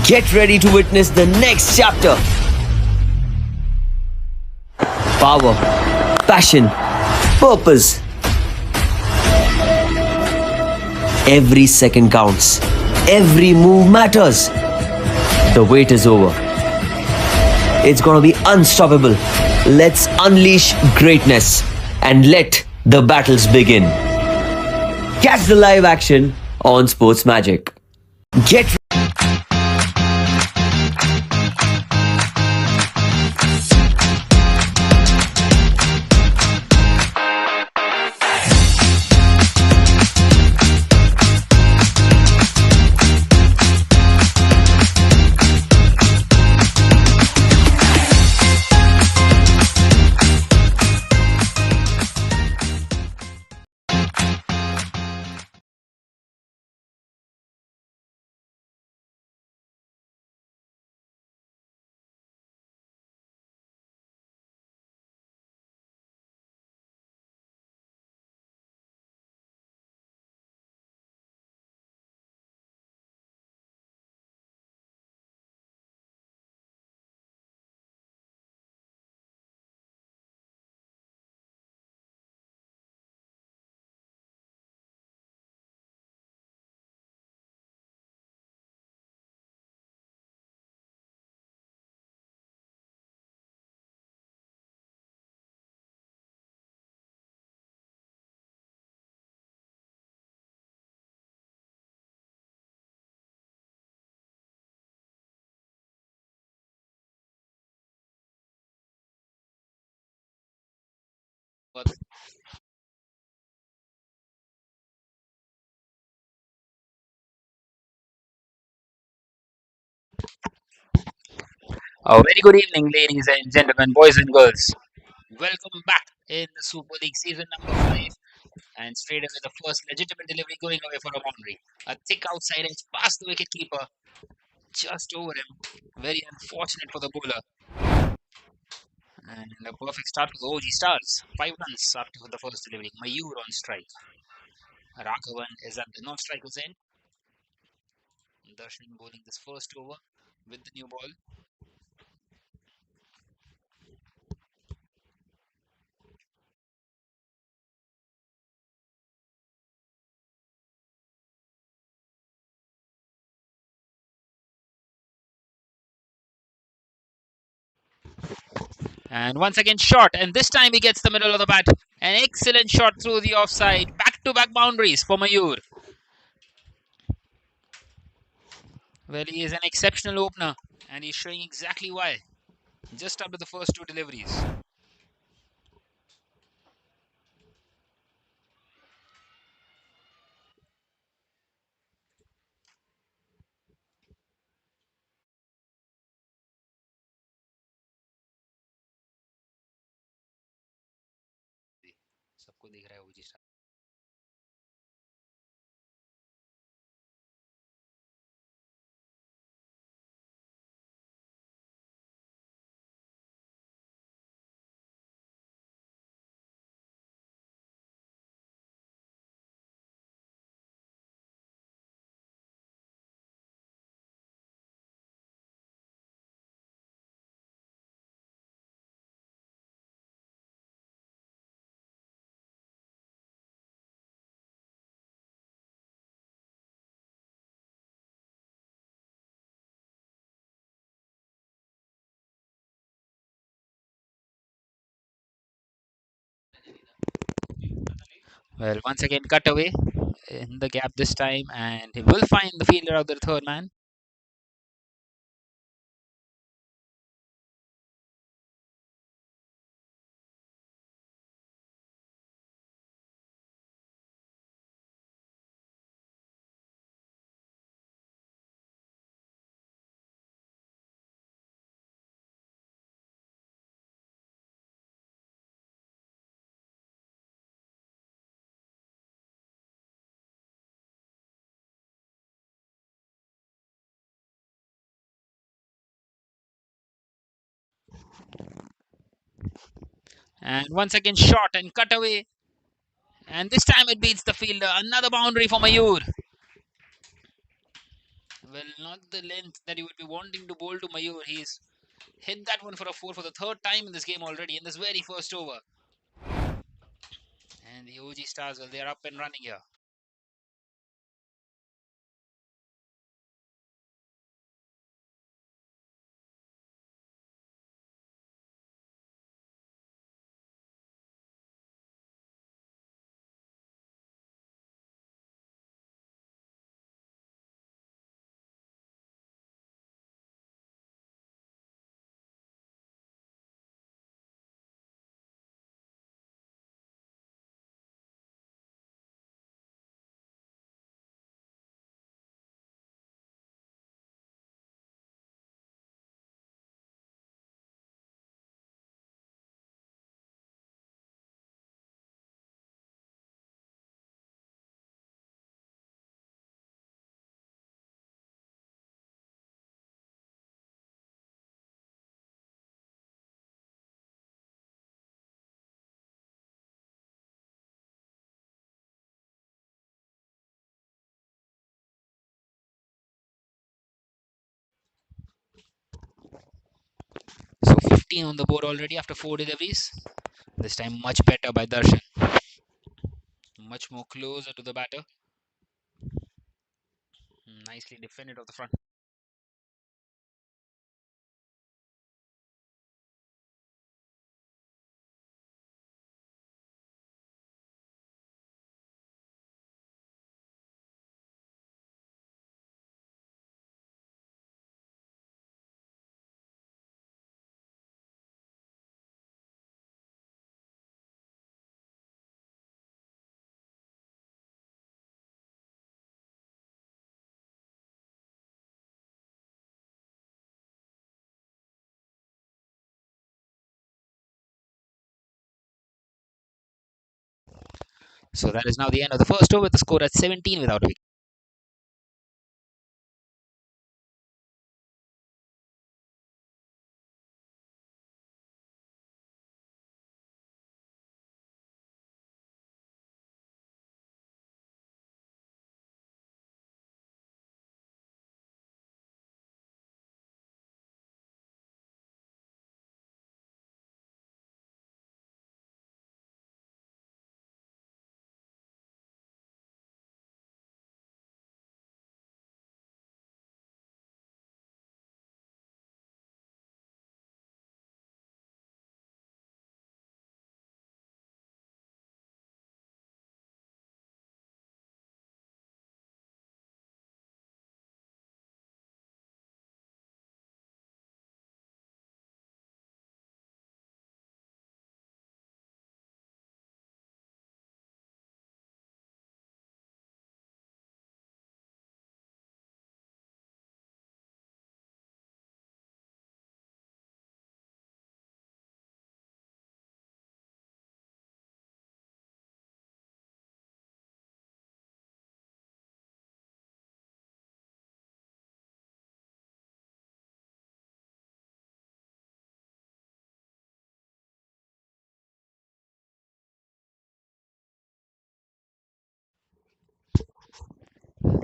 Get ready to witness the next chapter. Power, passion, purpose. Every second counts. Every move matters. The wait is over. It's gonna be unstoppable. Let's unleash greatness and let the battles begin. Catch the live action on Sports Magic. Get A very good evening, ladies and gentlemen, boys and girls. Welcome back in the Super League season number 5. And straight away, the first legitimate delivery going away for a boundary. A thick outside edge past the wicket keeper, just over him. Very unfortunate for the bowler. And a perfect start for the OG Stars. 5 runs after the first delivery. Mayur on strike. Raghavan is at the non-striker's end. Darshan bowling this first over with the new ball. And once again, shot. And this time he gets the middle of the bat. An excellent shot through the offside. Back-to-back boundaries for Mayur. Well, he is an exceptional opener. And he's showing exactly why. Just after the first 2 deliveries. सबको दिख रहा है OG Star. Well, once again, cut away in the gap this time. And he will find the fielder of the third man. And once again, shot and cut away. And this time it beats the fielder. Another boundary for Mayur. Well, not the length that you would be wanting to bowl to Mayur. He's hit that one for a 4 for the third time in this game already in this very first over. And the OG Stars, well, they're up and running here. So 15 on the board already after 4 deliveries. This time much better by Darshan. Much more closer to the batter. Nicely defended off the front. So that is now the end of the first over with the score at 17 without a wicket.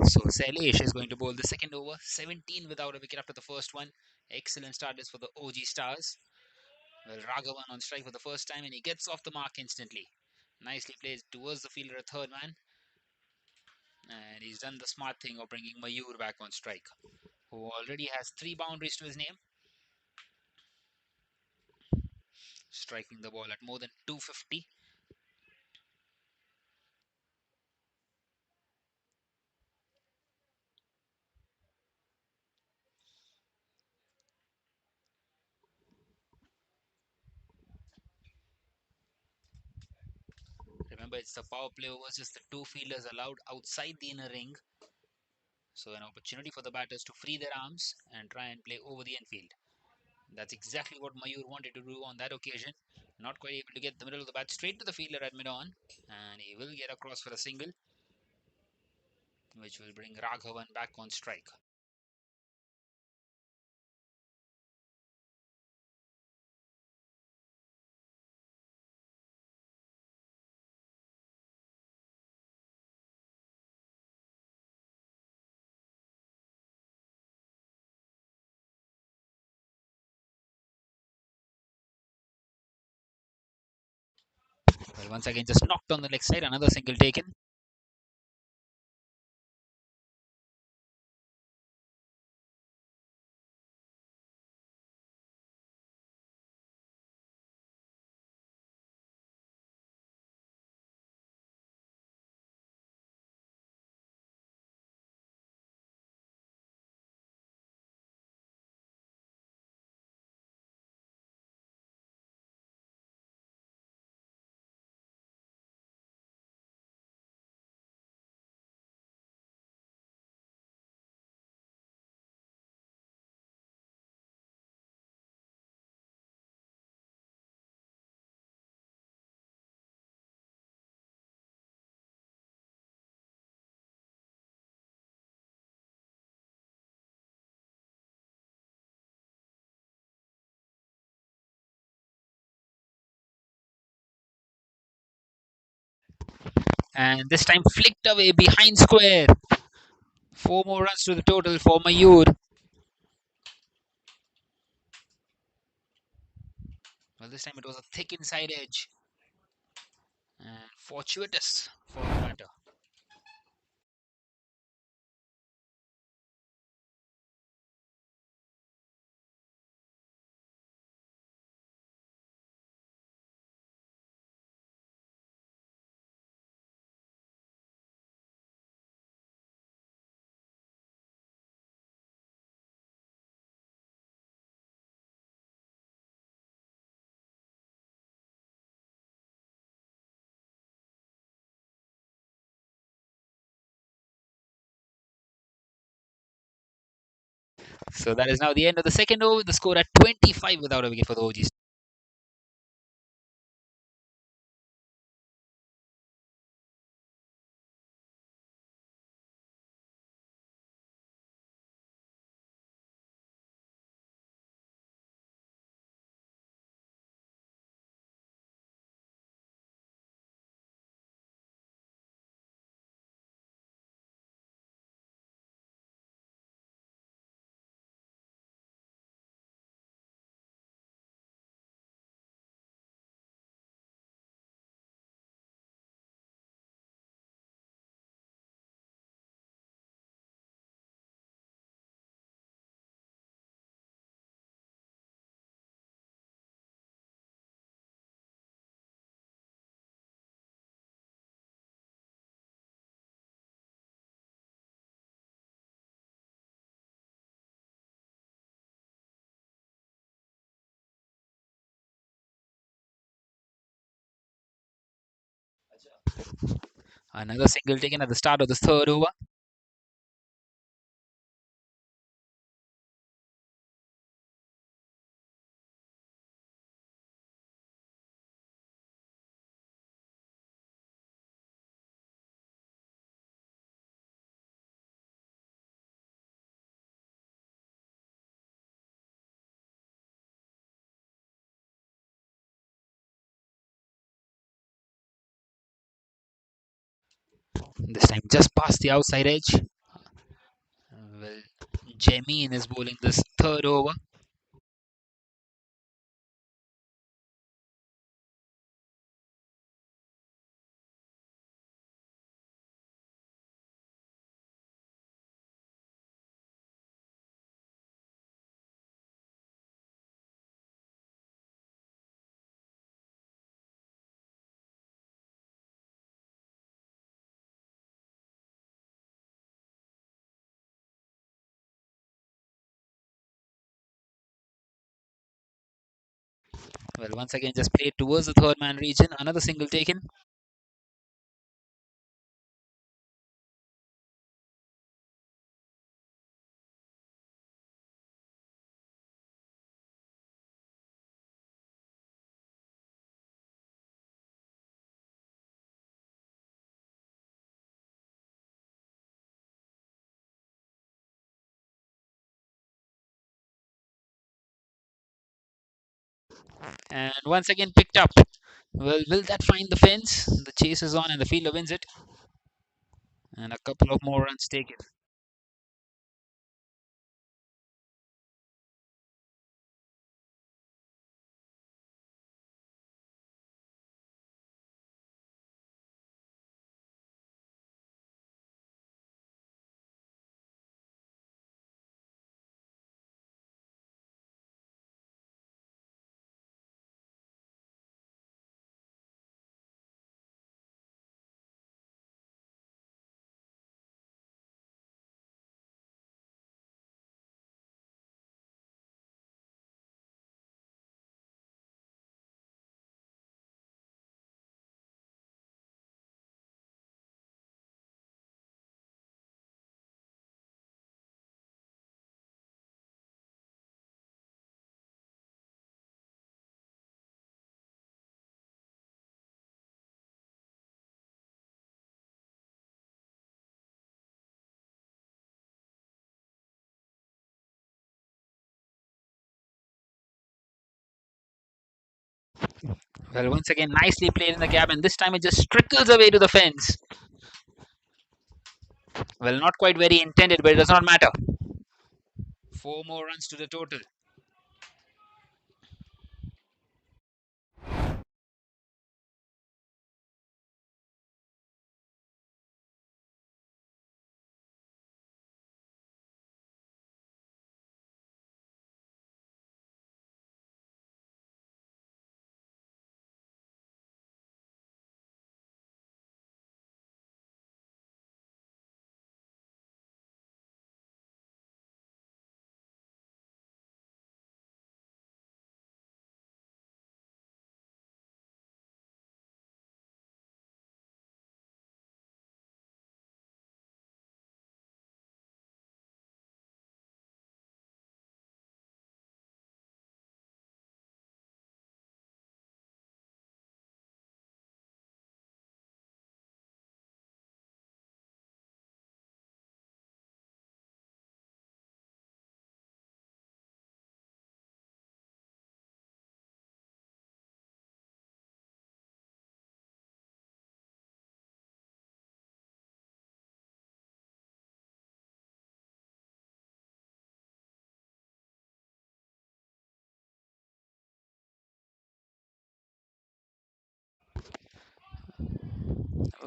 So Sailesh is going to bowl the second over, 17 without a wicket after the first one. Excellent start is for the OG Stars. Well, Raghavan on strike for the first time and he gets off the mark instantly. Nicely played towards the fielder, a third man. And he's done the smart thing of bringing Mayur back on strike, who already has 3 boundaries to his name, striking the ball at more than 250. Remember, it's the power play overs, just the 2 fielders allowed outside the inner ring. So, an opportunity for the batters to free their arms and try and play over the infield. That's exactly what Mayur wanted to do on that occasion. Not quite able to get the middle of the bat straight to the fielder at mid on. And he will get across for a single, which will bring Raghavan back on strike. Well, once again, just knocked on the leg side. Another single taken. And this time flicked away behind square. 4 more runs to the total for Mayur. Well, this time it was a thick inside edge. And fortuitous for the batter. So that is now the end of the second over. The score at 25 without a wicket for the OGs. Another single taken at the start of the third over. This time just past the outside edge. Well, Jameen is bowling this third over. Well, once again, just played towards the third man region. Another single taken. And once again picked up. Well, will that find the fence? The chase is on and the fielder wins it. And a couple of more runs taken. Well, once again, nicely played in the gap, and this time it just trickles away to the fence. Well, not quite very intended, but it does not matter. 4 more runs to the total.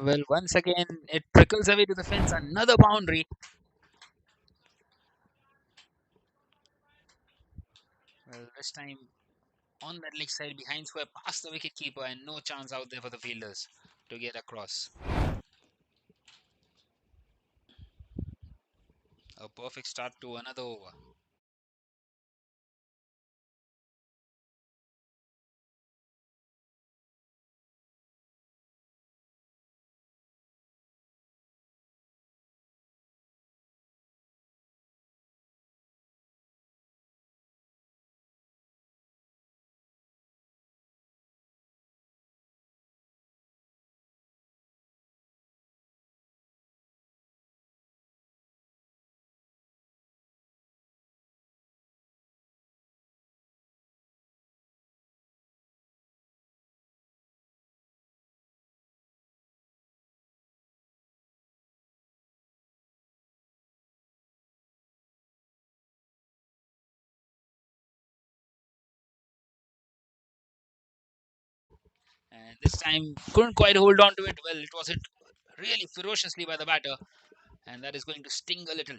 Well, once again, it trickles away to the fence. Another boundary. Well, this time on that leg side behind square, past the wicket keeper, and no chance out there for the fielders to get across. A perfect start to another over. And this time couldn't quite hold on to it. Well, it was hit really ferociously by the batter, and that is going to sting a little.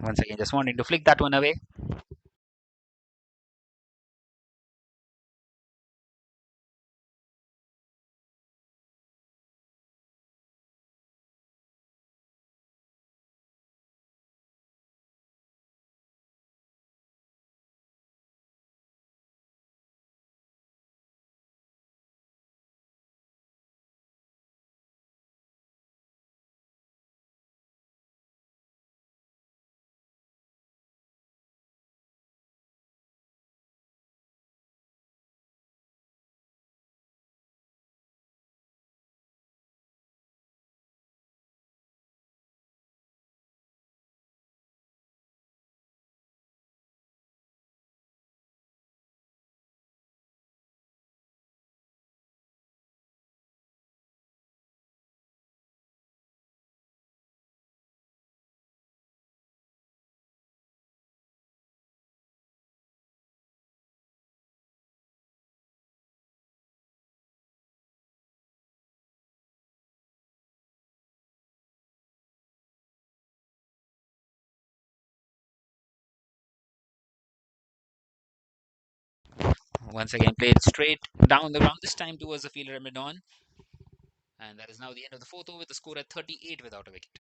Once again, just wanting to flick that one away. Once again, played straight down the ground, this time towards the fielder mid on. And that is now the end of the fourth over with the score at 38 without a wicket.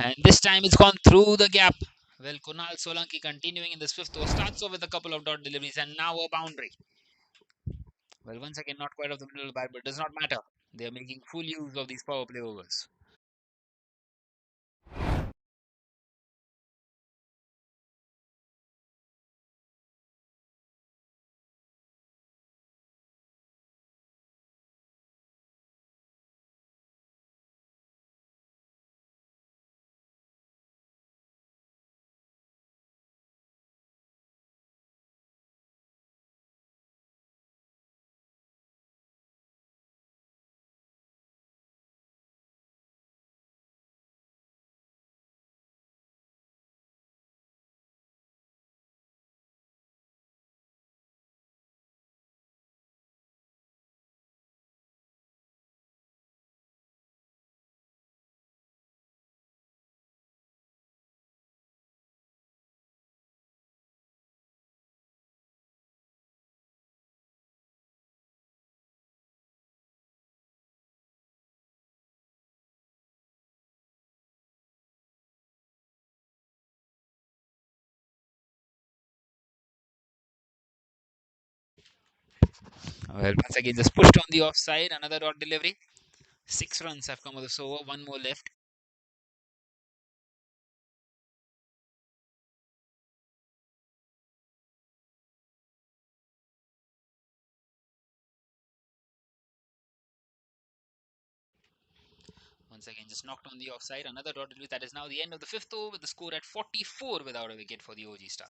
And this time it's gone through the gap. Well, Kunal Solanki continuing in this fifth over starts off with a couple of dot deliveries and now a boundary. Well, once again, not quite of the middle of the bat, but does not matter. They are making full use of these power play overs. Well, once again, just pushed on the offside. Another dot delivery. 6 runs have come of this over. One more left. Once again, just knocked on the offside. Another dot delivery. That is now the end of the fifth over with the score at 44 without a wicket for the OG star.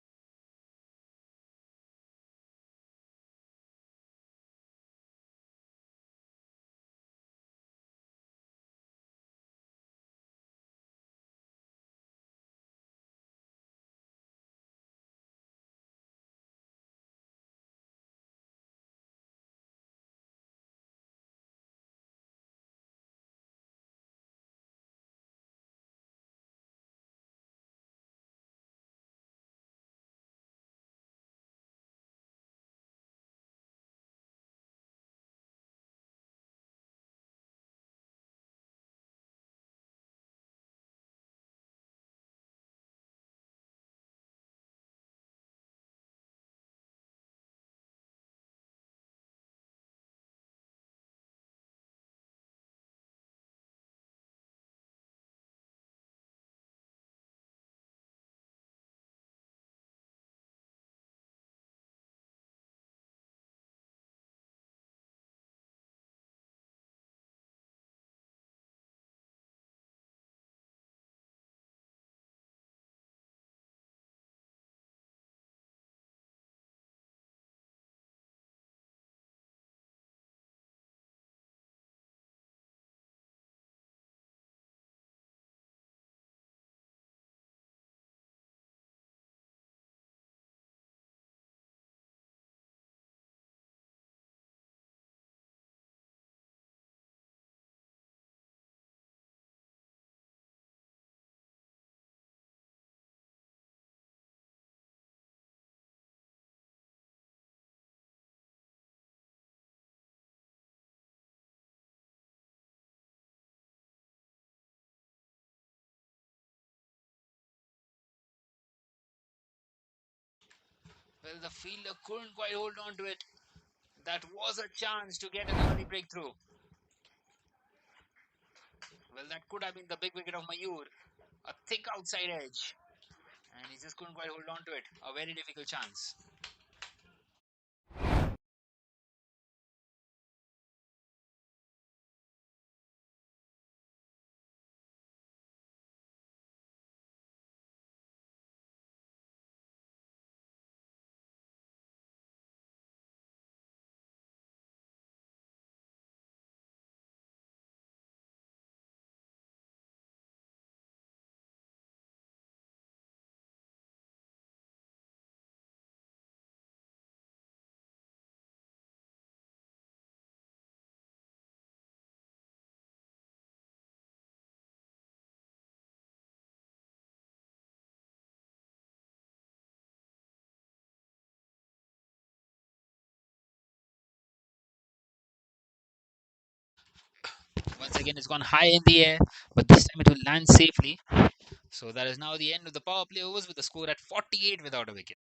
Well, the fielder couldn't quite hold on to it. That was a chance to get an early breakthrough. Well, that could have been the big wicket of Mayur. A thick outside edge. And he just couldn't quite hold on to it. A very difficult chance. Once again, it's gone high in the air, but this time it will land safely. So that is now the end of the power play overs with the score at 48 without a wicket.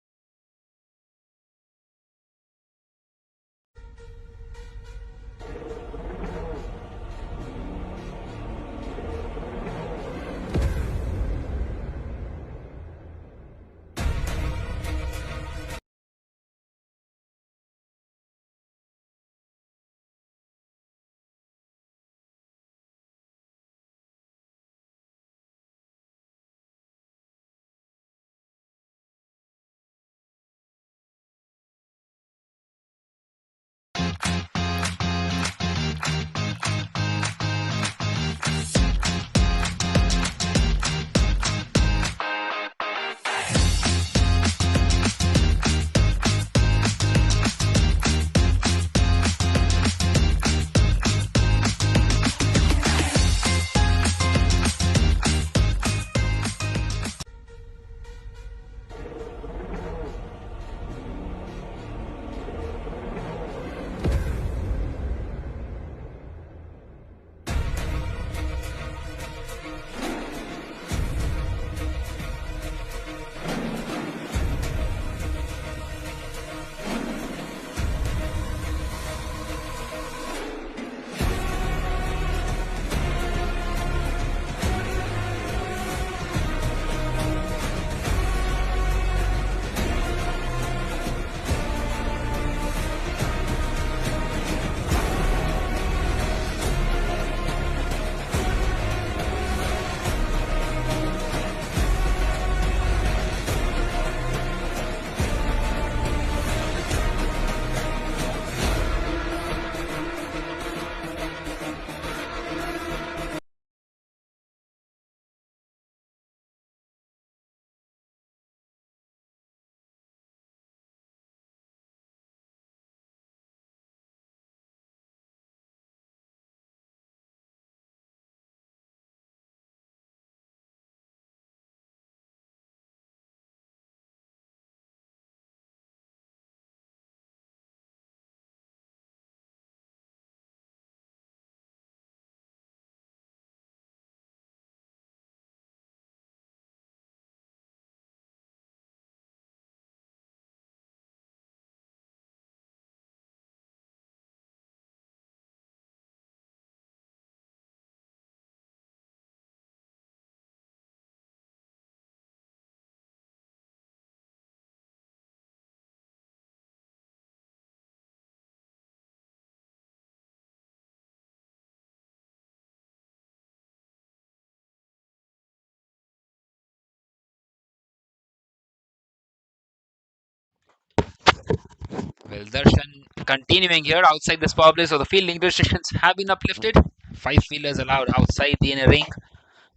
Well, Darshan continuing here outside this power play, so the fielding restrictions have been uplifted. 5 fielders allowed outside the inner ring,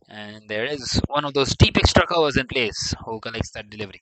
and there is one of those deep extra covers in place who collects that delivery.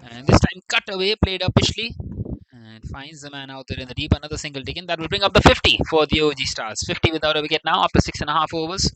And this time, cut away, played uppishly, and finds the man out there in the deep. Another single taken. That will bring up the 50 for the OG Stars. 50 without a wicket now after 6.5 overs.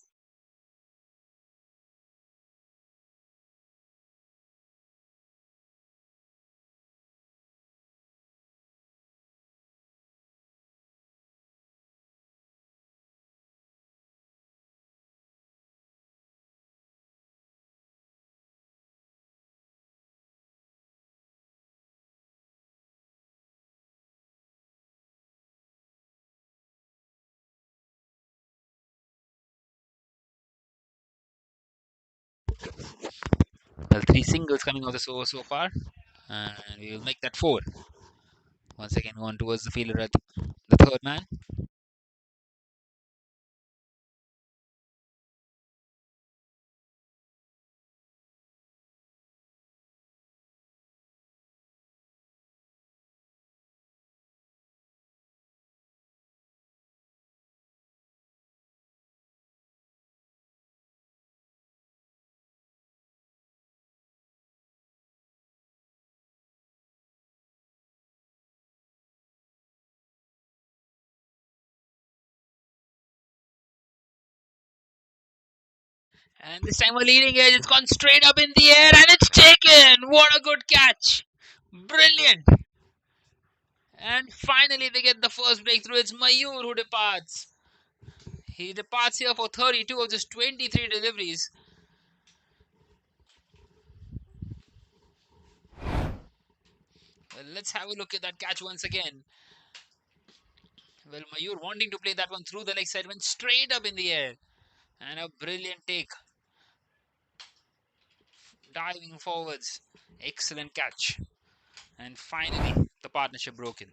Well, three singles coming off this over so far, and we will make that four. Once again, going towards the fielder at the third man. And this time we're leading it. It's gone straight up in the air and it's taken. What a good catch. Brilliant. And finally they get the first breakthrough. It's Mayur who departs. He departs here for 32 of just 23 deliveries. Well, let's have a look at that catch once again. Well, Mayur wanting to play that one through the leg side went straight up in the air. And a brilliant take. Diving forwards. Excellent catch. And finally, the partnership broken.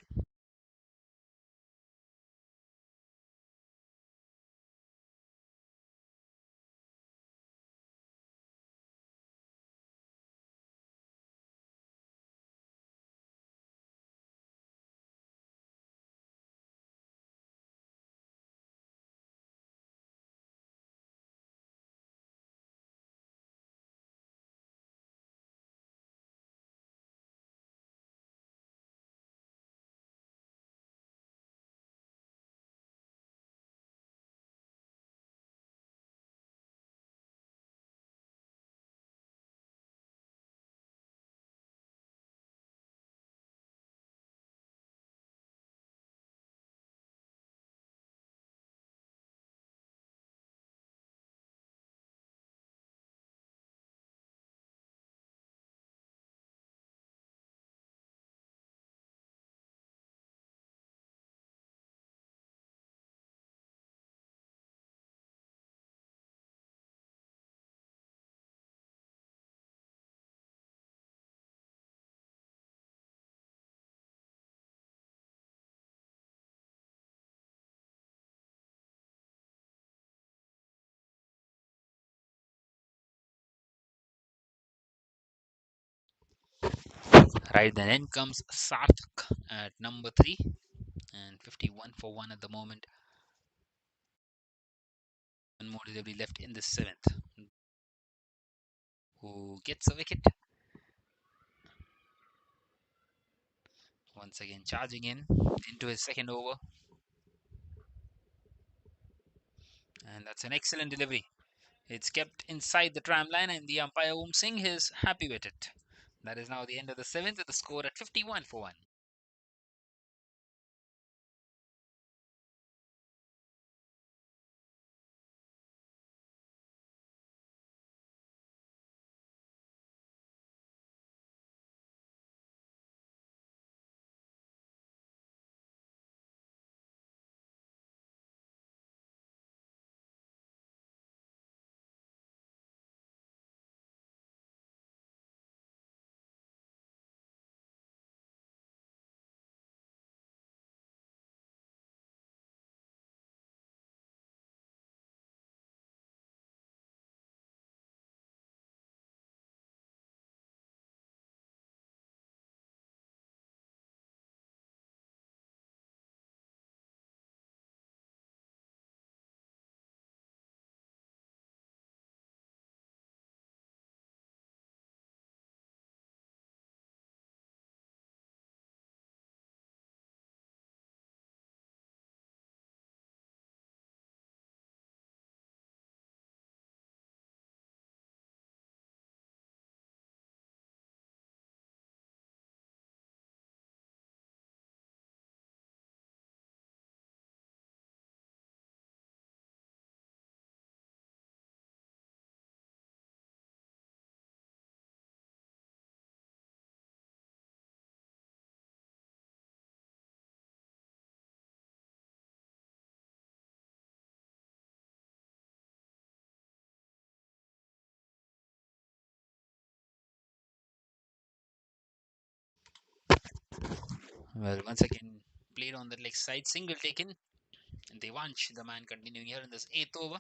Right then in comes Sarthak at number 3 and 51 for 1 at the moment. One more delivery left in the 7th. Who gets a wicket? Once again charging in into his second over. And that's an excellent delivery. It's kept inside the tram line and the umpire Om Singh is happy with it. That is now the end of the 7th with the score at 51 for 1. Well, once again, played on the leg side, single taken. And Devansh, the man continuing here in this eighth over.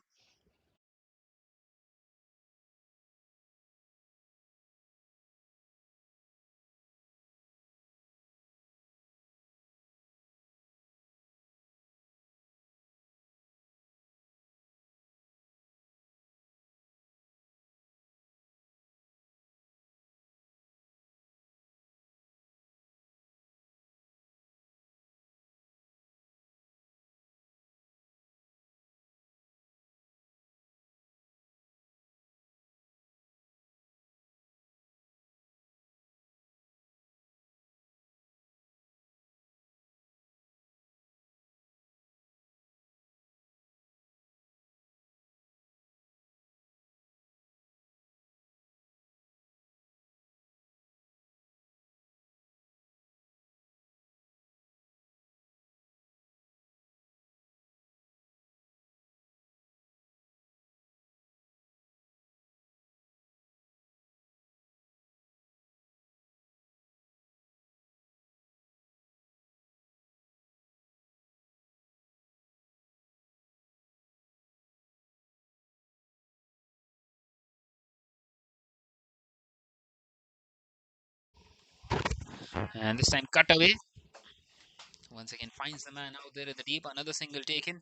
And this time cut away. Once again finds the man out there in the deep. Another single taken.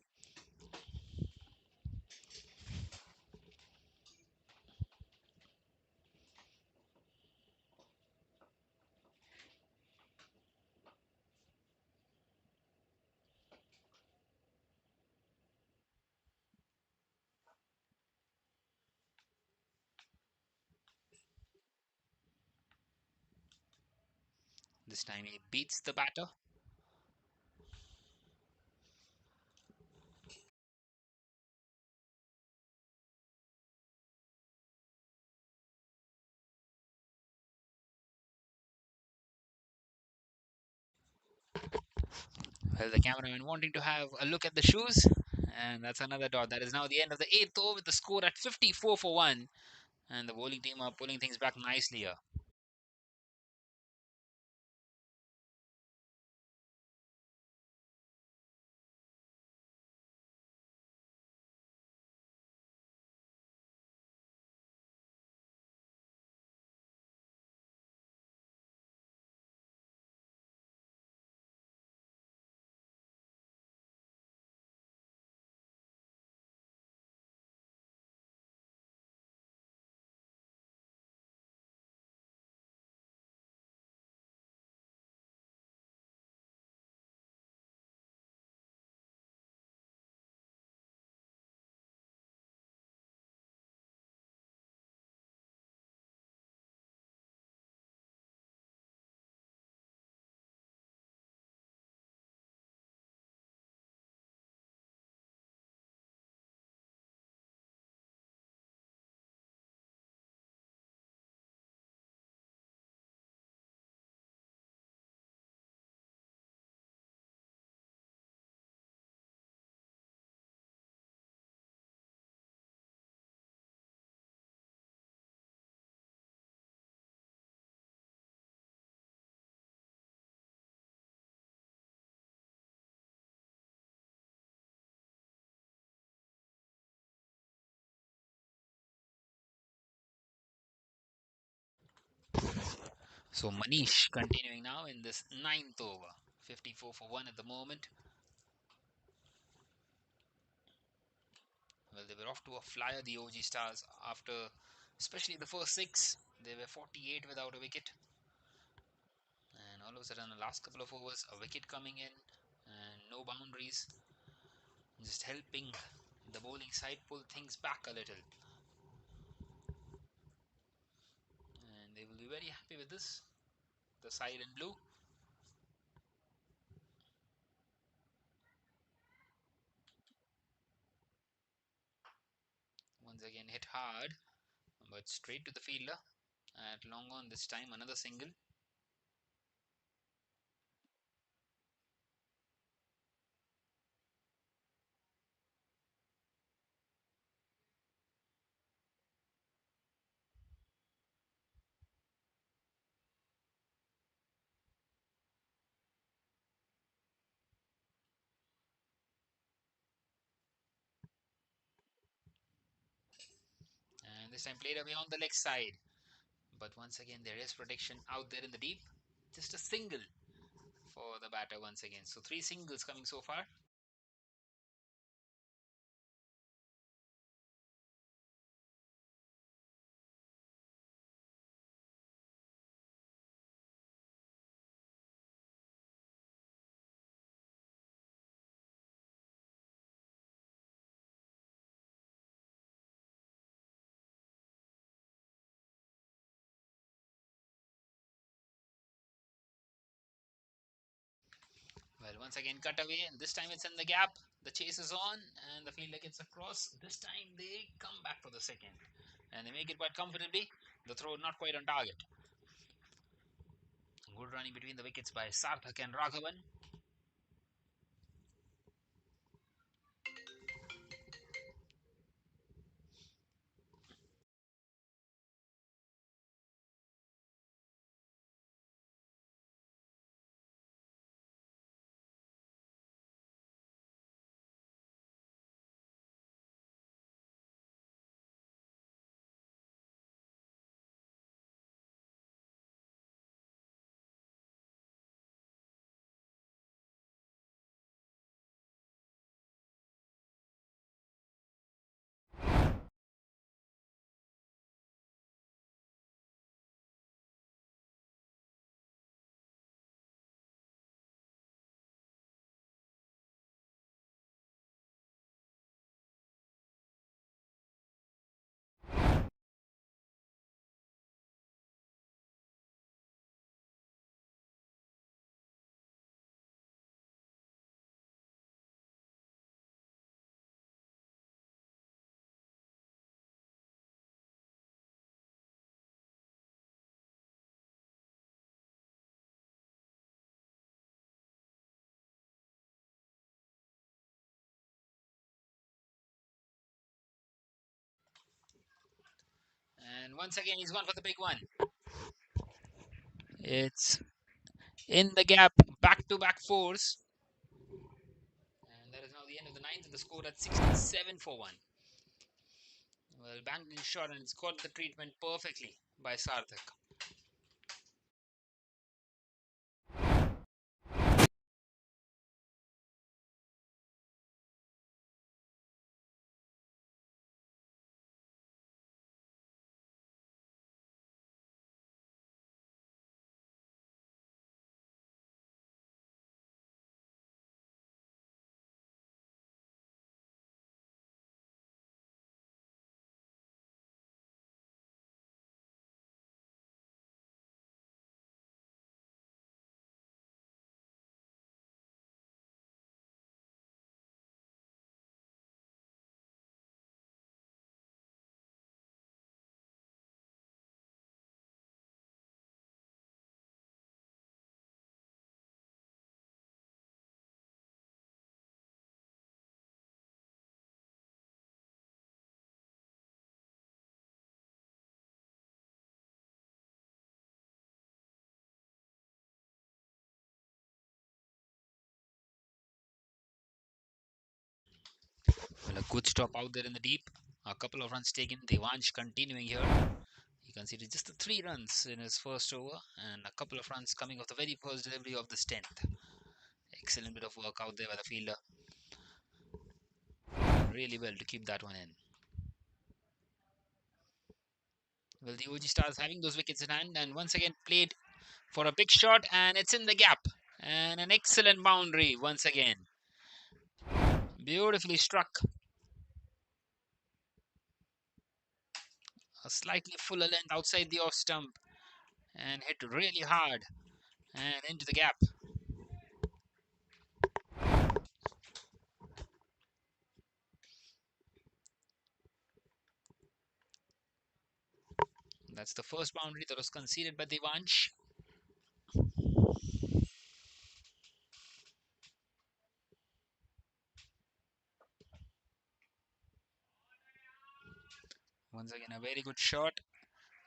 This time he beats the batter. Well, the cameraman wanting to have a look at the shoes. And that's another dot. That is now the end of the eighth over with the score at 54 for 1. And the bowling team are pulling things back nicely here. So Manish continuing now in this ninth over. 54 for 1 at the moment. Well, they were off to a flyer, the OG Stars, after especially the first six. They were 48 without a wicket. And all of a sudden, the last couple of overs, a wicket coming in and no boundaries. Just helping the bowling side pull things back a little. And they will be very happy with this. The side in blue. Once again hit hard, but straight to the fielder. At long on this time, another single. this time played away on the leg side. But once again, there is protection out there in the deep. Just a single for the batter once again. So 3 singles coming so far. Well, once again cut away, and this time it's in the gap. The chase is on, and the fielder gets across. This time they come back for the second, and they make it quite comfortably. The throw not quite on target. Good running between the wickets by Sarthak and Raghavan. And once again, he's gone for the big one. It's in the gap, back-to-back fours. And that is now the end of the ninth, and the score at 67 for 1. Well, banged in shot, and it's got the treatment perfectly by Sarthak. Well, a good stop out there in the deep. A couple of runs taken. Devansh continuing here. He conceded just the 3 runs in his first over, and a couple of runs coming off the very first delivery of this 10th. Excellent bit of work out there by the fielder. Really well to keep that one in. Well, the OG Stars having those wickets in hand, and once again played for a big shot, and it's in the gap. And an excellent boundary once again. Beautifully struck. A slightly fuller length outside the off stump, and hit really hard and into the gap. That's the first boundary that was conceded by Devansh. Once again, a very good shot.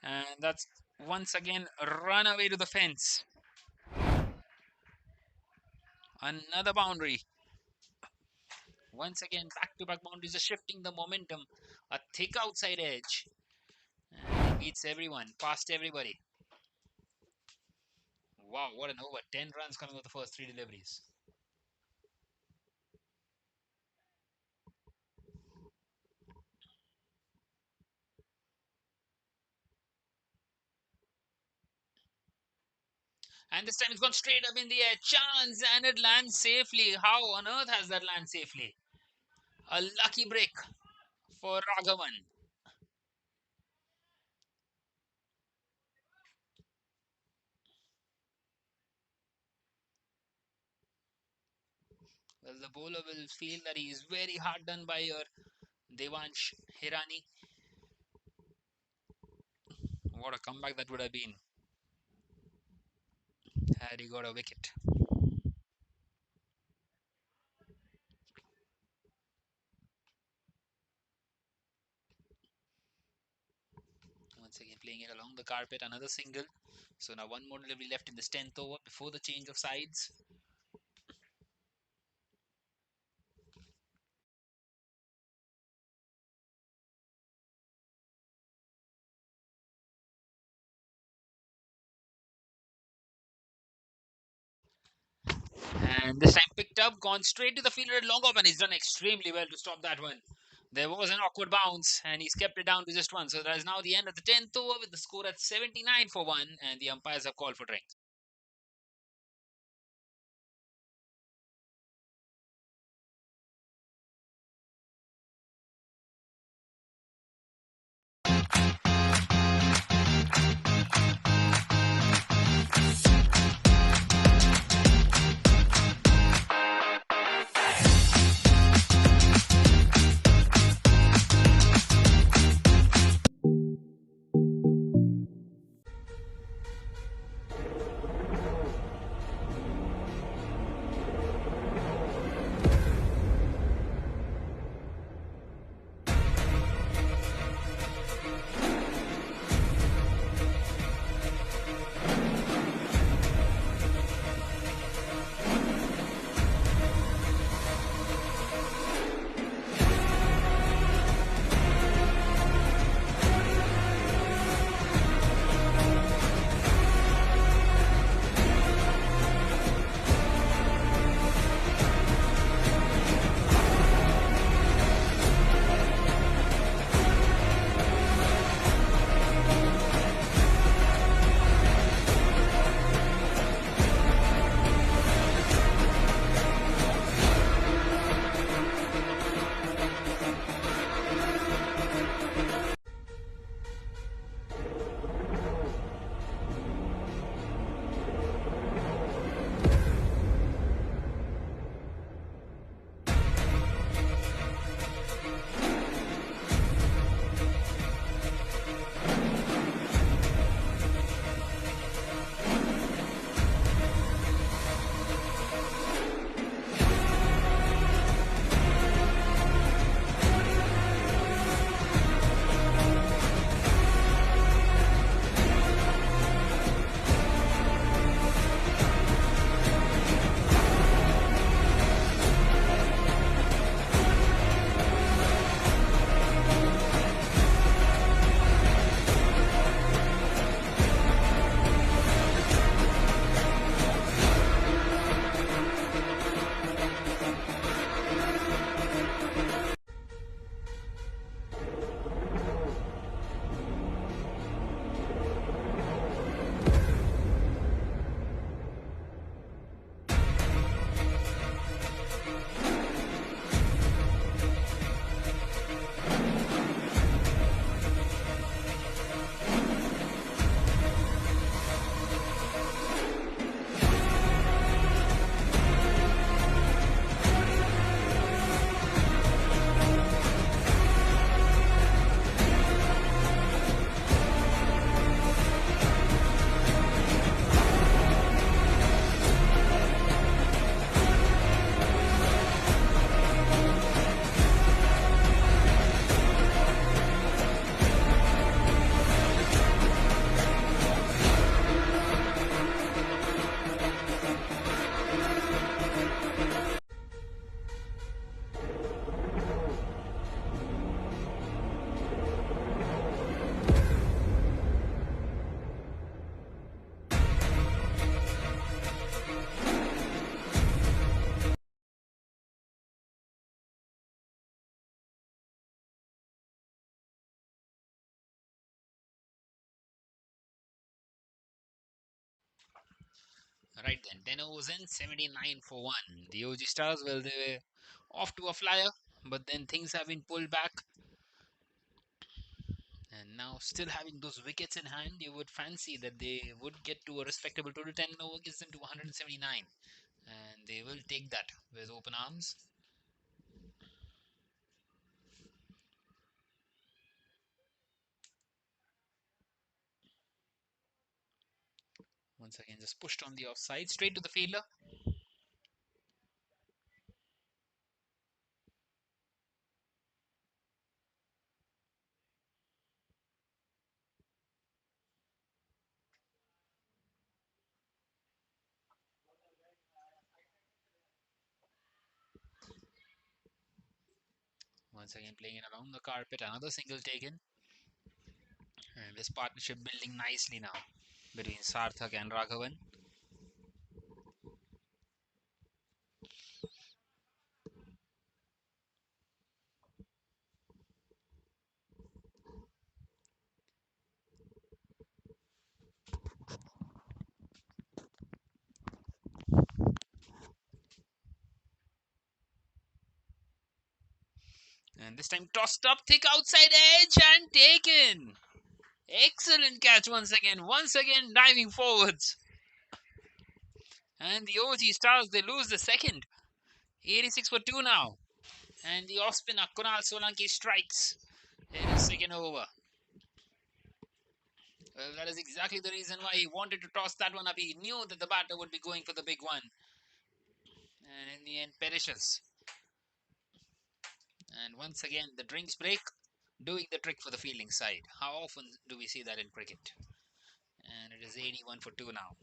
And that's once again run away to the fence. Another boundary. Once again, back-to-back boundaries are shifting the momentum. A thick outside edge. Beats everyone, past everybody. Wow, what an over. 10 runs coming with the first 3 deliveries. And this time it's gone straight up in the air. Chance, and it lands safely. How on earth has that landed safely? A lucky break for Raghavan. Well, the bowler will feel that he is very hard done by your Devansh Hirani. What a comeback that would have been had he got a wicket. Once again, playing it along the carpet, another single. So now one more delivery left in this 10th over before the change of sides. And this time picked up, gone straight to the fielder at long off, and he's done extremely well to stop that one. There was an awkward bounce, and he's kept it down to just one. So that is now the end of the 10th over with the score at 79 for 1, and the umpires have called for drinks. Right then, 10 overs in, 79 for 1. The OG Stars, well, they were off to a flyer, but then things have been pulled back. And now, still having those wickets in hand, you would fancy that they would get to a respectable total. 10 over gets them to 179. And they will take that with open arms. Once again, just pushed on the offside, straight to the fielder. Once again, playing it along the carpet, another single taken. And this partnership building nicely now between Sarthak and Raghavan. And this time tossed up, thick outside edge and taken. Excellent catch once again. Once again diving forwards. And the OG Stars, they lose the second. 86 for 2 now. And the off spinner Kunal Solanki strikes in his second over. Well, that is exactly the reason why he wanted to toss that one up. He knew that the batter would be going for the big one. And in the end, perishes. And once again, the drinks break, doing the trick for the fielding side. How often do we see that in cricket? And it is 81 for 2 now.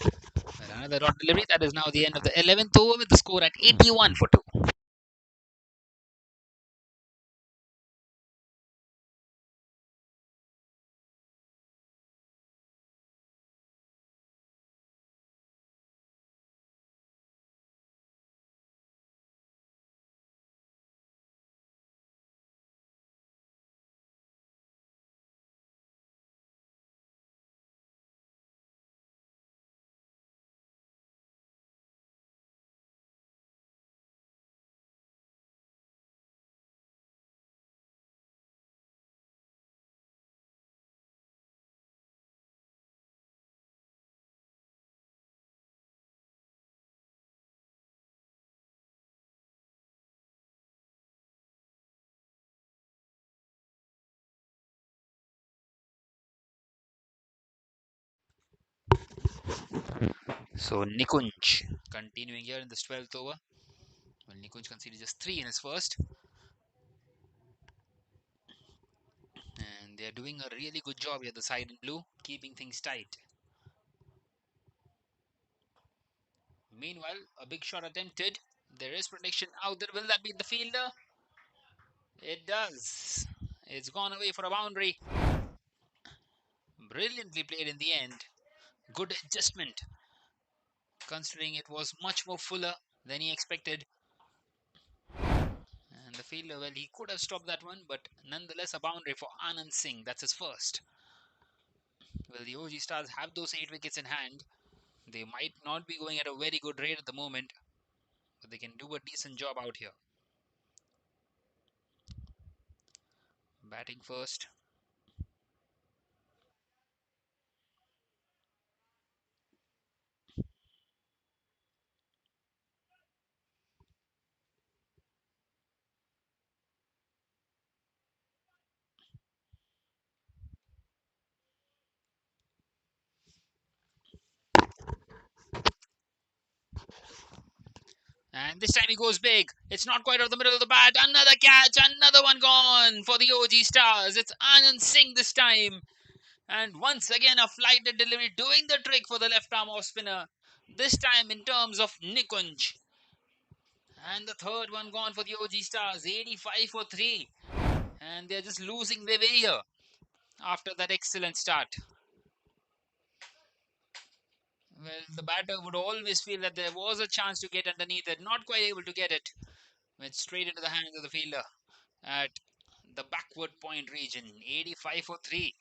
And another dot delivery. That is now the end of the 11th over with the score at 81 for 2. So Nikunj continuing here in this 12th over. Well, Nikunj conceded just 3 in his first. And they're doing a really good job here, the side in blue, keeping things tight. Meanwhile, a big shot attempted. There is protection out there. Will that be the fielder? It does. It's gone away for a boundary. Brilliantly played in the end. Good adjustment, considering it was much more fuller than he expected. And the fielder, well, he could have stopped that one, but nonetheless, a boundary for Anand Singh. That's his first. Well, the OG Stars have those 8 wickets in hand. They might not be going at a very good rate at the moment, but they can do a decent job out here. Batting first. And this time he goes big. It's not quite out of the middle of the bat. Another catch. Another one gone for the OG Stars. It's Anand Singh this time. And once again, a flighted delivery doing the trick for the left arm off spinner. This time in terms of Nikunj. And the third one gone for the OG Stars. 85 for 3. And they're just losing their way here after that excellent start. Well, the batter would always feel that there was a chance to get underneath it. Not quite able to get it. Went straight into the hands of the fielder at the backward point region. 85 for 3.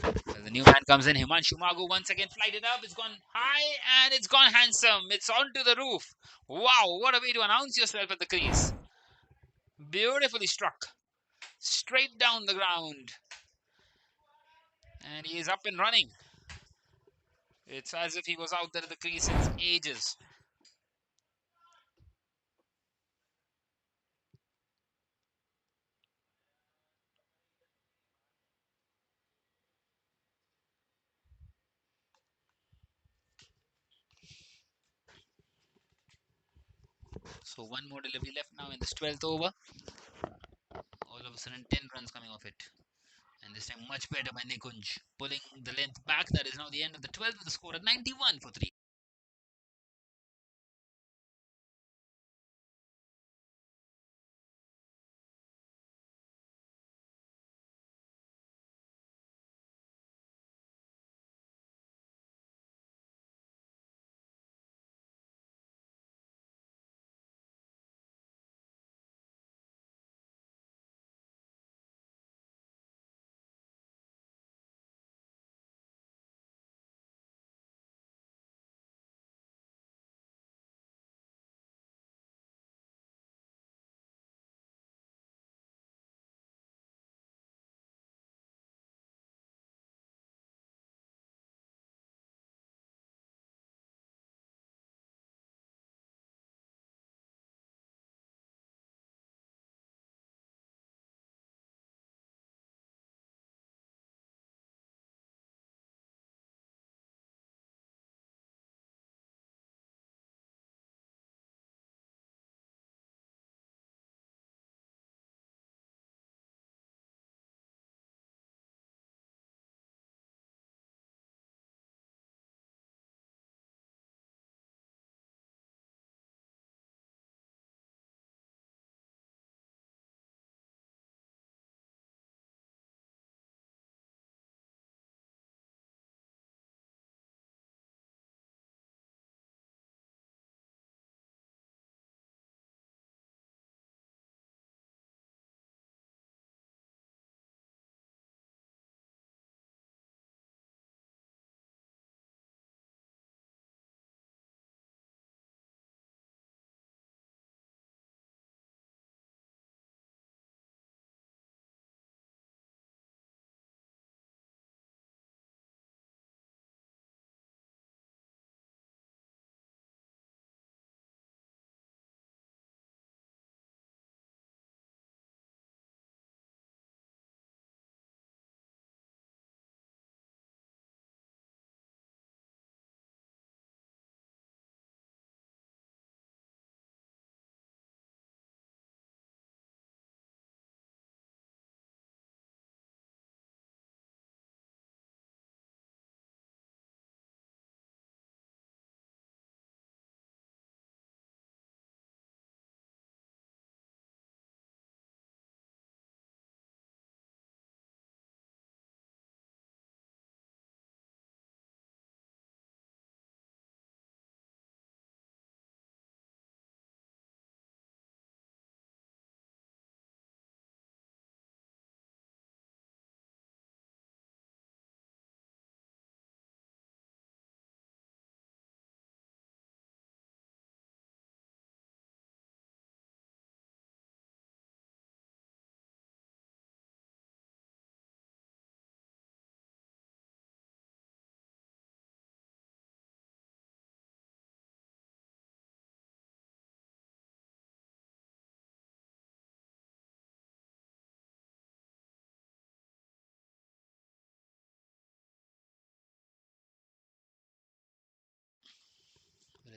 Well, the new man comes in. Himanshu Magu once again flighted up. It's gone high and it's gone handsome. It's onto the roof. Wow, what a way to announce yourself at the crease. Beautifully struck. Straight down the ground. And he is up and running. It's as if he was out there at the crease since ages. So one more delivery left now in this 12th over. All of a sudden 10 runs coming off it. And this time much better by Nikunj. Pulling the length back. That is now the end of the 12th with a score at 91 for 3.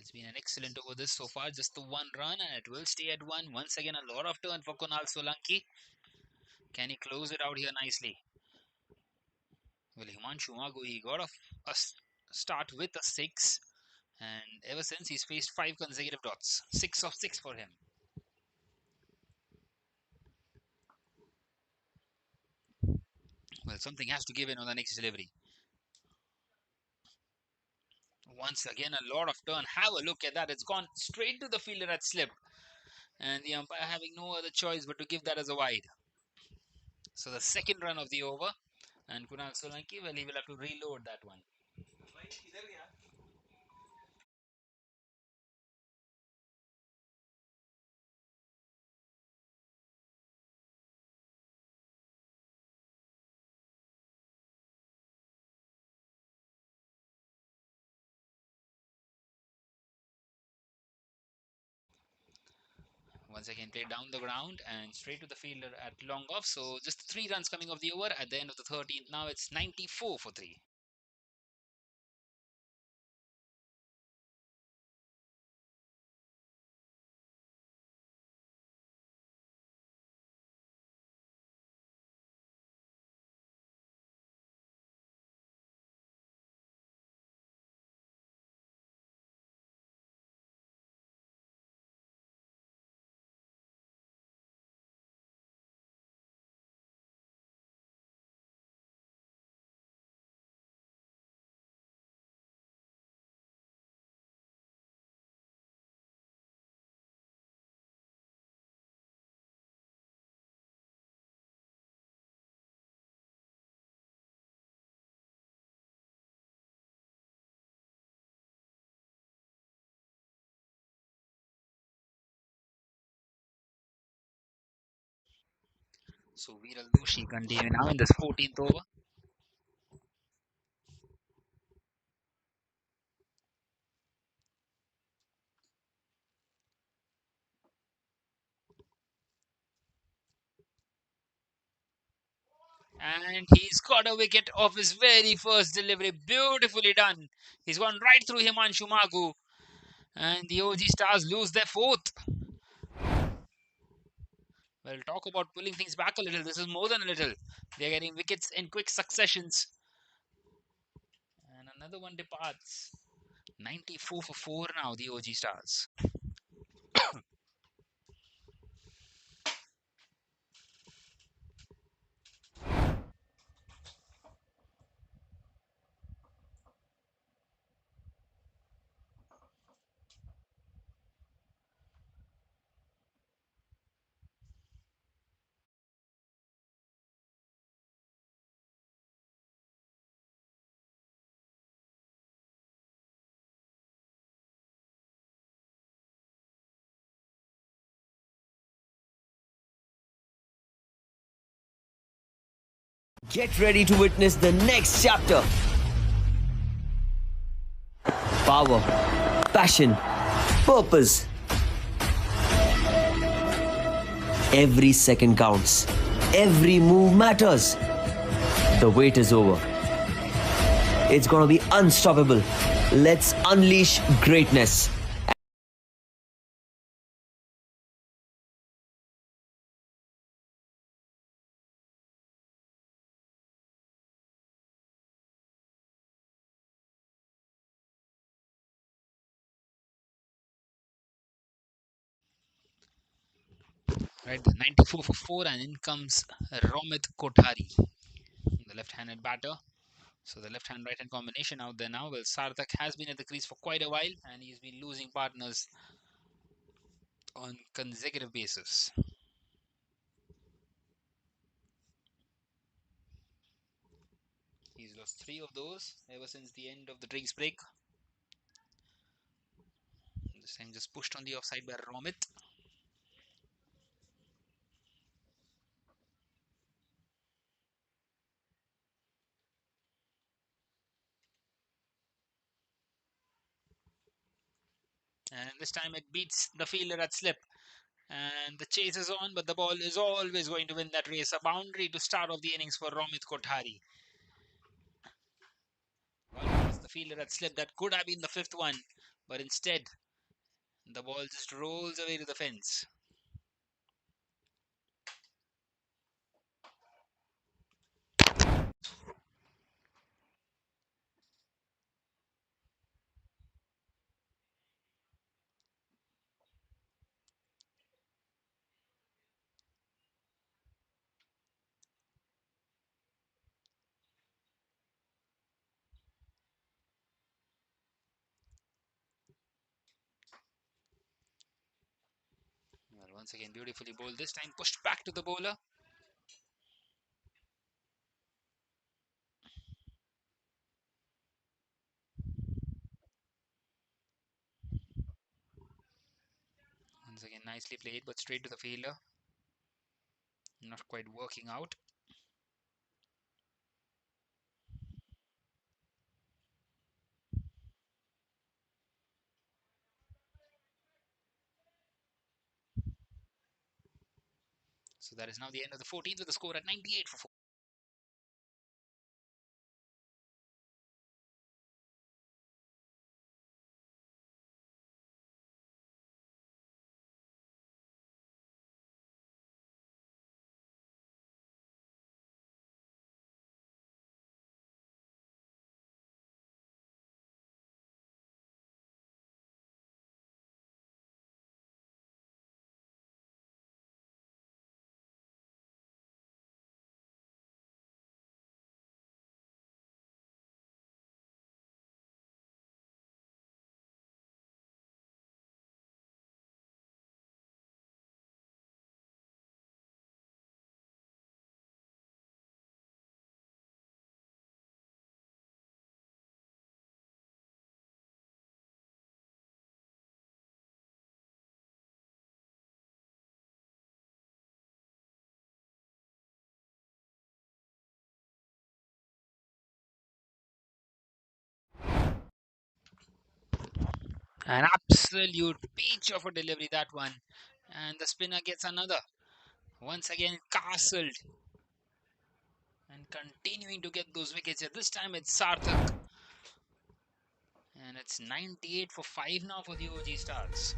It's been an excellent over this so far. Just the one run, and it will stay at one. Once again, a lot of turn for Kunal Solanki. Can he close it out here nicely? Well, Himanshu Magu, he got start with a six, and ever since he's faced five consecutive dots. 6 of 6 for him. Well, something has to give in on the next delivery. Once again, a lot of turn. Have a look at that. It's gone straight to the fielder at slip. And the umpire having no other choice but to give that as a wide. So the second run of the over. And Kunal Solanki, well, he will have to reload that one. Once again, played down the ground and straight to the fielder at long off. So just 3 runs coming off the over at the end of the 13th. Now it's 94 for 3. So Viral Doshi continue now in this 14th over. And he's got a wicket off his very first delivery. Beautifully done. He's gone right through Himanshu Magu. And the OG Stars lose their fourth. Well, talk about pulling things back a little. This is more than a little. They're getting wickets in quick successions. And another one departs. 94 for 4 now, the OG Stars. Get ready to witness the next chapter. Power, passion, purpose. Every second counts. Every move matters. The wait is over. It's gonna be unstoppable. Let's unleash greatness. Right, 94 for 4, and in comes Romit Kothari, the left-handed batter. So the left-hand right-hand combination out there now. Well, Sarthak has been at the crease for quite a while, and he's been losing partners on consecutive basis. He's lost 3 of those ever since the end of the drinks break. This time just pushed on the offside by Romit. And this time it beats the fielder at slip. And the chase is on, but the ball is always going to win that race. A boundary to start off the innings for Romit Kothari. One past the fielder at slip. That could have been the 5th one. but instead, the ball just rolls away to the fence. Well, once again, beautifully bowled. This time pushed back to the bowler. Once again, nicely played, but straight to the fielder. Not quite working out. So that is now the end of the 14th with the score at 98 for 4. An absolute peach of a delivery, that one. And the spinner gets another. Once again, castled. And continuing to get those wickets. This time it's Sarthak. And it's 98 for 5 now for the OG Stars.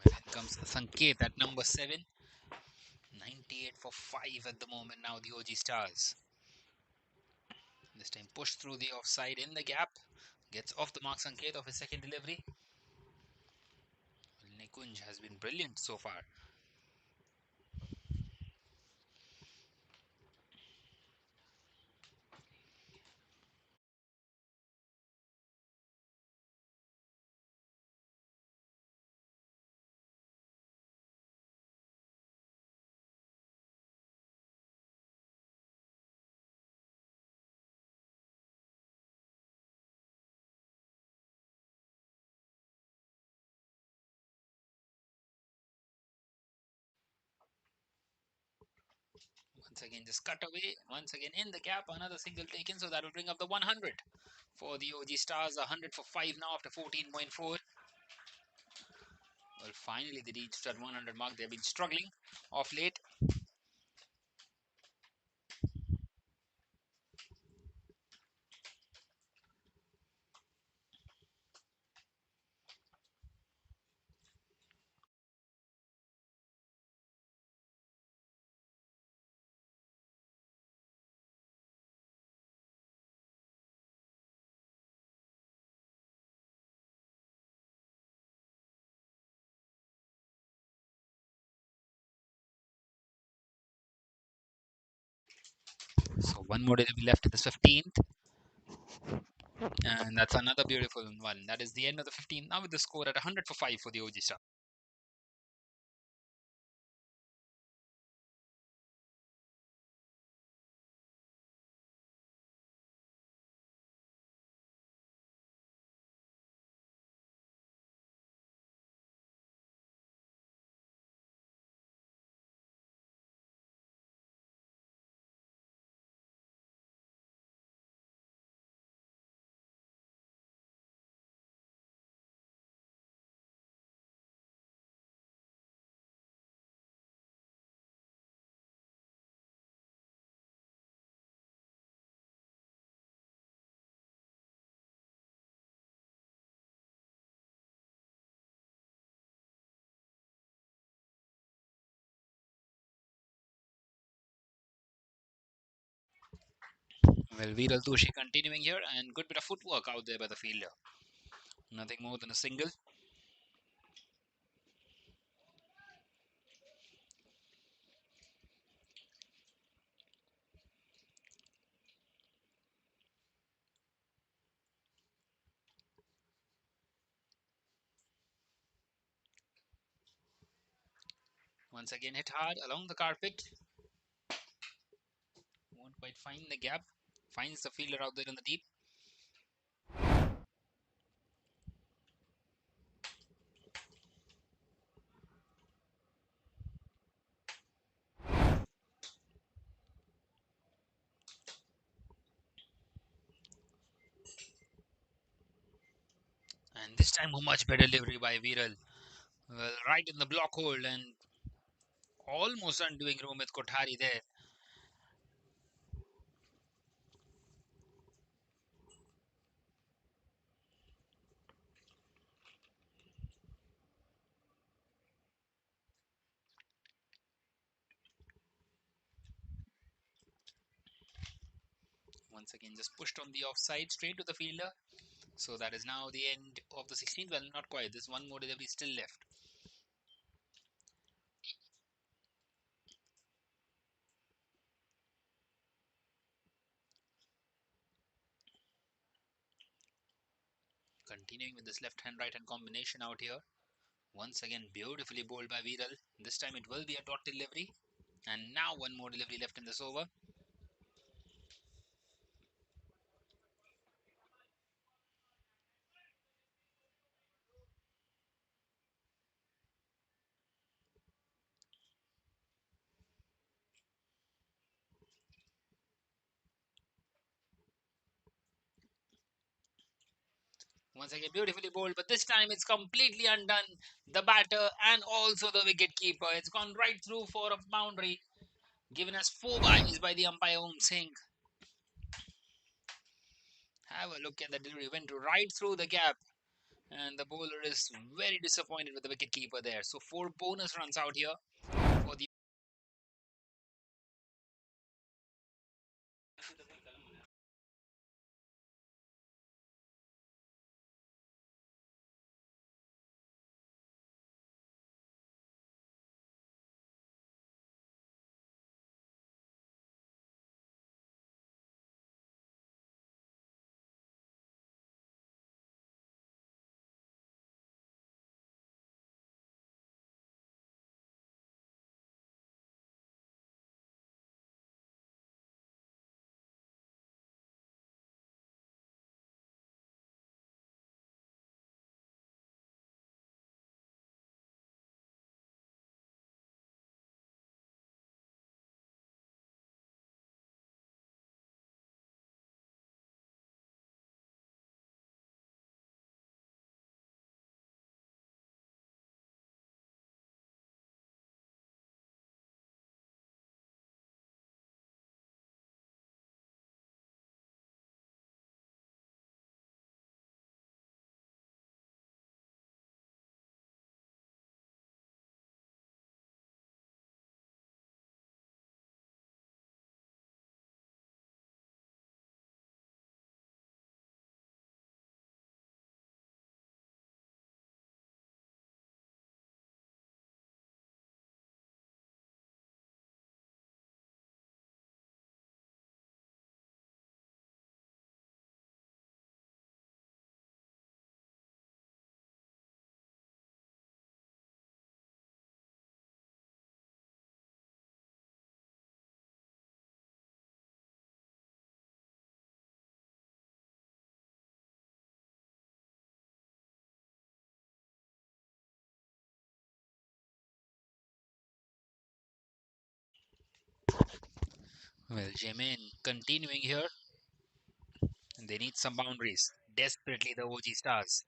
Well, in comes Sanket at number 7. 98 for 5 at the moment now, the OG Stars. This time pushed through the offside in the gap. Gets off the mark Sanket of his second delivery. Well, Nikunj has been brilliant so far. Once again, just cut away. Once again, in the gap, another single taken. So that will bring up the 100 for the OG Stars. 100 for 5 now after 14.4. Well, finally, they reached that 100 mark. They've been struggling off late. So one more will be left in the 15th. And that's another beautiful one. That is the end of the 15th. Now with the score at 100 for 5 for the OG Stars. Well, Viral Tushi continuing here, and good bit of footwork out there by the fielder. Nothing more than a single. Once again hit hard along the carpet. Won't quite find the gap. Finds the fielder out there in the deep. And this time a much better delivery by Viral. Well, right in the block hole and almost undoing Romit Kothari there. Once again just pushed on the offside straight to the fielder. So that is now the end of the 16th. Well, not quite. There's one more delivery still left. Continuing with this left hand right hand combination out here. Once again, beautifully bowled by Viral. This time it will be a dot delivery. And now one more delivery left in this over. Once again, beautifully bowled, but this time it's completely undone. The batter and also the wicket keeper. It's gone right through for a boundary, given as 4 byes by the umpire Om Singh. Have a look at the delivery. Went right through the gap. And the bowler is very disappointed with the wicket keeper there. So 4 bonus runs out here for the Well, Jamin continuing here, and they need some boundaries. Desperately, the OG Stars.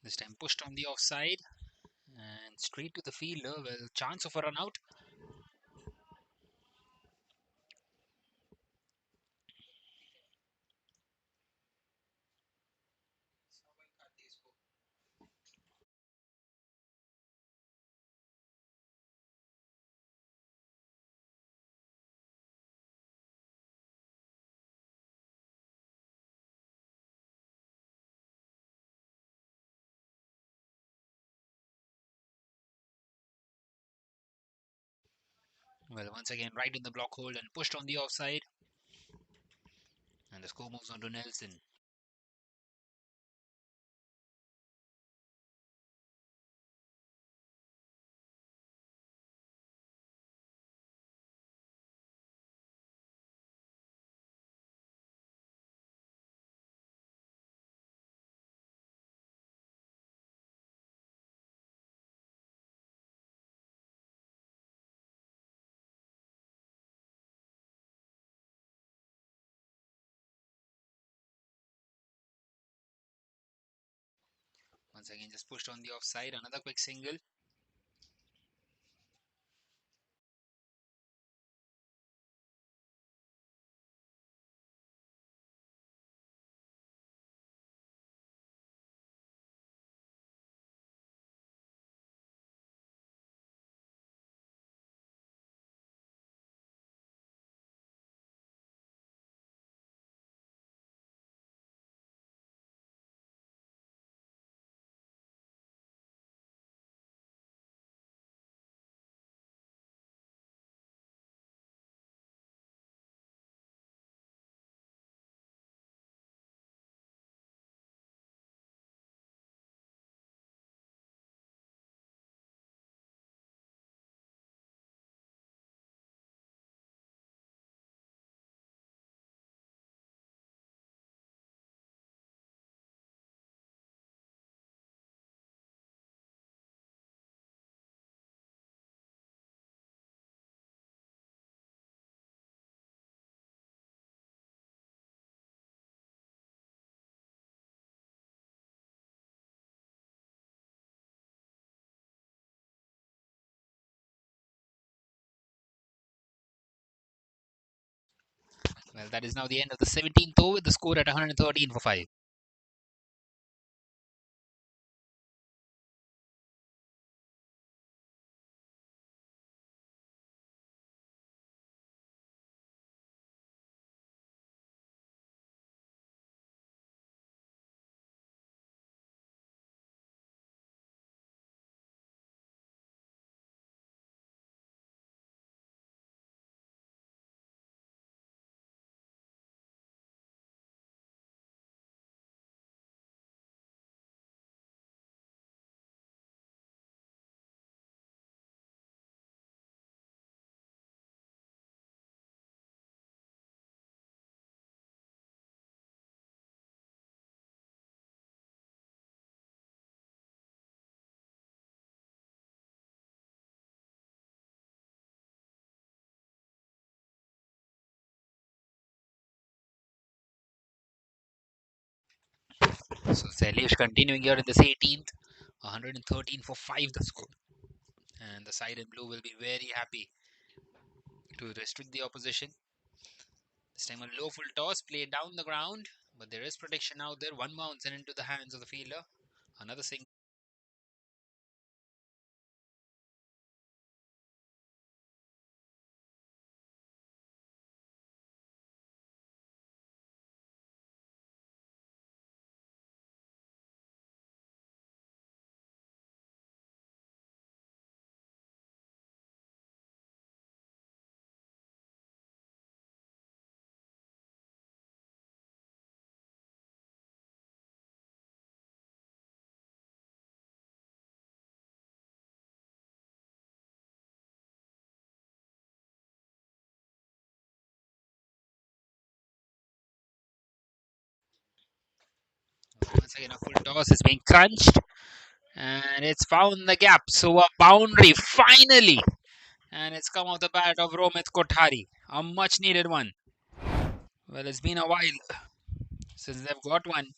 This time pushed on the offside and straight to the fielder. Well, chance of a run out. Well, once again, right in the block hole and pushed on the offside. And the score moves on to Nelson. Once again, just pushed on the offside. Another quick single. Well, that is now the end of the 17th over with the score at 113 for 5. So Salish continuing here in this 18th. 113 for 5 the score. And the side in blue will be very happy to restrict the opposition. This time a low full toss played down the ground. But there is protection out there. One bounce and into the hands of the fielder. Another single. again, a full toss is being crunched and it's found the gap. So a boundary finally, and it's come off the bat of Romit Kothari, a much needed one. Well, it's been a while since they've got one.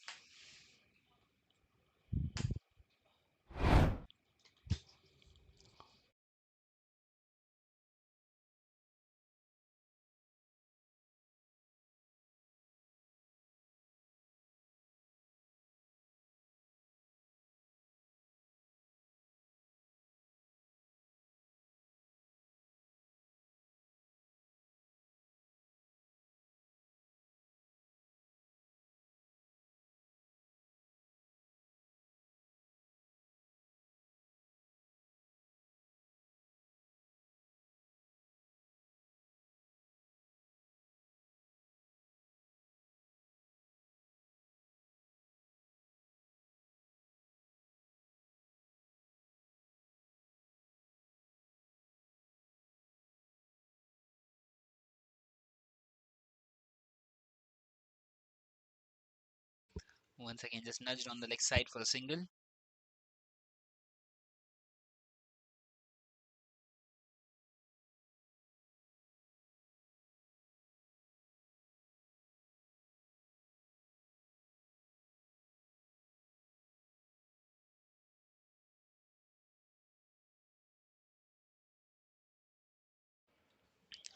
Once again, just nudged on the leg side for a single.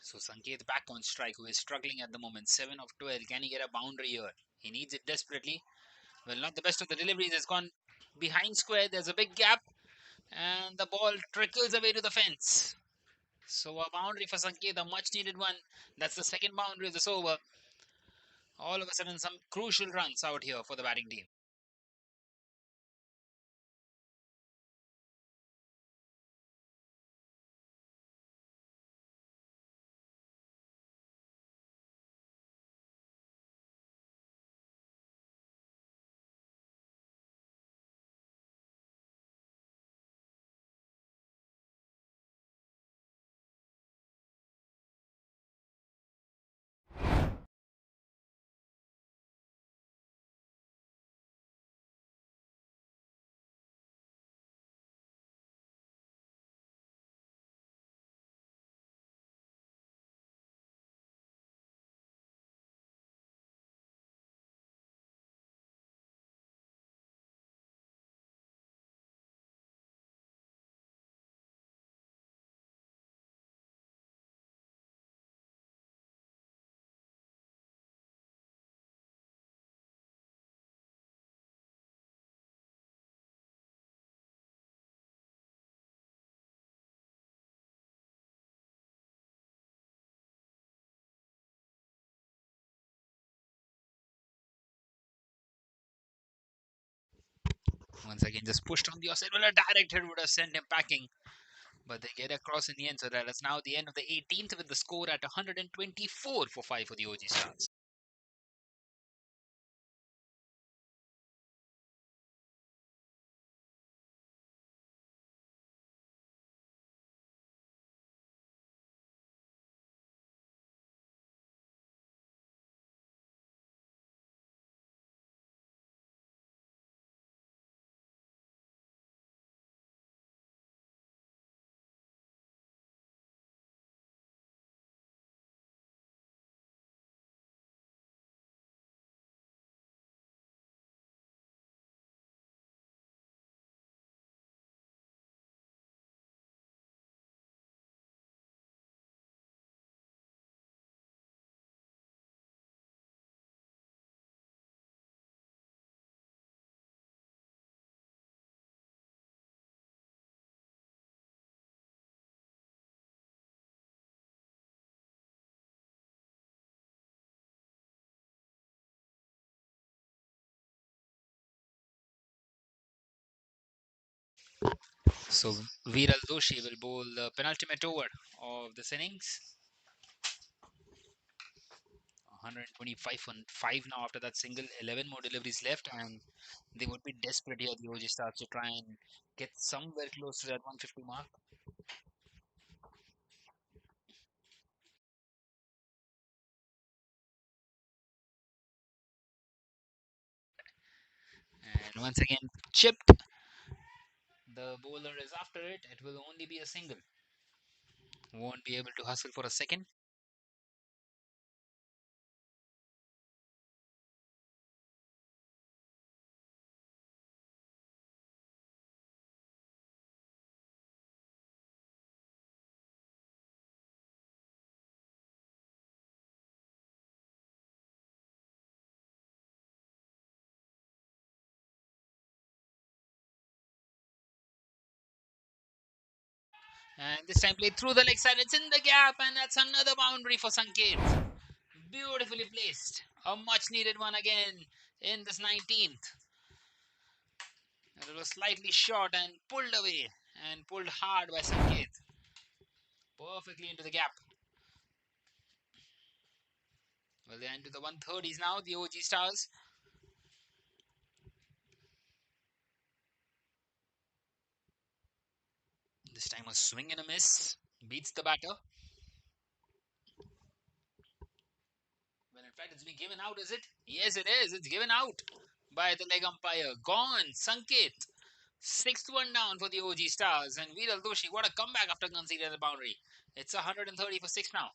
So Sanket back on strike, who is struggling at the moment. 7 of 12. Can he get a boundary here? He needs it desperately. Well, not the best of the deliveries. It's gone behind square. There's a big gap, and the ball trickles away to the fence. So a boundary for Sanket, a much needed one. That's the second boundary of this over. All of a sudden, some crucial runs out here for the batting team. Once again, just pushed on the offside. Well, a direct hit would have sent him packing, but they get across in the end. So that is now the end of the 18th with the score at 124 for 5 for the OG Stars. So Viral Doshi will bowl the penultimate over of this innings. 125 on 5 now after that single. 11 more deliveries left, and they would be desperate here, the OG Stars, to try and get somewhere close to that 150 mark. And once again, chipped. The bowler is after it. It will only be a single. Won't be able to hustle for a second. And this time played through the leg side. It's in the gap, and that's another boundary for Sanket. Beautifully placed. A much needed one again in this 19th. And it was slightly short and pulled away and pulled hard by Sanket. Perfectly into the gap. Well, they're into the 130s now, the OG Stars. This time a swing and a miss. Beats the batter. Well, in fact, it's been given out, is it? Yes, it is. It's given out by the leg umpire. Gone. Sanket. Sixth one down for the OG Stars. And Viral Doshi, what a comeback after conceding the boundary. It's 130 for 6 now.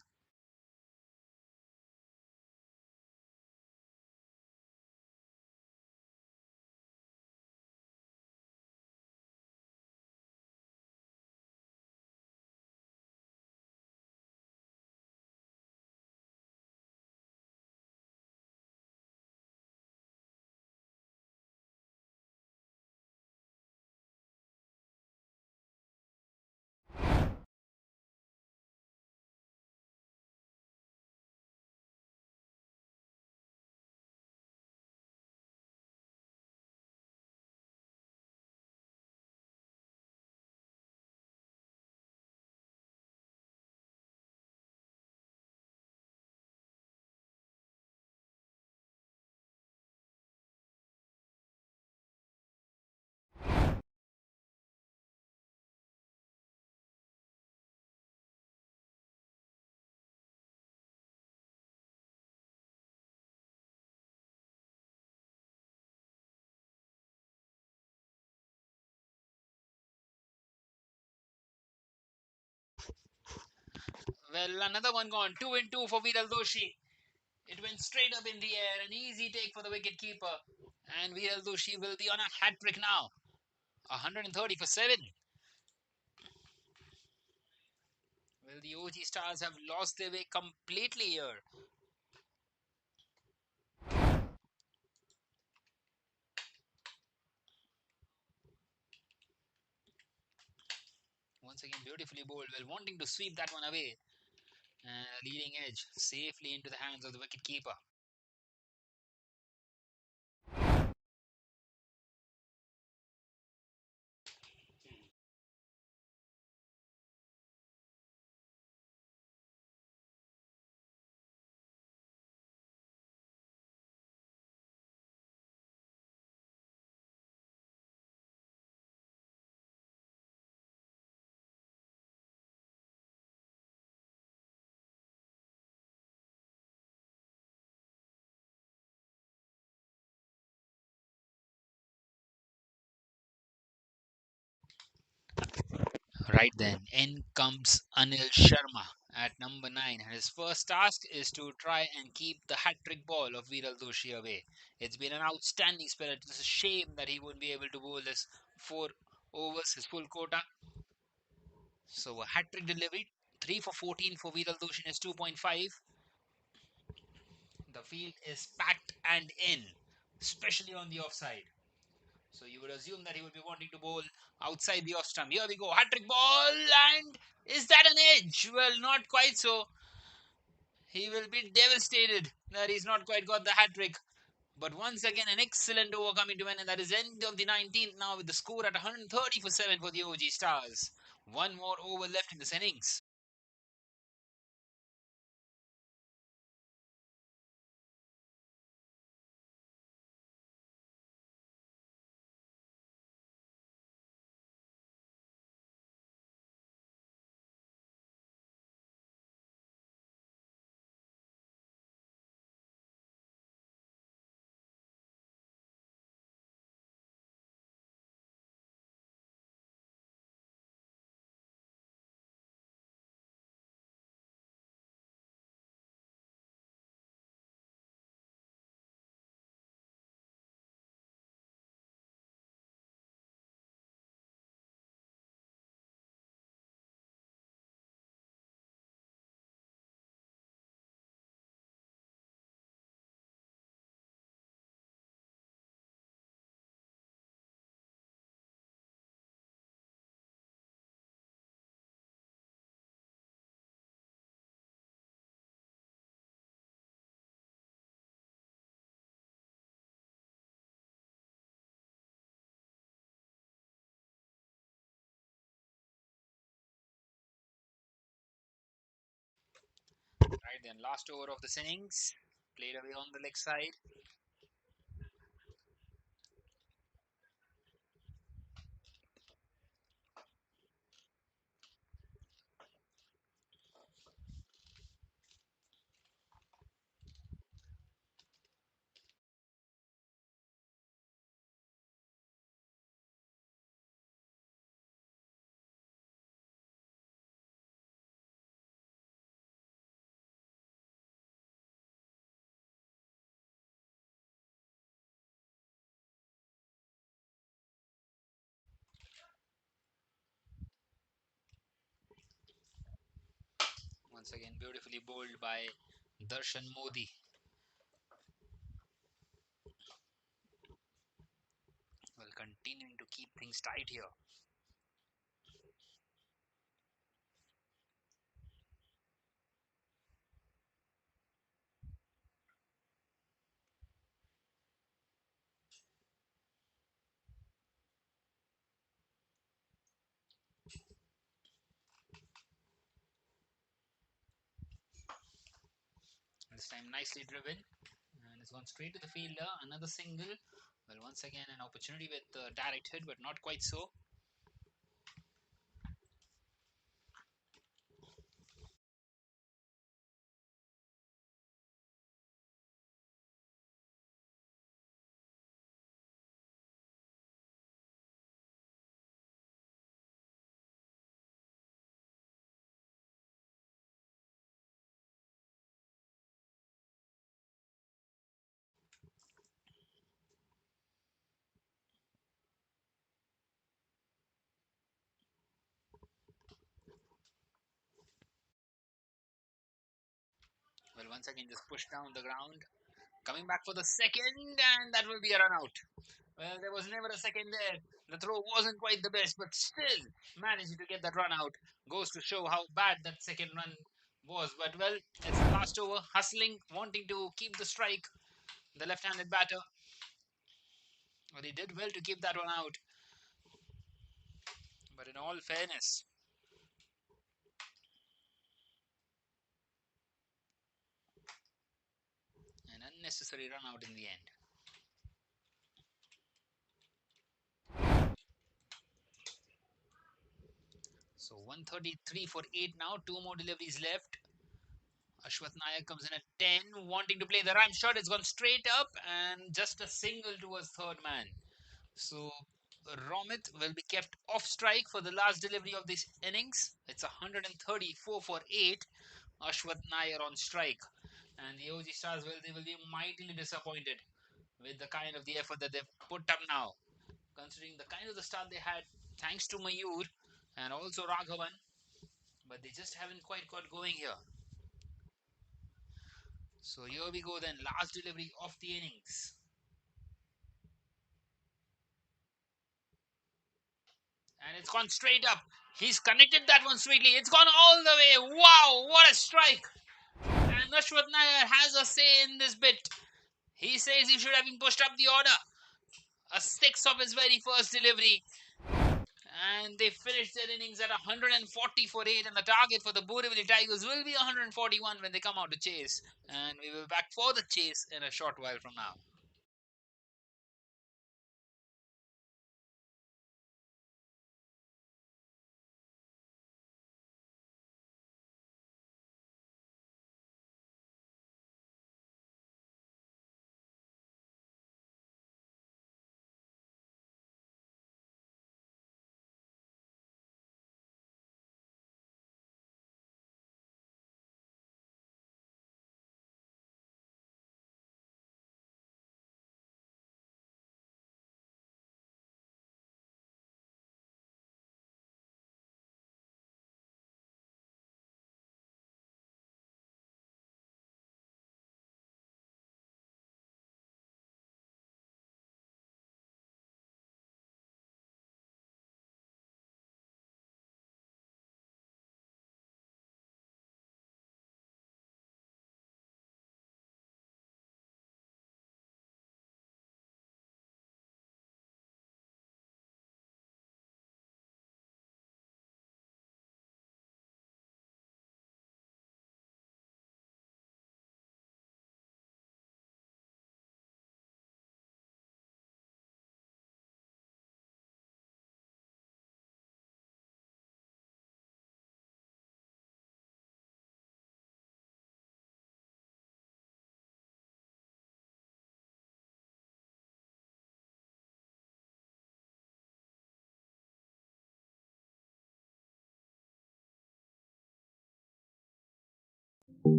Well, another one gone. 2 and 2 for Viral Doshi. It went straight up in the air. An easy take for the wicket keeper. And Viral Doshi will be on a hat trick now. 130 for 7. Well, the OG Stars have lost their way completely here. Once again, beautifully bowled. Well, wanting to sweep that one away. Leading edge safely into the hands of the wicket keeper. Right then, in comes Anil Sharma at number 9. And his first task is to try and keep the hat trick ball of Viral Doshi away. It's been an outstanding spell. It's a shame that he won't be able to bowl this 4 overs, his full quota. So a hat trick delivery, 3 for 14 for Viral Doshi is 2.5. The field is packed and in, especially on the offside. So you would assume that he would be wanting to bowl outside the off stump. Here we go, hat trick ball, and is that an edge? Well, not quite so. He will be devastated that he's not quite got the hat trick. But once again, an excellent over coming to an end. That is end of the 19th now with the score at 130 for 7 for the OG Stars. One more over left in this innings. Right then, last over of this innings. Played away on the leg side. Once again, beautifully bowled by Darshan Modi. Well, continuing to keep things tight here. This time nicely driven. And it's gone straight to the fielder. Another single. Well, once again, an opportunity with direct hit, but not quite so. Well, once again, just pushed down the ground. Coming back for the second, and that will be a run out. Well, there was never a second there. The throw wasn't quite the best, but still managed to get that run out. Goes to show how bad that second run was. But well, it's the last over. Hustling, wanting to keep the strike. The left-handed batter. Well, he did well to keep that one out. But in all fairness, an unnecessary run out in the end. So 133 for 8 now. Two more deliveries left. Ashwath Nayak comes in at 10, wanting to play the rhyme shot. It's gone straight up and just a single towards third man. So Romit will be kept off strike for the last delivery of this innings. It's 134 for 8. Ashwath Nair on strike. And the OG Stars they will be mightily disappointed with the kind of the effort that they've put up now. Considering the kind of the start they had thanks to Mayur and also Raghavan. But they just haven't quite got going here. So here we go then, last delivery of the innings. And it's gone straight up. He's connected that one sweetly. It's gone all the way. Wow, what a strike. And Ashwath Nair has a say in this bit. He says he should have been pushed up the order. A six of his very first delivery. And they finished their innings at 140 for 8. And the target for the Borivali Tigers will be 141 when they come out to chase. And we will be back for the chase in a short while from now.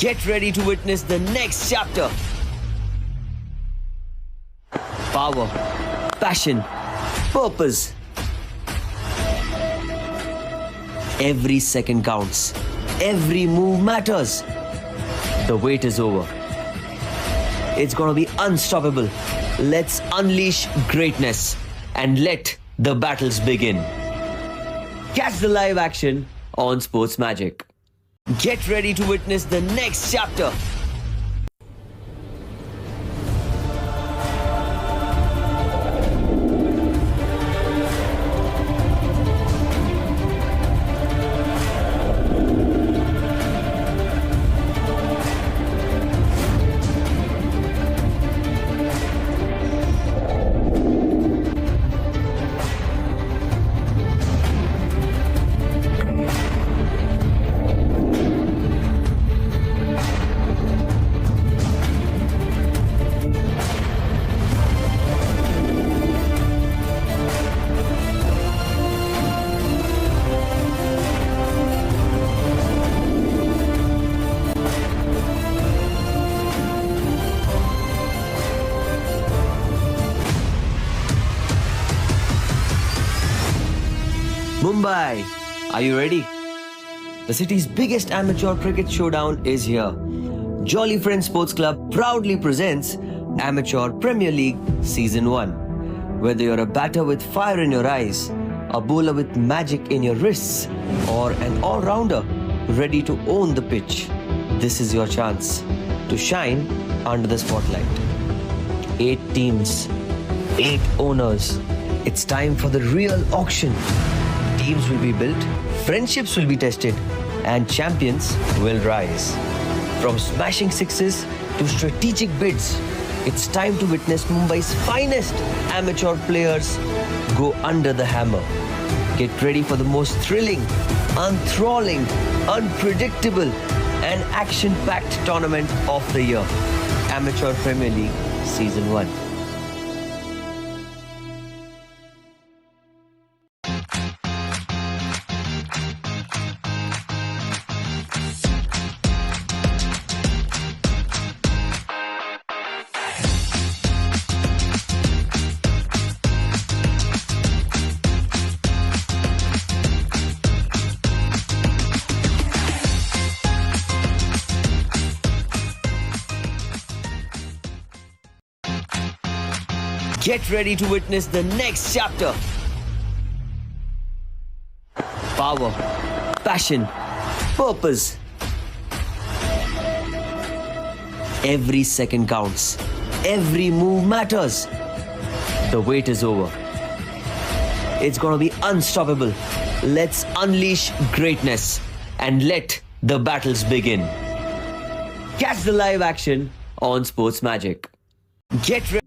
Get ready to witness the next chapter. Power, passion, purpose. Every second counts. Every move matters. The wait is over. It's gonna be unstoppable. Let's unleash greatness and let the battles begin. Catch the live action on Sports Magic. Get ready to witness the next chapter. Mumbai, are you ready? The city's biggest amateur cricket showdown is here. Jolly Friends Sports Club proudly presents Amateur Premier League Season 1. Whether you're a batter with fire in your eyes, a bowler with magic in your wrists, or an all-rounder ready to own the pitch, this is your chance to shine under the spotlight. 8 teams, 8 owners. It's time for the real auction. Teams will be built, friendships will be tested, and champions will rise. From smashing sixes to strategic bids, it's time to witness Mumbai's finest amateur players go under the hammer. Get ready for the most thrilling, enthralling, unpredictable, and action-packed tournament of the year. Amateur Premier League Season 1. Get ready to witness the next chapter. Power, passion, purpose. Every second counts. Every move matters. The wait is over. It's gonna be unstoppable. Let's unleash greatness and let the battles begin. Catch the live action on Sports Magic. Get ready.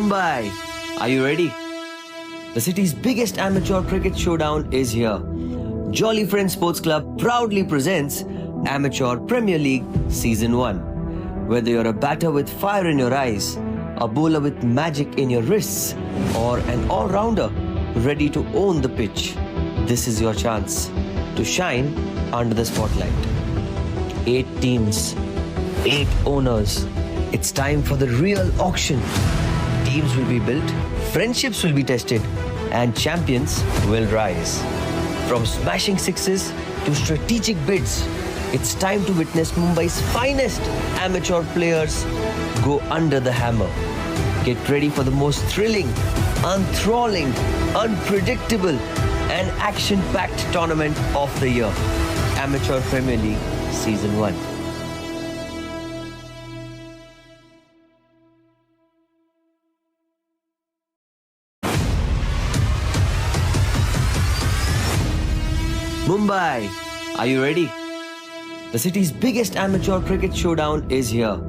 Mumbai, are you ready? The city's biggest amateur cricket showdown is here. Jolly Friends Sports Club proudly presents Amateur Premier League Season 1. Whether you're a batter with fire in your eyes, a bowler with magic in your wrists, or an all-rounder ready to own the pitch, this is your chance to shine under the spotlight. 8 teams, 8 owners. It's time for the real auction. Teams will be built, friendships will be tested, and champions will rise. From smashing sixes to strategic bids, it's time to witness Mumbai's finest amateur players go under the hammer. Get ready for the most thrilling, enthralling, unpredictable, and action-packed tournament of the year. Amateur Premier League Season 1. Mumbai, are you ready? The city's biggest amateur cricket showdown is here.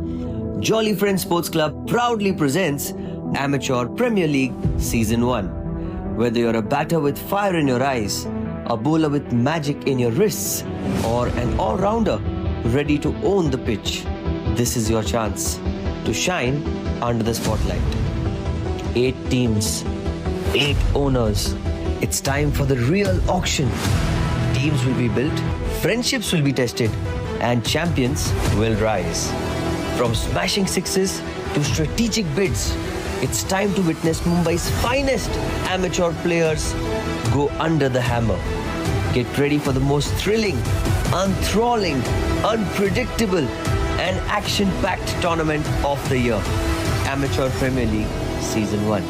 Jolly Friends Sports Club proudly presents Amateur Premier League Season 1. Whether you're a batter with fire in your eyes, a bowler with magic in your wrists, or an all-rounder ready to own the pitch, this is your chance to shine under the spotlight. 8 teams, 8 owners. It's time for the real auction. Teams will be built, friendships will be tested, and champions will rise. From smashing sixes to strategic bids, it's time to witness Mumbai's finest amateur players go under the hammer. Get ready for the most thrilling, enthralling, unpredictable, and action-packed tournament of the year. Amateur Premier League Season 1.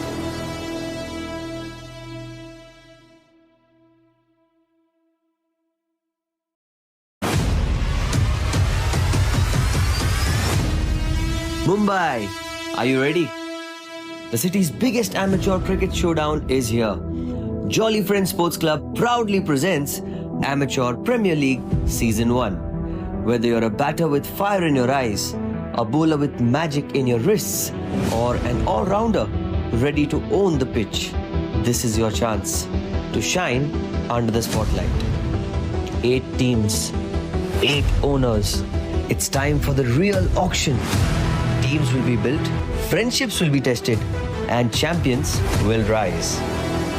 Mumbai, are you ready? The city's biggest amateur cricket showdown is here. Jolly Friends Sports Club proudly presents Amateur Premier League Season 1. Whether you're a batter with fire in your eyes, a bowler with magic in your wrists, or an all-rounder ready to own the pitch, this is your chance to shine under the spotlight. 8 teams, 8 owners. It's time for the real auction. Teams will be built, friendships will be tested, and champions will rise.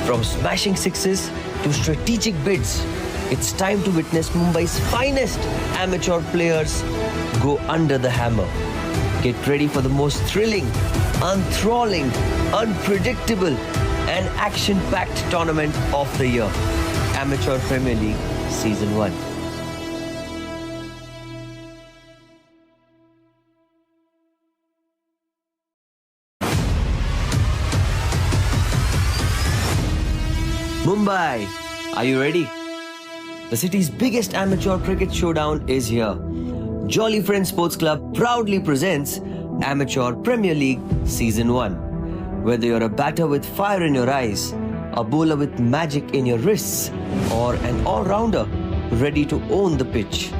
From smashing sixes to strategic bids, it's time to witness Mumbai's finest amateur players go under the hammer. Get ready for the most thrilling, enthralling, unpredictable, and action-packed tournament of the year. Amateur Premier League Season 1. Mumbai, are you ready? The city's biggest amateur cricket showdown is here. Jolly Friends Sports Club proudly presents Amateur Premier League Season 1. Whether you're a batter with fire in your eyes, a bowler with magic in your wrists, or an all-rounder ready to own the pitch,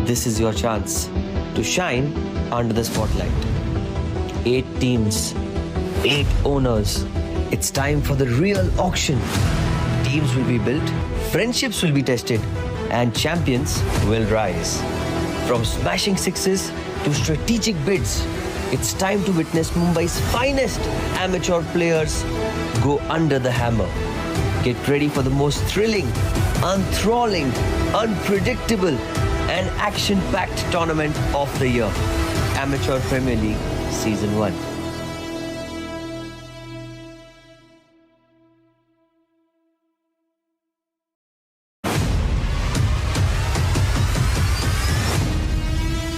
this is your chance to shine under the spotlight. 8 teams, 8 owners. It's time for the real auction. Teams will be built, friendships will be tested, and champions will rise. From smashing sixes to strategic bids, it's time to witness Mumbai's finest amateur players go under the hammer. Get ready for the most thrilling, enthralling, unpredictable, and action-packed tournament of the year. Amateur Premier League Season 1.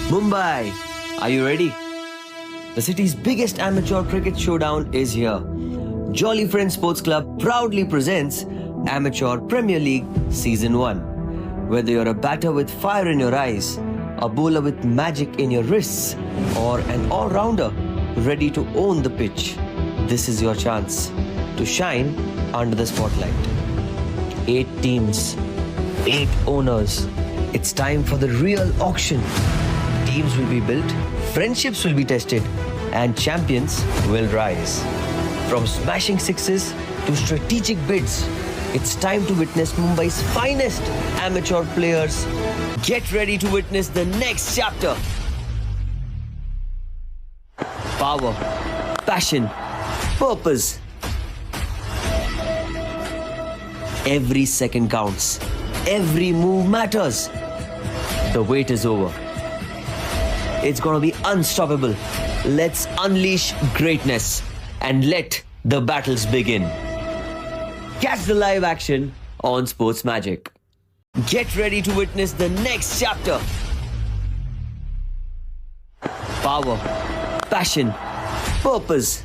Mumbai, are you ready? The city's biggest amateur cricket showdown is here. Jolly Friends Sports Club proudly presents Amateur Premier League Season 1. Whether you're a batter with fire in your eyes, a bowler with magic in your wrists, or an all-rounder ready to own the pitch, this is your chance to shine under the spotlight. 8 teams, 8 owners. It's time for the real auction. Teams will be built, friendships will be tested, and champions will rise. From smashing sixes to strategic bids, it's time to witness Mumbai's finest amateur players. Get ready to witness the next chapter. Power, passion, purpose. Every second counts. Every move matters. The wait is over. It's gonna be unstoppable. Let's unleash greatness and let the battles begin. Catch the live action on Sports Magic. Get ready to witness the next chapter. Power, passion, purpose.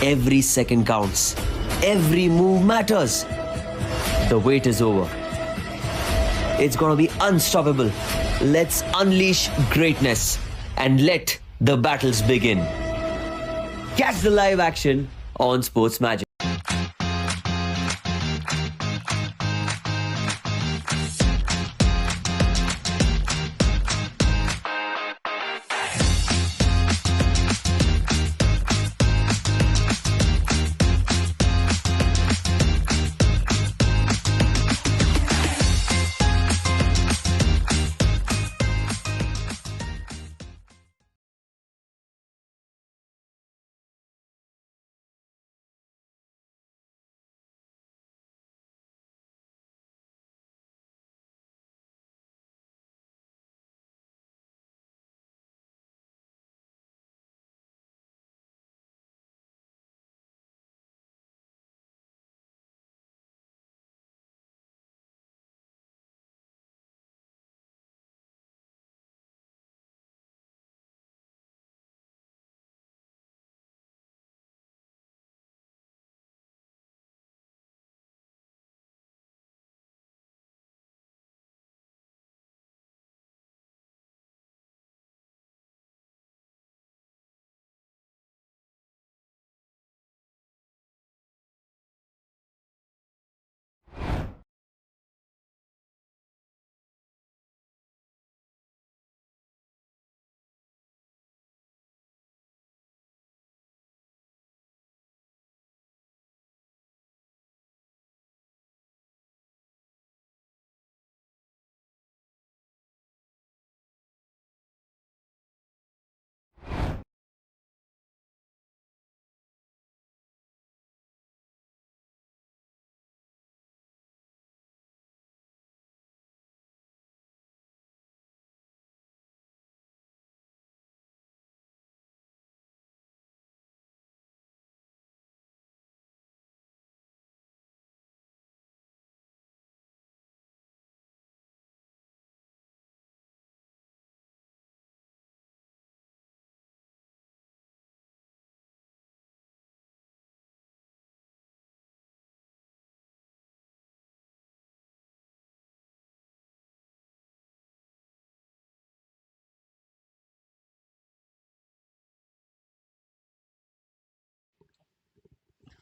Every second counts. Every move matters. The wait is over. It's gonna be unstoppable. Let's unleash greatness and let the battles begin. Catch the live action on Sports Magic.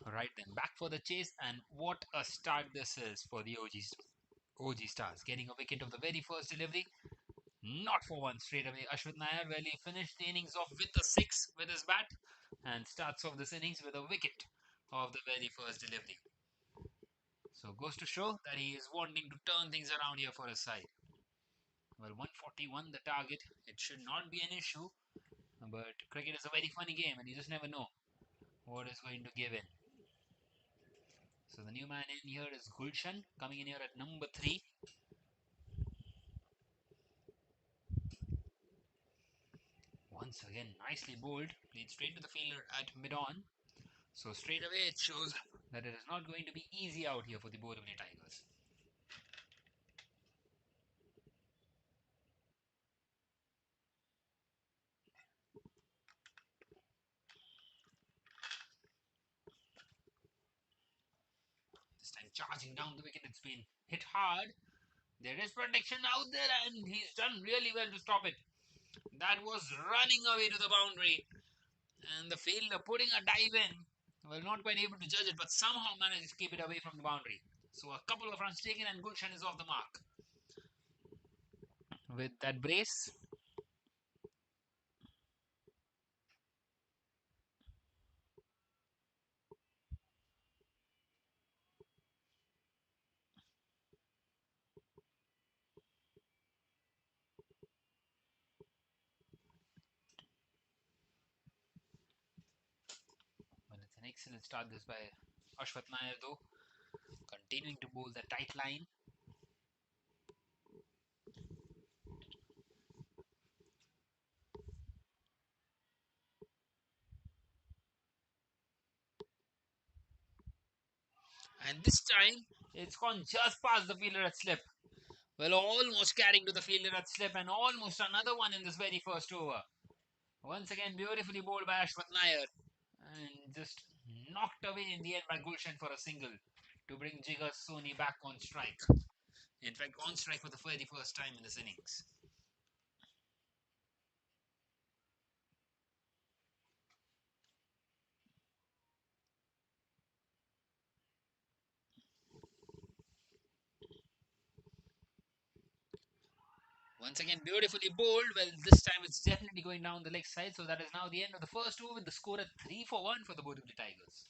Right then, back for the chase, and what a start this is for the OG Stars. Getting a wicket of the very first delivery, not for one straight away. Ashwin Nair really finished the innings off with a six with his bat and starts off this innings with a wicket of the very first delivery. So goes to show that he is wanting to turn things around here for his side. Well, 141 the target. It should not be an issue, but cricket is a very funny game and you just never know what is going to give in. So the new man in here is Gulshan, coming in here at number 3. Once again, nicely bowled, played straight to the fielder at mid-on. So straight away it shows that it is not going to be easy out here for the Borivali Tigers. This time charging down the wicket, it's been hit hard. There is protection out there and he's done really well to stop it. That was running away to the boundary and the fielder putting a dive in. Well, not quite able to judge it, but somehow managed to keep it away from the boundary. So a couple of runs taken and Gulshan is off the mark. With that brace, excellent start this by Ashwath Nair though, continuing to bowl the tight line. And this time, it's gone just past the fielder at slip. Well, almost carrying to the fielder at slip and almost another one in this very first over. Once again, beautifully bowled by Ashwath Nair and just knocked away in the end by Gulshan for a single to bring Jigar Soni back on strike. In fact, on strike for the very first time in this innings. Once again, beautifully bowled. Well, this time it's definitely going down the leg side. So that is now the end of the first over with the score at 3-1 for the Borivali Tigers.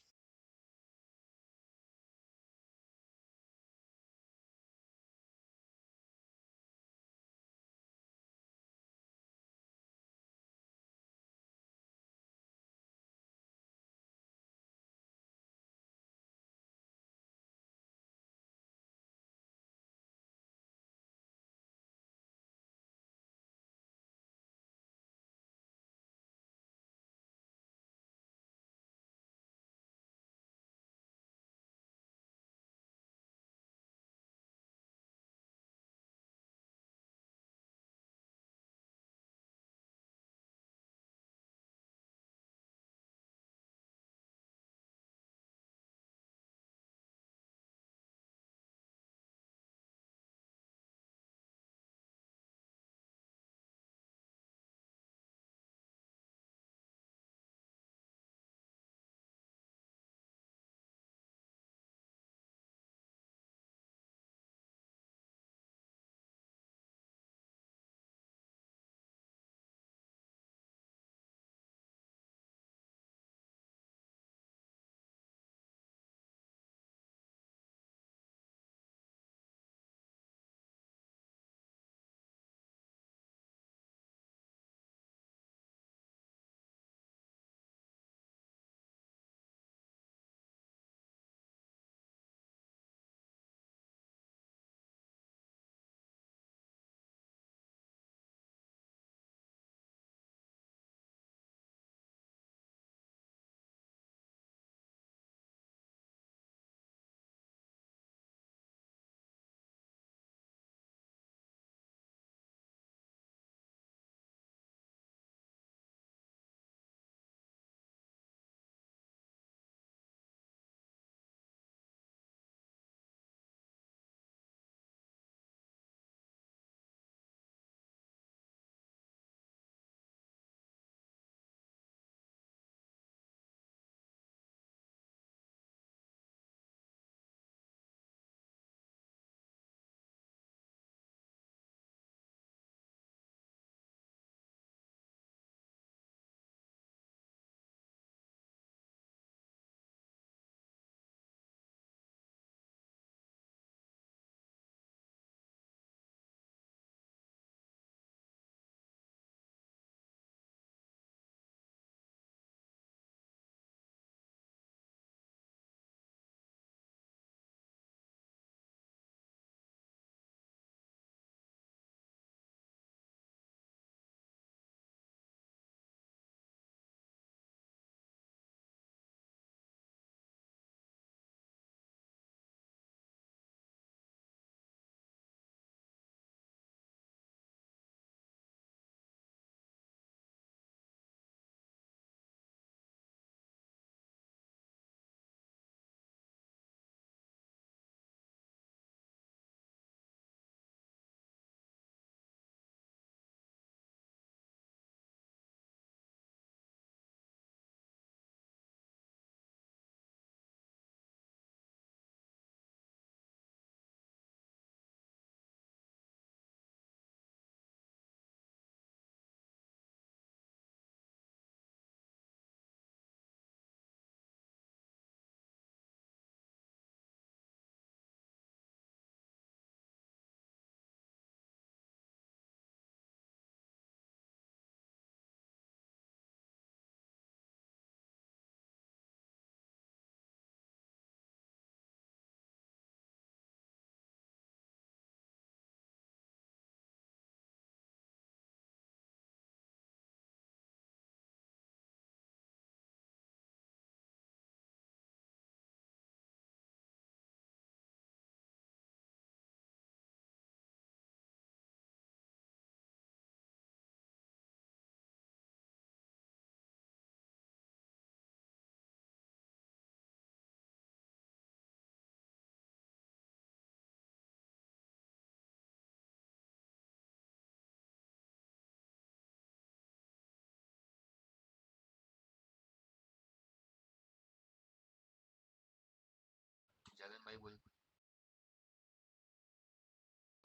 by Bull.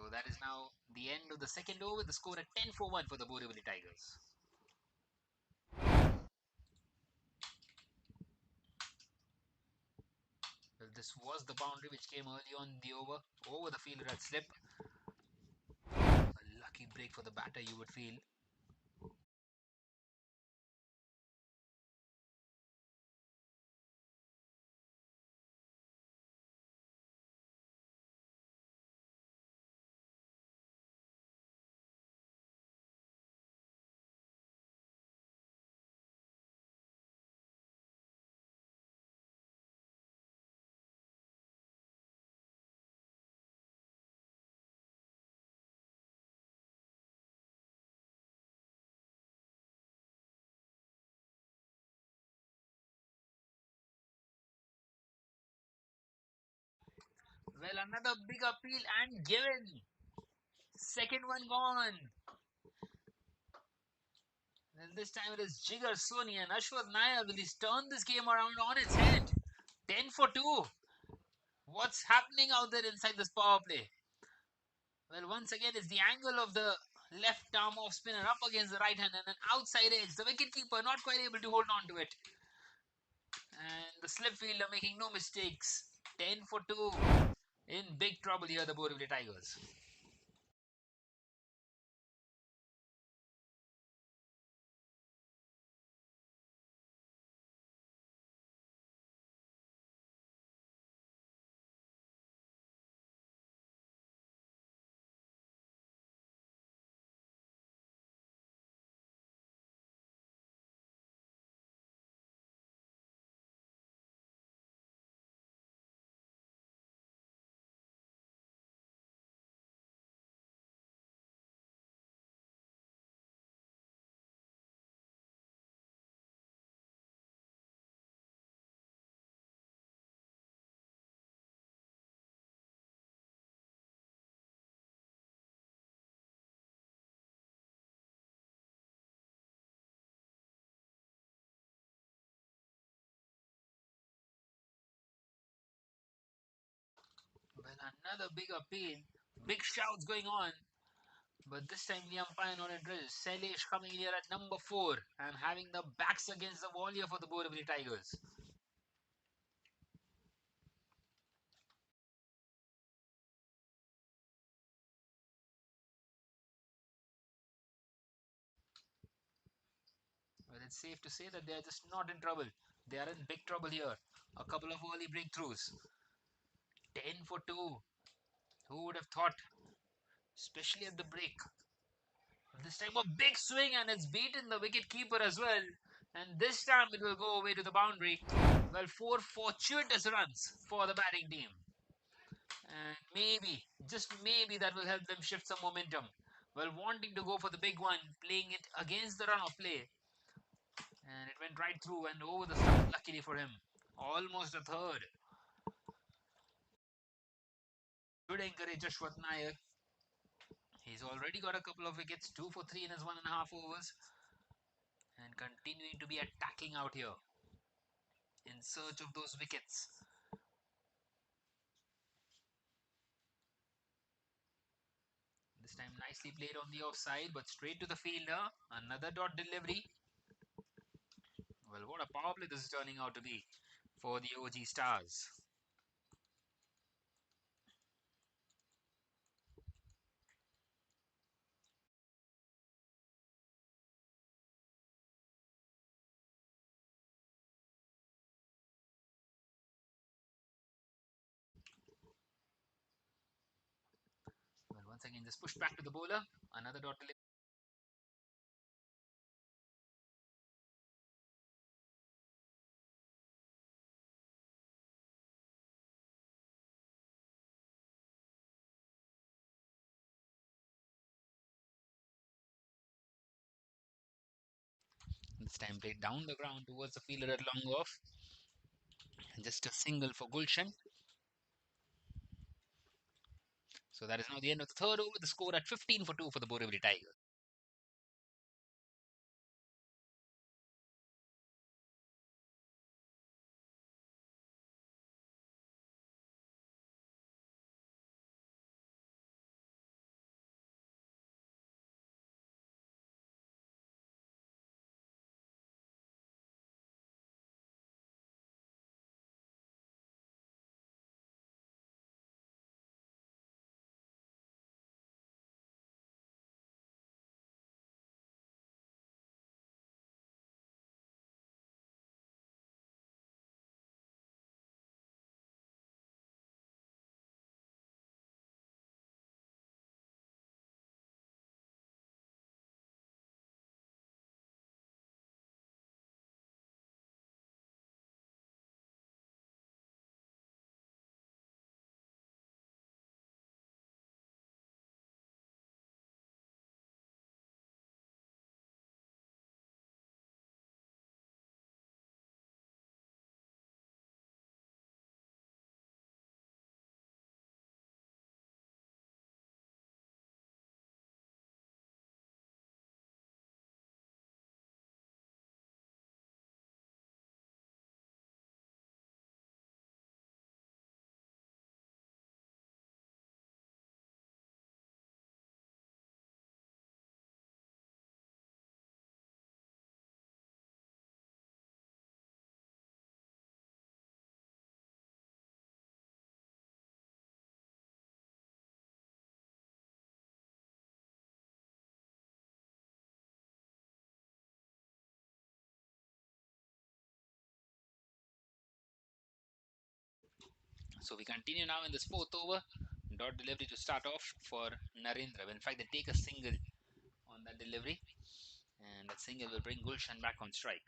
So that is now the end of the second over. The score at 10-1 for the Borivali Tigers. Well, this was the boundary which came early on the over the fielder had slipped. A lucky break for the batter, you would feel. Well, another big appeal and given. Second one gone. And this time it is Jigar Soni and Ashwath Nair. Will he turn this game around on its head? 10-2. What's happening out there inside this power play? Well, once again, it's the angle of the left arm off spinner up against the right hand and an outside edge. The wicketkeeper not quite able to hold on to it. And the slip fielder making no mistakes. 10-2. In big trouble here, the Borivali Tigers. Well, another big appeal. Big shouts going on. But this time the umpire not interested. Sailesh coming in here at number 4 and having the backs against the wall here for the Borivali Tigers. Well, it's safe to say that they are just not in trouble. They are in big trouble here. A couple of early breakthroughs. 10-2. Who would have thought? Especially at the break. This time a big swing and it's beaten the wicket keeper as well. And this time it will go away to the boundary. Well, 4 fortuitous runs for the batting team. And maybe, just maybe, that will help them shift some momentum. Well, wanting to go for the big one, playing it against the run of play. And it went right through and over the stump, luckily for him. Almost a third. Good encourage Ashwath Nair. He's already got a couple of wickets, 2 for 3 in his 1.5 overs. And continuing to be attacking out here in search of those wickets. This time nicely played on the offside, but straight to the fielder. Another dot delivery. Well, what a power play this is turning out to be for the OG Stars. Well, once again, just pushed back to the bowler. Another dot delivery. This time played down the ground towards the fielder at long off. And just a single for Gulshan. So that is now the end of the third over. The score at 15-2 for the Borivali Tigers. So we continue now in this fourth over. Dot delivery to start off for Narendra. In fact, they take a single on that delivery, and that single will bring Gulshan back on strike.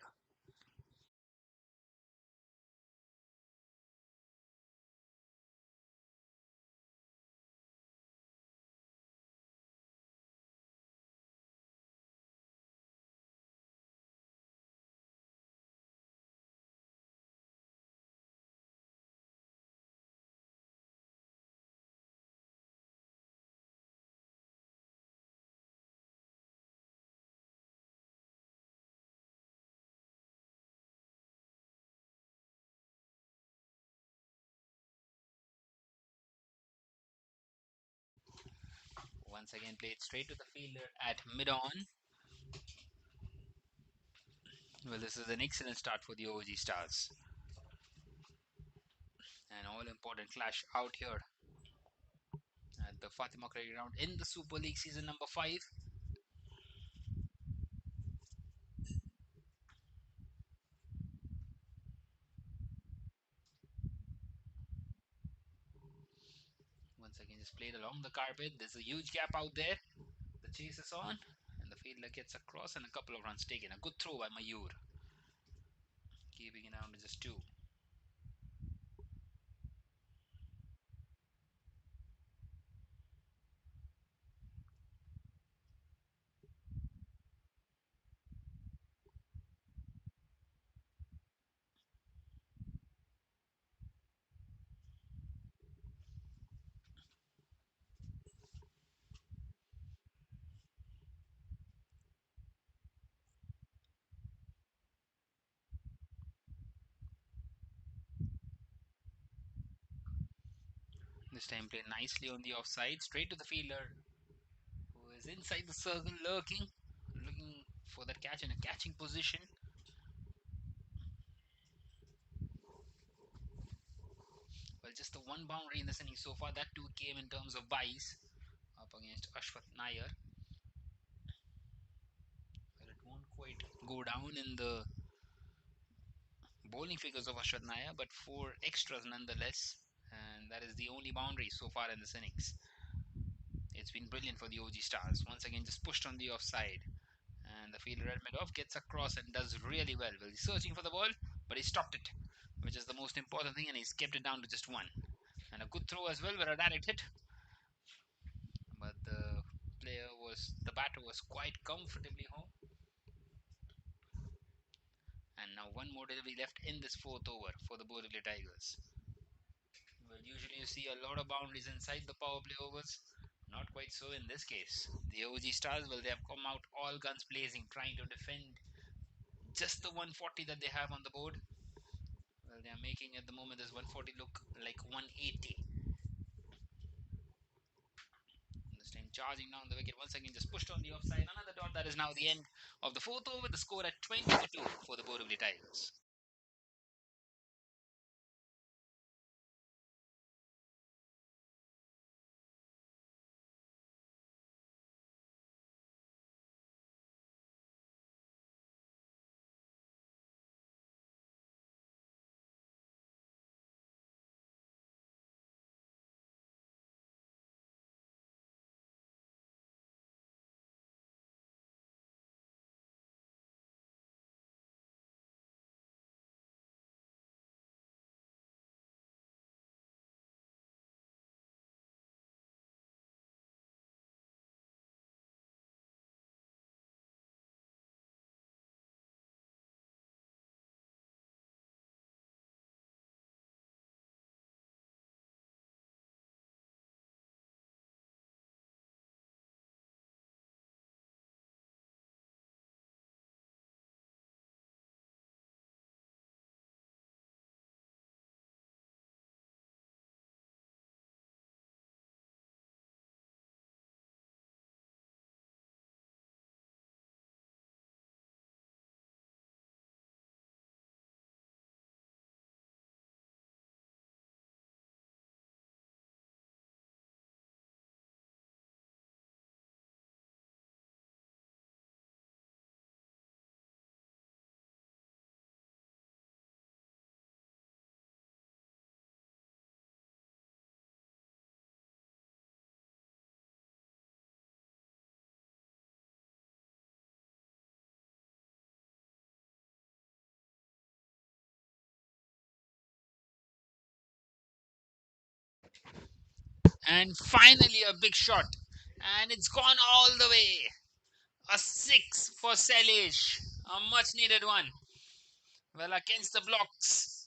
Once again, played straight to the fielder at mid-on. Well, this is an excellent start for the OG Stars. An all-important clash out here at the Fatima Cricket Ground in the Super League season number 5. Once again, just played along the carpet. There's a huge gap out there. The chase is on, and the fielder gets across, and a couple of runs taken. A good throw by Mayur, keeping it down to just 2. This time played nicely on the offside, straight to the fielder, who is inside the circle, looking for that catch in a catching position. Well, just the one boundary in this inning so far. That too came in terms of buys up against Ashwath Nair. Well, it won't quite go down in the bowling figures of Ashwath Nair, but 4 extras nonetheless. And that is the only boundary so far in this innings. It's been brilliant for the OG Stars. Once again, just pushed on the offside. And the fielder at mid-off gets across and does really well. Well, he's searching for the ball, but he stopped it, which is the most important thing, and he's kept it down to just 1. And a good throw as well, where a direct hit. But the batter was quite comfortably home. And now one more delivery left in this fourth over for the Borivali Tigers. Well, usually you see a lot of boundaries inside the power play overs. Not quite so in this case. The OG Stars, well, they have come out all guns blazing, trying to defend just the 140 that they have on the board. Well, they are making at the moment this 140 look like 180. And this time charging down the wicket once again, just pushed on the offside. Another dot. That is now the end of the fourth over. The score at 20-2 for the Borivali Tigers. And finally, a big shot. And it's gone all the way. A six for Salish. A much needed one. Well, against the blocks.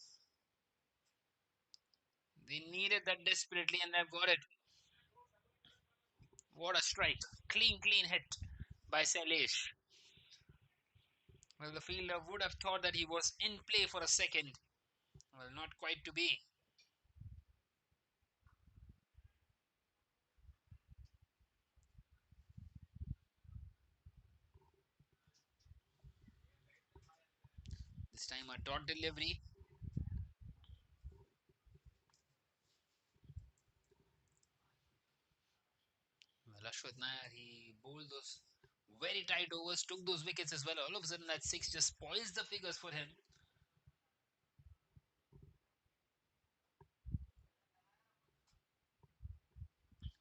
They needed that desperately and they've got it. What a strike. Clean hit by Salish. Well, the fielder would have thought that he was in play for a second. Well, not quite to be. This time a dot delivery. Well, Ashwath Nair, he bowled those very tight overs, took those wickets as well. All of a sudden, that six just spoils the figures for him.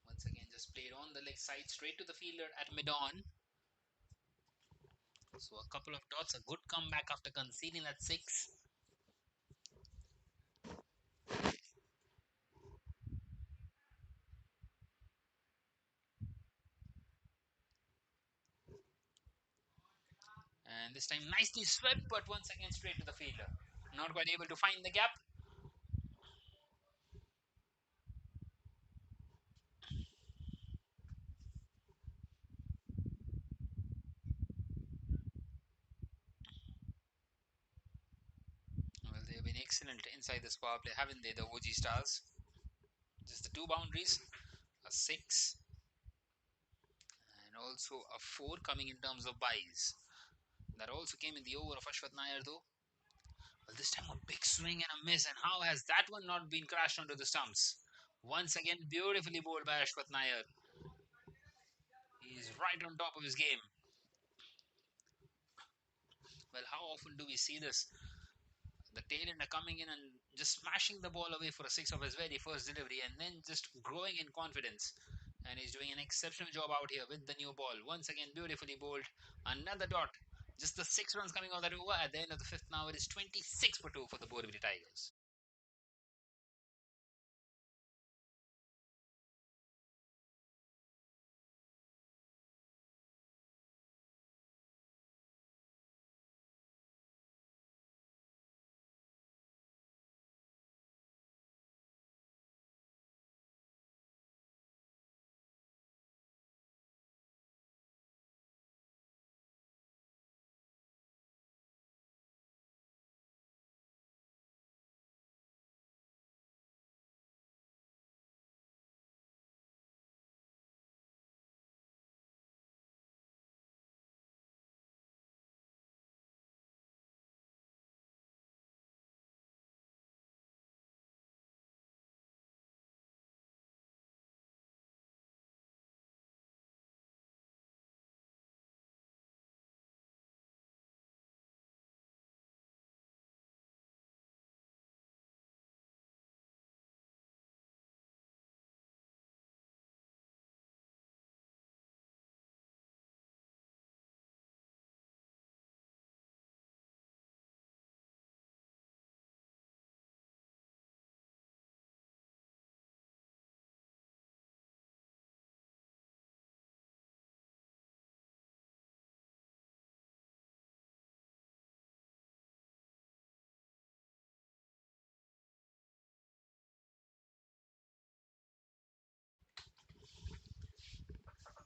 Once again, just played on the leg side, straight to the fielder at mid-on. So a couple of dots, a good comeback after conceding that six. And this time nicely swept, but once again straight to the fielder. Not quite able to find the gap. Well, they've been excellent inside this power play, haven't they, the OG Stars? Just the two boundaries, a six and also a four coming in terms of buys. That also came in the over of Ashwath Nair though. Well, this time a big swing and a miss, and how has that one not been crashed onto the stumps? Once again, beautifully bowled by Ashwath Nair. He's right on top of his game. Well, how often do we see this? The tail ender coming in and just smashing the ball away for a six of his very first delivery and then just growing in confidence. And he's doing an exceptional job out here with the new ball. Once again, beautifully bowled. Another dot. Just the 6 runs coming out of that over. At the end of the fifth now, it is 26 for 2 for the Borivali Tigers.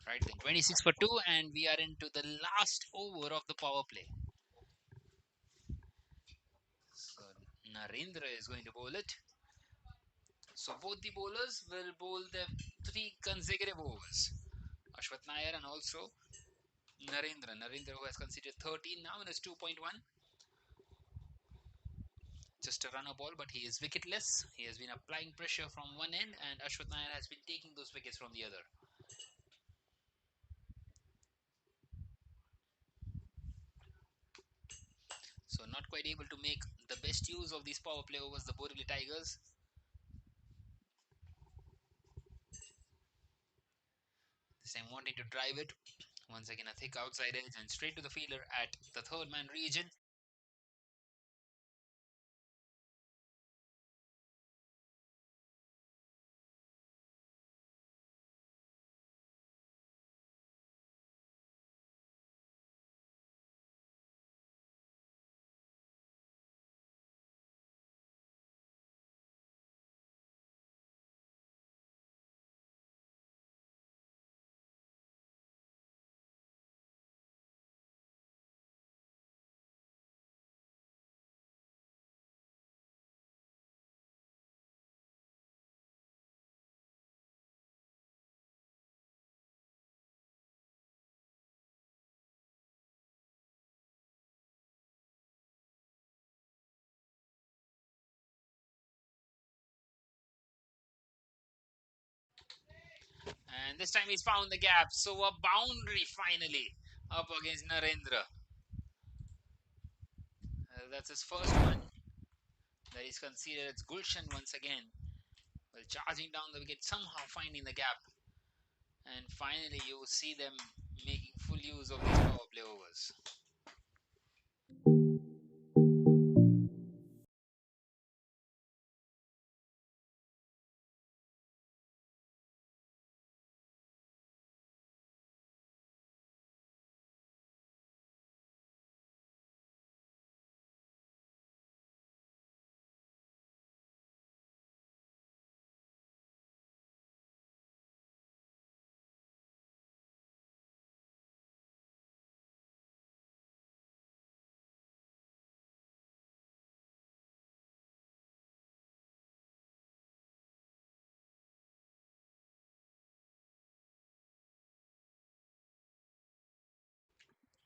Right then, 26 for 2, and we are into the last over of the power play. So Narendra is going to bowl it. So both the bowlers will bowl their 3 consecutive overs. Ashwath Nair and also Narendra. Narendra who has conceded 13 now in his 2.1. Just a runner ball, but he is wicketless. He has been applying pressure from one end, and Ashwath Nair has been taking those wickets from the other. So not quite able to make the best use of these power play overs, the Borivali Tigers. This time wanting to drive it. Once again a thick outside edge and straight to the fielder at the third man region. And this time he's found the gap. So a boundary finally up against Narendra. That's his first one that he's conceded. It's Gulshan once again. Well, charging down the wicket, somehow finding the gap. And finally, you see them making full use of these power play overs.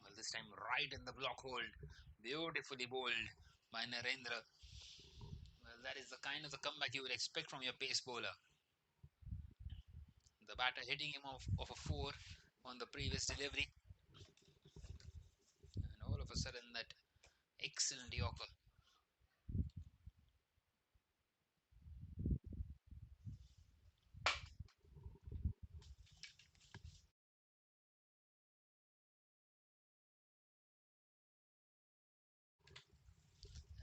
Well, this time right in the block hold. Beautifully bowled by Narendra. Well, that is the kind of the comeback you would expect from your pace bowler. The batter hitting him of a 4 on the previous delivery. And all of a sudden, that excellent Yorker.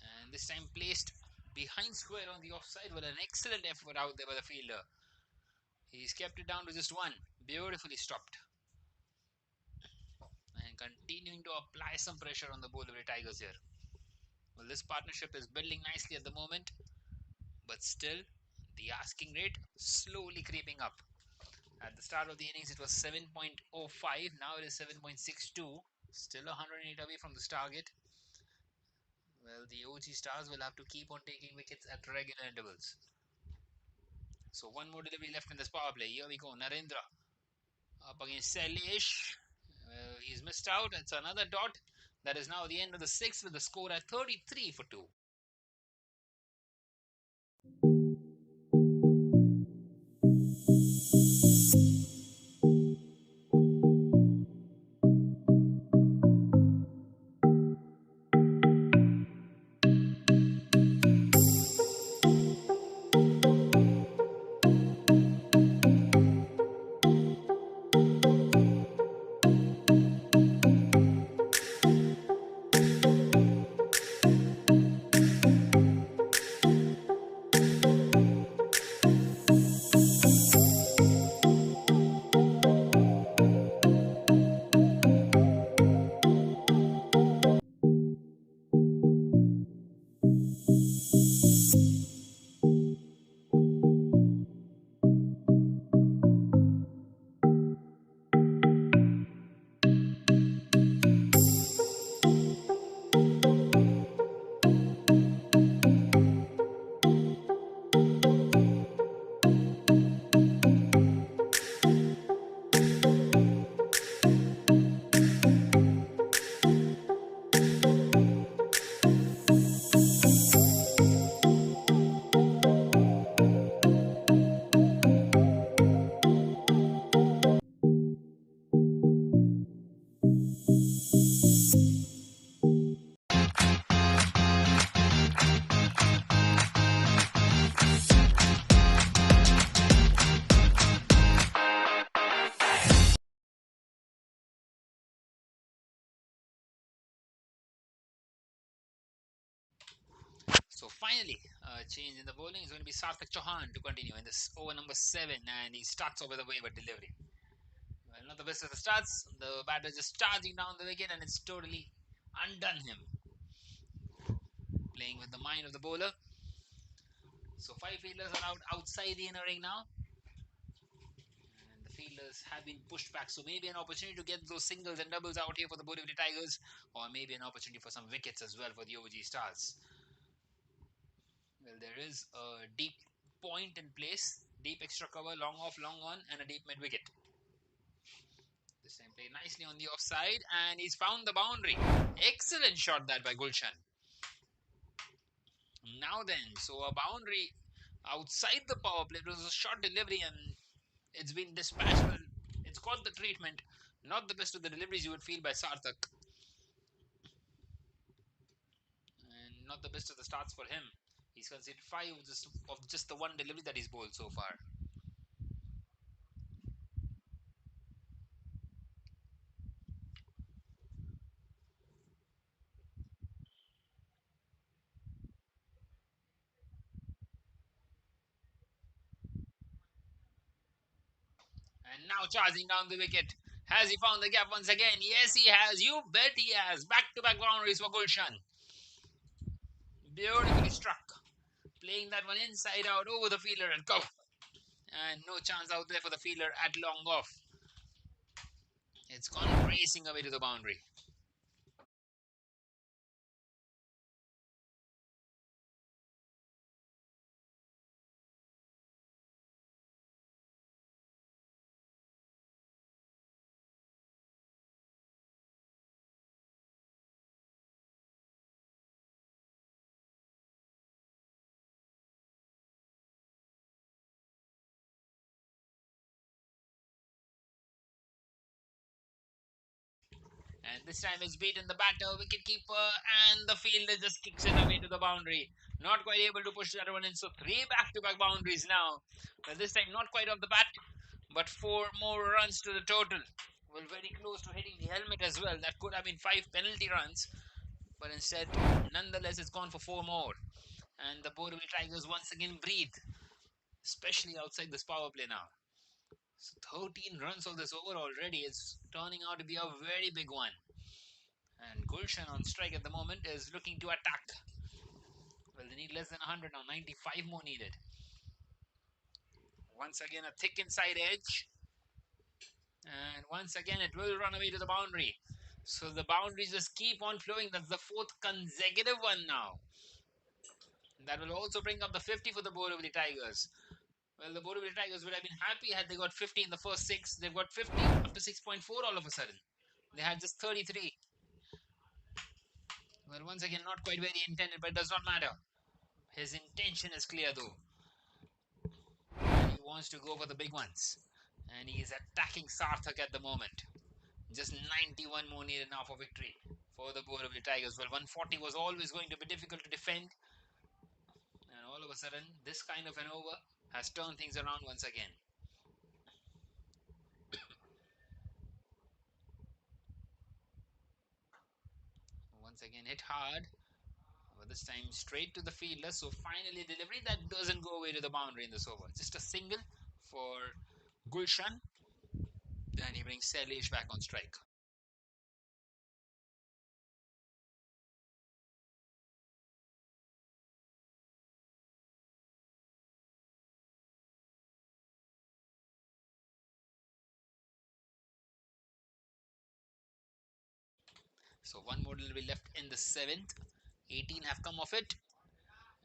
And this time placed behind square on the offside with an excellent effort out there by the fielder. He's kept it down to just one. Beautifully stopped. And continuing to apply some pressure on the Borivali Tigers here. Well, this partnership is building nicely at the moment, but still, the asking rate slowly creeping up. At the start of the innings, it was 7.05. Now it is 7.62. Still 108 away from this target. Well, the OG Stars will have to keep on taking wickets at regular intervals. So one more delivery left in this power play. Here we go. Narendra up against Salish. He's missed out. It's another dot. That is now the end of the sixth with the score at 33 for 2. So finally, change in the bowling is going to be Sarthak Chauhan to continue in this over number 7, and he starts off with a wayward delivery. Well, not the best of the starts. The batter just charging down the wicket, and it's totally undone him. Playing with the mind of the bowler. So 5 fielders are out outside the inner ring now. And the fielders have been pushed back. So maybe an opportunity to get those singles and doubles out here for the Borivali Tigers. Or maybe an opportunity for some wickets as well for the OG Stars. Well, there is a deep point in place. Deep extra cover, long off, long on, and a deep mid wicket. This time played nicely on the offside, and he's found the boundary. Excellent shot that by Gulshan. Now then, so a boundary outside the power play. It was a short delivery, and It's been dispatched well. It's got the treatment. Not the best of the deliveries you would feel by Sarthak. And not the best of the starts for him. He's conceded 5 of just the one delivery that he's bowled so far. And now charging down the wicket. Has he found the gap once again? Yes, he has. You bet he has. Back-to-back boundaries for Gulshan. Beautifully struck. Playing that one inside out over the fielder and go. And no chance out there for the fielder at long off. It's gone racing away to the boundary. And this time it's beaten the batter, wicketkeeper, and the fielder just kicks it away to the boundary. Not quite able to push that one in. So 3 back-to-back boundaries now. But this time not quite off the bat, but 4 more runs to the total. Well, very close to hitting the helmet as well. That could have been 5 penalty runs. But instead, nonetheless, it's gone for 4 more. And the Borivali Tigers once again breathe, especially outside this power play now. So 13 runs of this over already. It's turning out to be a very big one. And Gulshan on strike at the moment is looking to attack. Well, they need less than 100 now, 95 more needed. Once again, a thick inside edge. And once again, it will run away to the boundary. So the boundaries just keep on flowing. That's the 4th consecutive one now. That will also bring up the 50 for the Borivali Tigers. Well, the Borivali Tigers would have been happy had they got 50 in the first 6. They've got 50 up to 6.4 all of a sudden. They had just 33. Well, once again, not quite very intended, but it does not matter. His intention is clear though. And he wants to go for the big ones. And he is attacking Sarthak at the moment. Just 91 more needed now for victory for the Borivali Tigers. Well, 140 was always going to be difficult to defend. And all of a sudden, this kind of an over has turned things around once again. Once again, hit hard. But this time straight to the fielder. So finally, delivery that doesn't go away to the boundary in this over. Just a single for Gulshan. And he brings Sailesh back on strike. So one more delivery left in the 7th. 18 have come off it.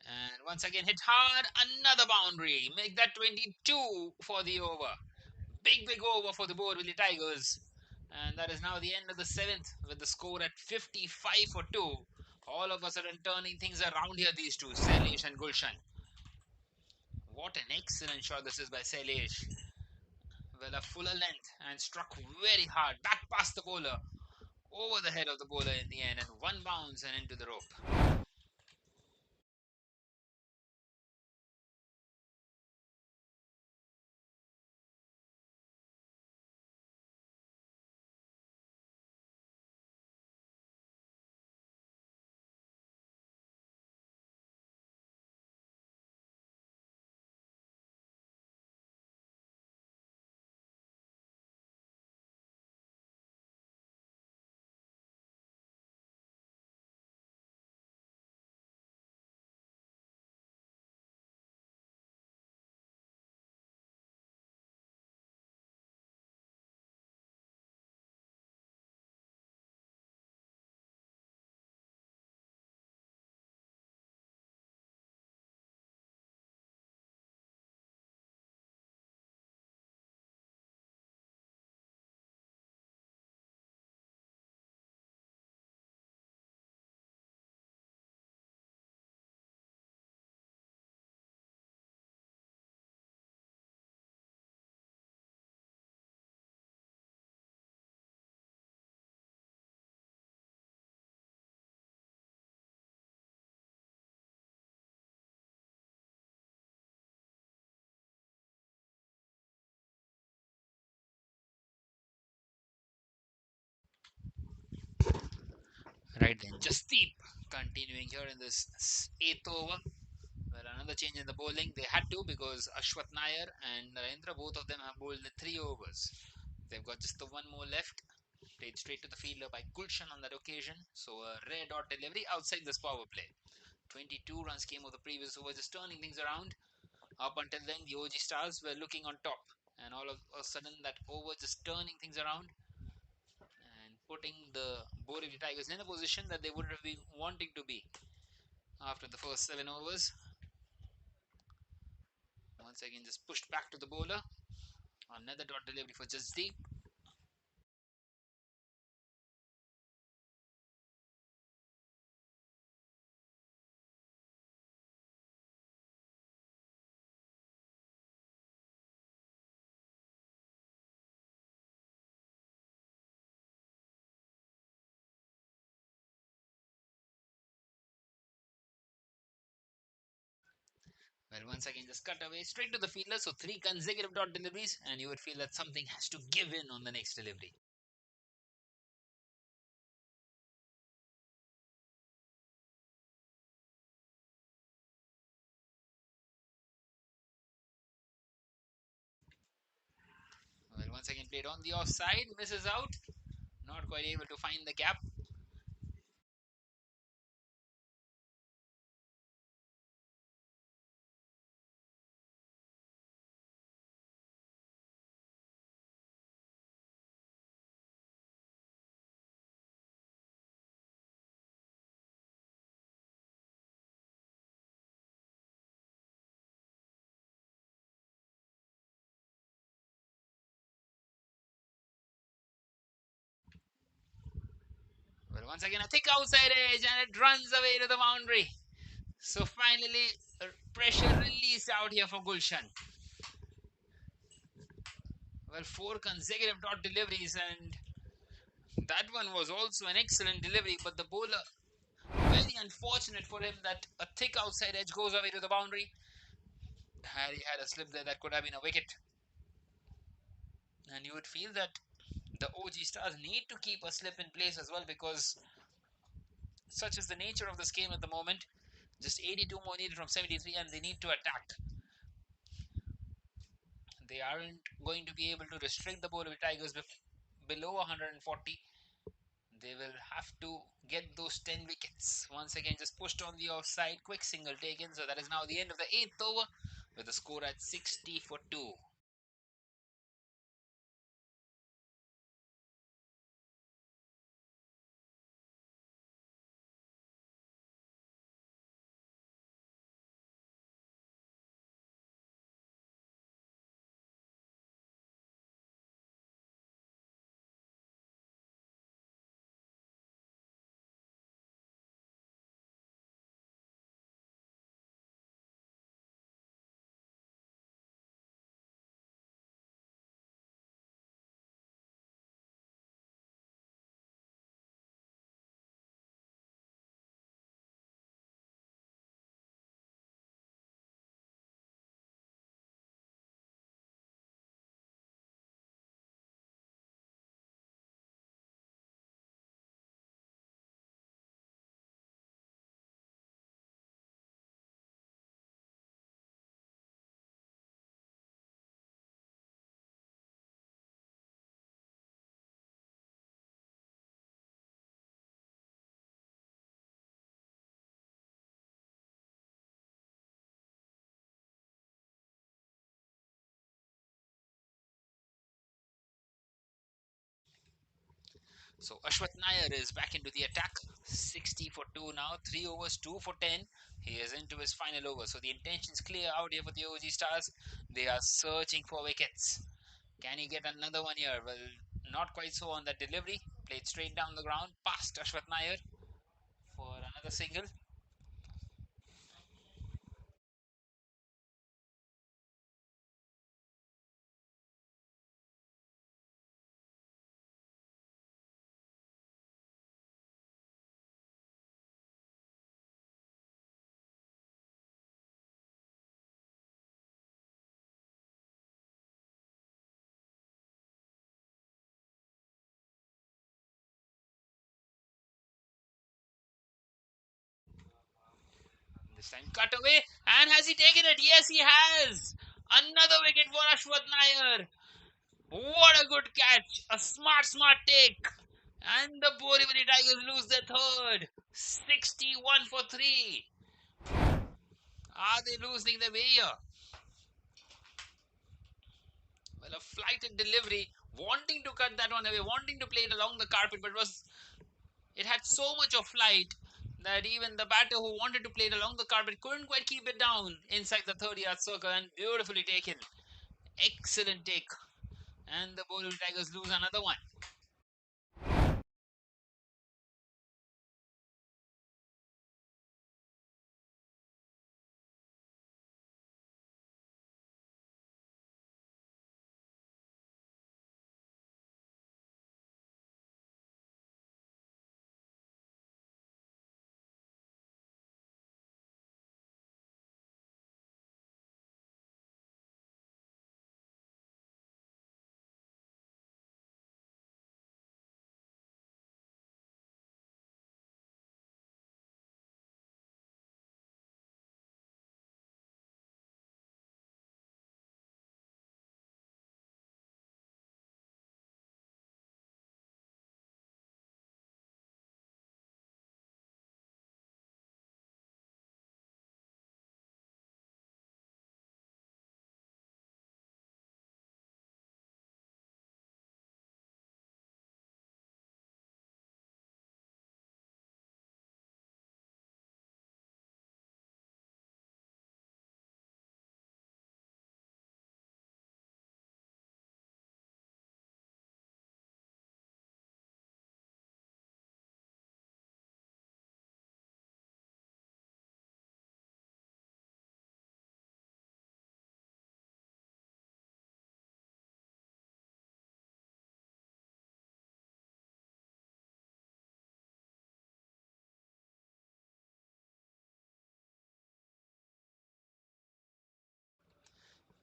And once again, hit hard. Another boundary. Make that 22 for the over. Big over for the Borivali Tigers. And that is now the end of the 7th with the score at 55 for 2. All of a sudden turning things around here, these two, Sailesh and Gulshan. What an excellent shot this is by Sailesh. Well, a fuller length and struck very hard back past the bowler, over the head of the bowler in the end, and one bounce and into the rope. Right then, just deep. Continuing here in this eighth over. Well, another change in the bowling. They had to because Ashwath Nair and Narendra, both of them have bowled the 3 overs. They've got just the one more left. Played straight to the fielder by Gulshan on that occasion. So a rare dot delivery outside this power play. 22 runs came of the previous over, just turning things around. Up until then, the OG Stars were looking on top. And all of a sudden, that over just turning things around and putting the Borivali Tigers in a position that they would have been wanting to be after the first 7 overs. Once again, just pushed back to the bowler. Another dot delivery for Jasdeep. Well, once again, just cut away straight to the fielder. So 3 consecutive dot deliveries, and you would feel that something has to give in on the next delivery. Well, once again, played on the offside, misses out, not quite able to find the gap. Well, once again, a thick outside edge, and it runs away to the boundary. So finally, pressure released out here for Gulshan. Well, 4 consecutive dot deliveries, and that one was also an excellent delivery, but the bowler, very unfortunate for him that a thick outside edge goes away to the boundary. Had he had a slip there, that could have been a wicket. And you would feel that the OG Stars need to keep a slip in place as well because such is the nature of this game at the moment. Just 82 more needed from 73, and they need to attack. They aren't going to be able to restrict the Borivali Tigers below 140. They will have to get those 10 wickets. Once again, just pushed on the offside. Quick single taken. So that is now the end of the 8th over with the score at 60 for 2. So Ashwath Nair is back into the attack. 60 for 2 now. 3 overs, 2 for 10. He is into his final over. So the intention is clear out here for the OG Stars. They are searching for wickets. Can he get another one here? Well, not quite so on that delivery. Played straight down the ground past Ashwath Nair for another single. This time cut away, and has he taken it? Yes, he has. Another wicket for Ashwath Nair. What a good catch. A smart take. And the Borivali Tigers lose their third. 61 for 3. Are they losing their way here? Well, a flighted delivery, wanting to cut that one away, wanting to play it along the carpet, but it had so much of flight that even the batter who wanted to play it along the carpet couldn't quite keep it down inside the 30-yard circle, and beautifully taken. Excellent take. And the Borivali Tigers lose another one.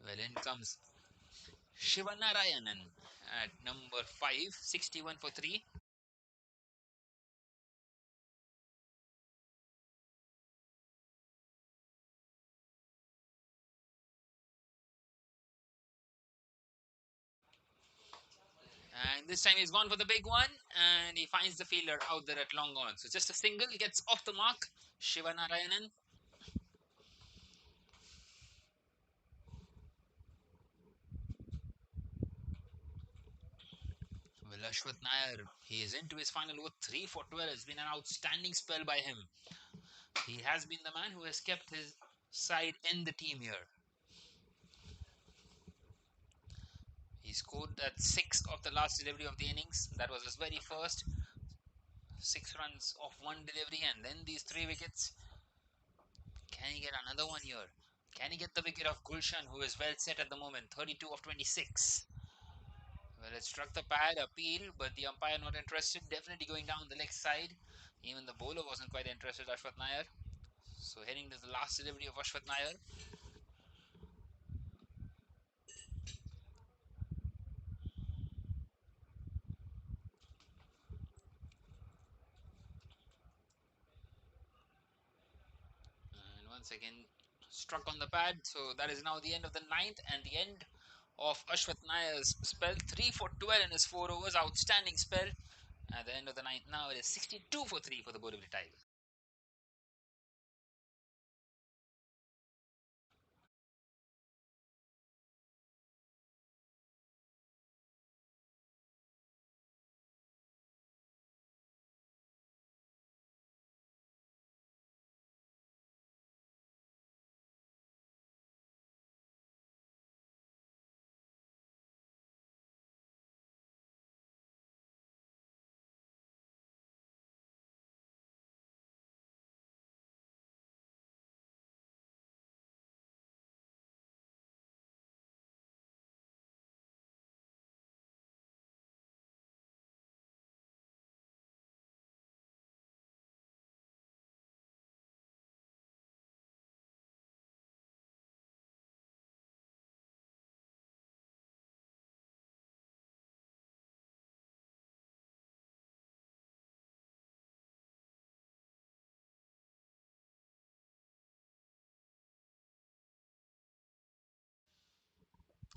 Well, in comes Shivanarayanan at number 5, 61 for 3. And this time he's gone for the big one, and he finds the fielder out there at long on. So just a single, gets off the mark. Shivanarayanan. Well, Ashwath Nair, he is into his final over 3 for 12. It's been an outstanding spell by him. He has been the man who has kept his side in the team here. He scored that 6 of the last delivery of the innings. That was his very first. 6 runs off one delivery, and then these 3 wickets. Can he get another one here? Can he get the wicket of Gulshan, who is well set at the moment? 32 of 26. Well, it struck the pad, appeal, but the umpire not interested. Definitely going down the leg side. Even the bowler wasn't quite interested, Ashwath Nair. So heading to the last delivery of Ashwath Nair. And once again, struck on the pad. So that is now the end of the ninth and the end of Ashwath Nair's spell. 3 for 12 in his 4 overs. Outstanding spell. At the end of the ninth now, it is 62 for 3 for the Borivali Tigers.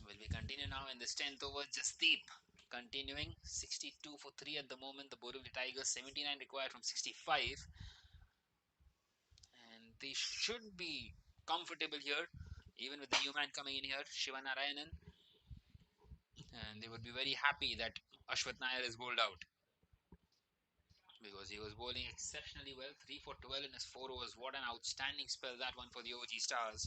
Will we continue now in this 10th over? Jasdeep continuing 62 for 3 at the moment. The Borivali Tigers 79 required from 65. And they should be comfortable here, even with the new man coming in here, Shivanarayanan. And they would be very happy that Ashwath Nair is bowled out, because he was bowling exceptionally well. 3 for 12 in his 4 overs. What an outstanding spell that one for the OG Stars.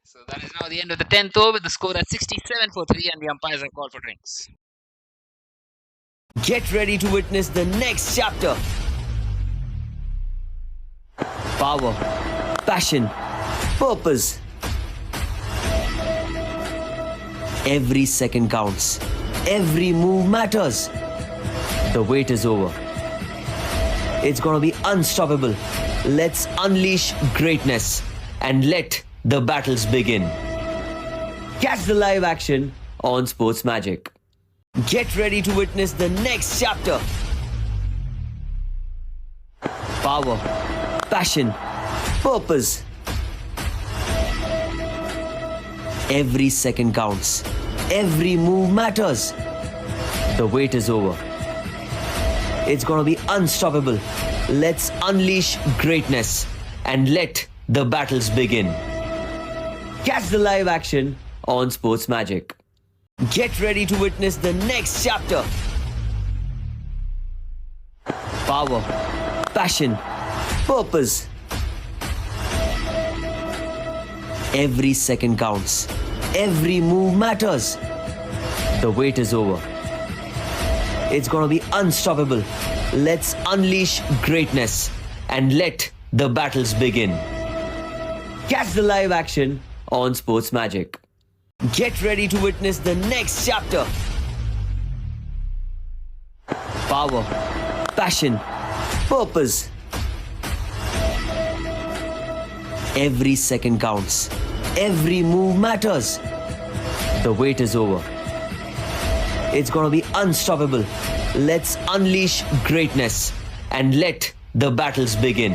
So that is now the end of the 10th over, with the score at 67 for 3, and the umpires have called for drinks. Get ready to witness the next chapter. Power, passion, purpose. Every second counts. Every move matters. The wait is over. It's gonna be unstoppable. Let's unleash greatness and let the battles begin. Catch the live action on Sports Magic. Get ready to witness the next chapter. Power, passion, purpose. Every second counts. Every move matters. The wait is over. It's gonna be unstoppable. Let's unleash greatness and let the battles begin. Catch the live action on Sports Magic. Get ready to witness the next chapter. Power, passion, purpose. Every second counts. Every move matters. The wait is over. It's gonna be unstoppable. Let's unleash greatness and let the battles begin. Catch the live action on Sports Magic. Get ready to witness the next chapter. Power, passion, purpose. Every second counts. Every move matters. The wait is over. It's gonna be unstoppable. Let's unleash greatness and let the battles begin.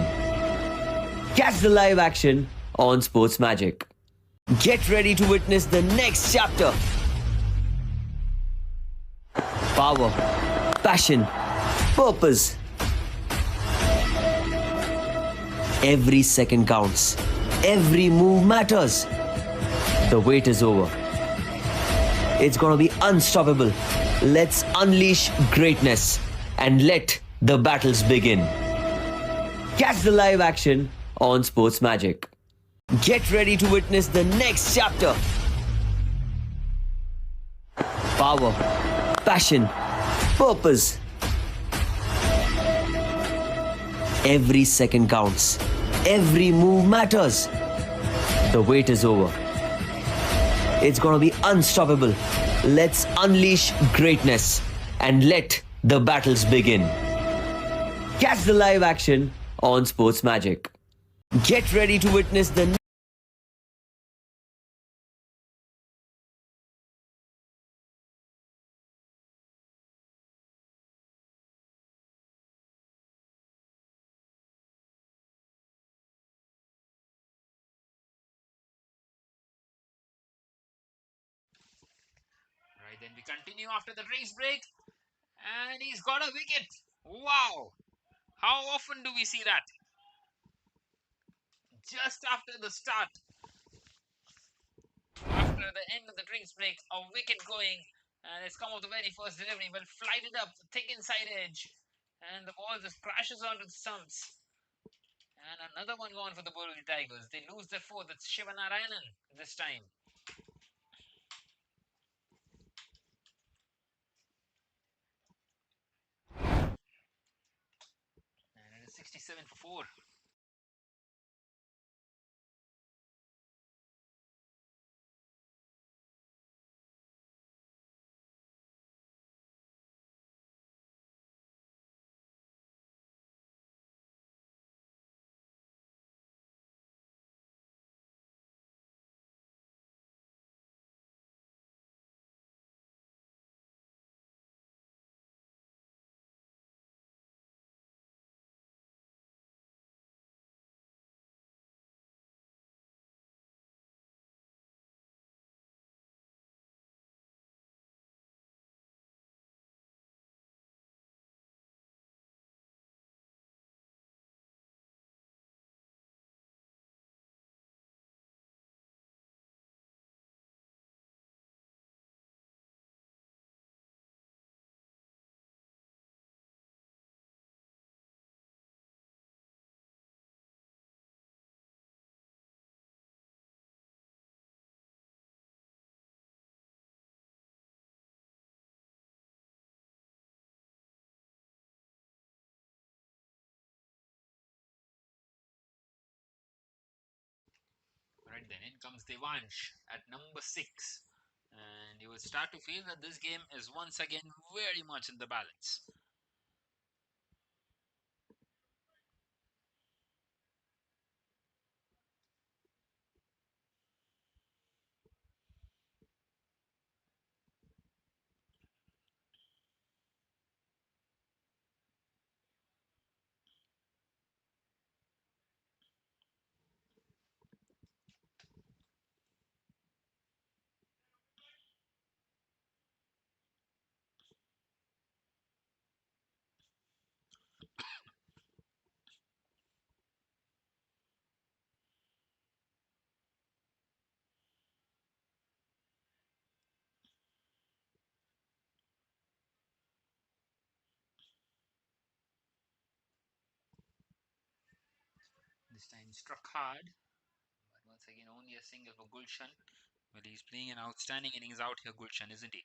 Catch the live action on Sports Magic. Get ready to witness the next chapter. Power, passion, purpose. Every second counts. Every move matters. The wait is over. It's gonna be unstoppable. Let's unleash greatness and let the battles begin. Catch the live action on Sports Magic. Get ready to witness the next chapter. Power, passion, purpose. Every second counts. Every move matters. The wait is over. It's gonna be unstoppable. Let's unleash greatness and let the battles begin. Catch the live action on Sports Magic. Get ready to witness the Right, then we continue after the drinks break, and he's got a wicket. Wow! How often do we see that? Just after the start, after the end of the drinks break, a wicket going, and it's come off the very first delivery. Well, flighted up, thick inside edge, and the ball just crashes onto the stumps. And another one gone for the Borivali Tigers. They lose their fourth. It's Shivanarayanan this time. And it is 67 for 4. Right then, in comes Devansh at number 6. And you will start to feel that this game is once again very much in the balance. This time struck hard, but once again only a single for Gulshan. Well, he's playing an outstanding innings out here, Gulshan, isn't he?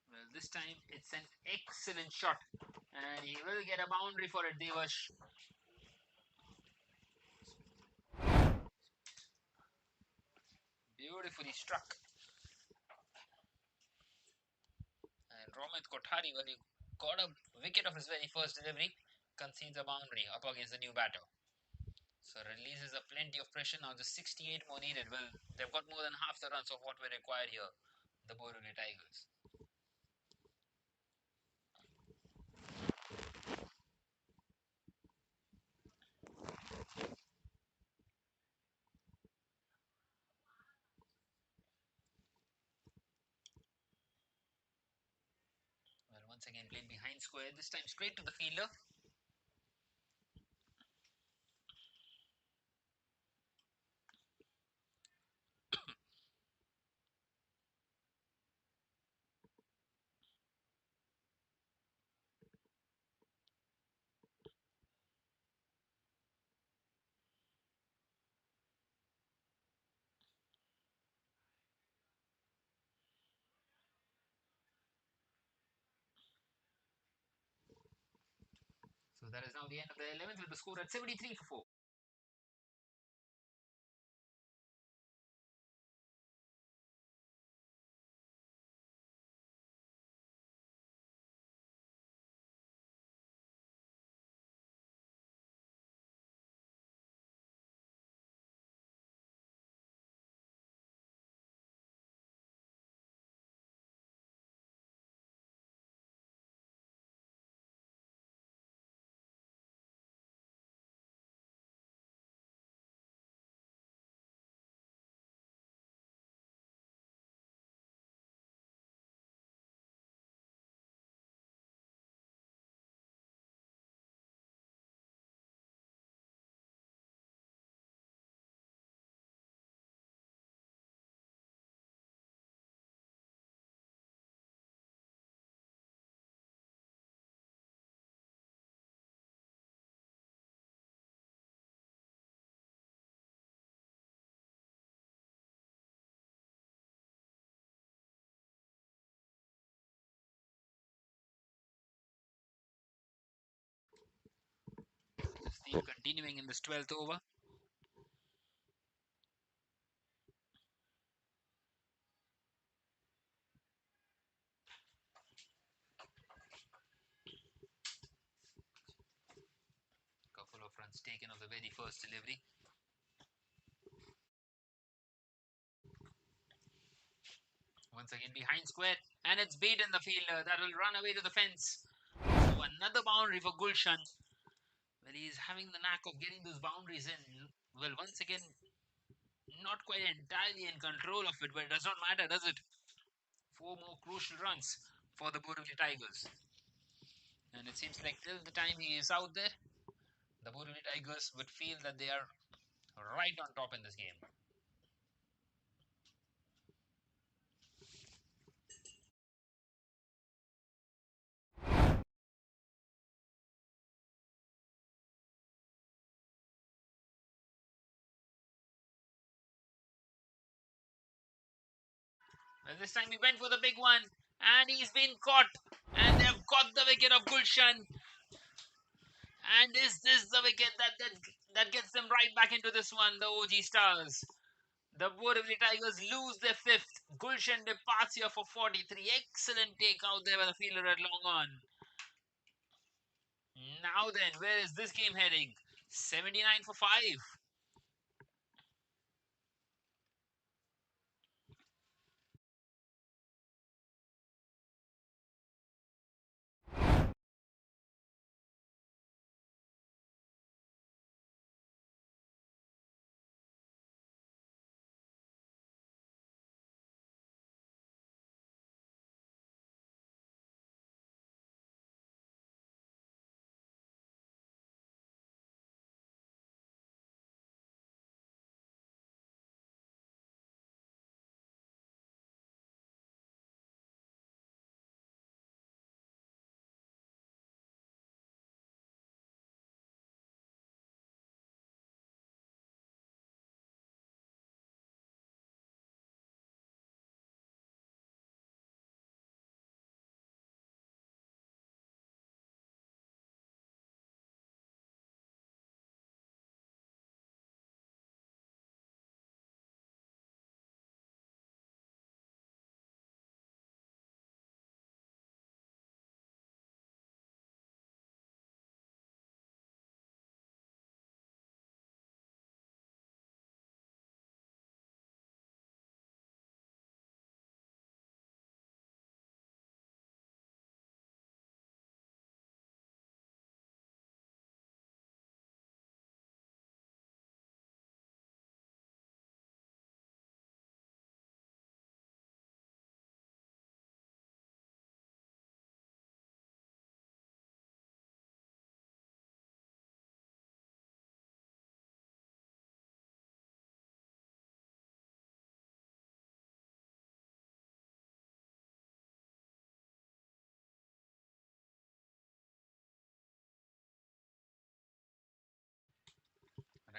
Well, this time it's an excellent shot, and he will get a boundary for it, Devash. Beautifully struck. And Romit Kothari, well, he got a wicket of his very first delivery. concedes a boundary up against the new batter. So releases a plenty of pressure now. Just 68 more needed. Well, they've got more than half the runs of what were required here. The Borivali Tigers. Well, once again played behind square. This time straight to the fielder. So that is now the end of the 11th with the score at 73 for 4. Steve continuing in this 12th over. Couple of runs taken of the very first delivery. Once again behind square, and it's beaten the fielder. That will run away to the fence. So another boundary for Gulshan. Well, he's having the knack of getting those boundaries in. Well, once again, not quite entirely in control of it, but it does not matter, does it? 4 more crucial runs for the Borivali Tigers. And it seems like till the time he is out there, the Borivali Tigers would feel that they are right on top in this game. Well, this time he went for the big one, and he's been caught. And they've got the wicket of Gulshan. And is this the wicket that gets them right back into this one, the OG Stars? The Borivali Tigers lose their fifth. Gulshan departs here for 43. Excellent take out there by the fielder at long on. Now then, where is this game heading? 79 for 5.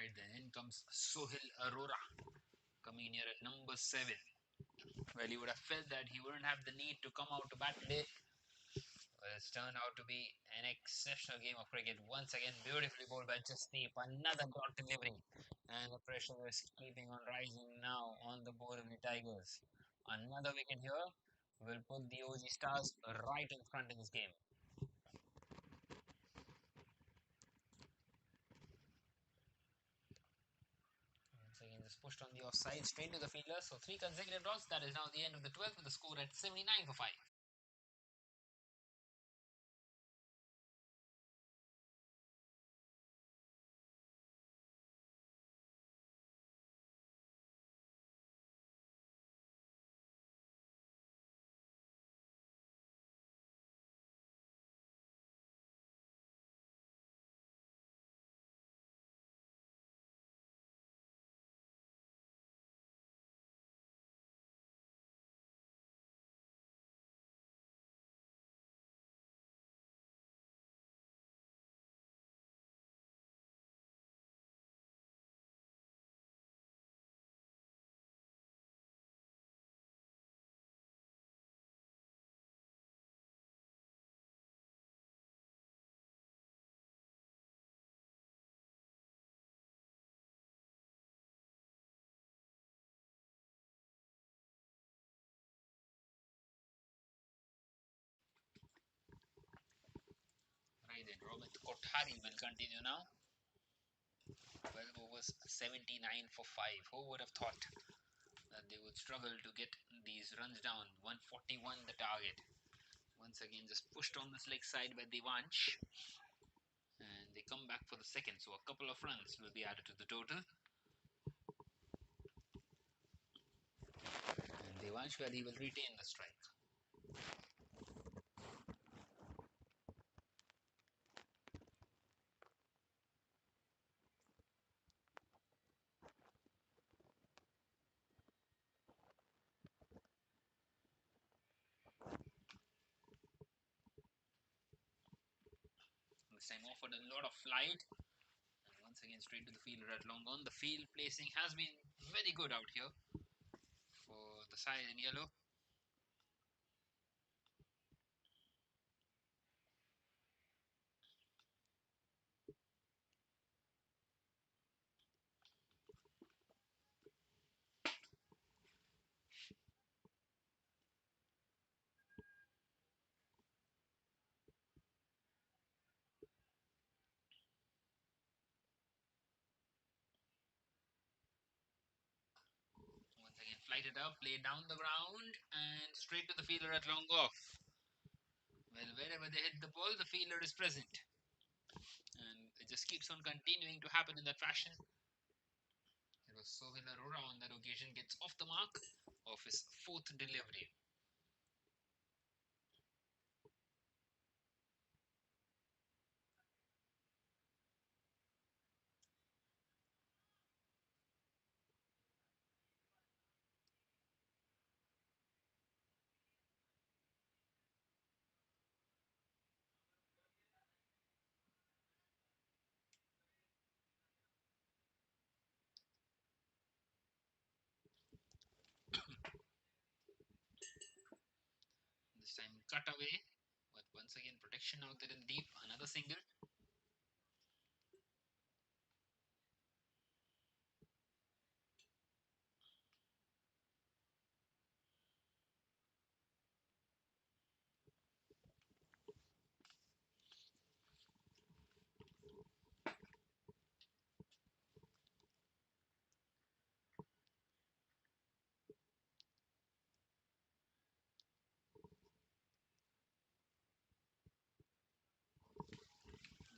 Right then, in comes Sohil Arora coming in here at number 7. Well, you would have felt that he wouldn't have the need to come out to bat today. Well, it's turned out to be an exceptional game of cricket. Once again, beautifully bowled by Jasdeep. Another dot delivery. And the pressure is keeping on rising now on the Borivali Tigers. Another wicket here will put the OG Stars right in front in this game. Once again, just pushed on the offside, straight to the fielder. So 3 consecutive dots. That is now the end of the 12th with the score at 79 for 5. Right then, Robert Kothari will continue now. 12 overs, 79 for 5. Who would have thought that they would struggle to get these runs down? 141 the target. Once again, just pushed on this leg side by Devansh. And they come back for the second. So a couple of runs will be added to the total. And Devansh, well, he will retain the strike. This time offered a lot of flight. And once again, straight to the fielder at long on. The field placing has been very good out here for the side in yellow. Once again, flighted up, played down the ground, and straight to the fielder at long off. Well, wherever they hit the ball, the fielder is present. And it just keeps on continuing to happen in that fashion. It was Sohil Arora on that occasion, gets off the mark of his 4th delivery. This time cut away, but once again protection out there in deep. Another single.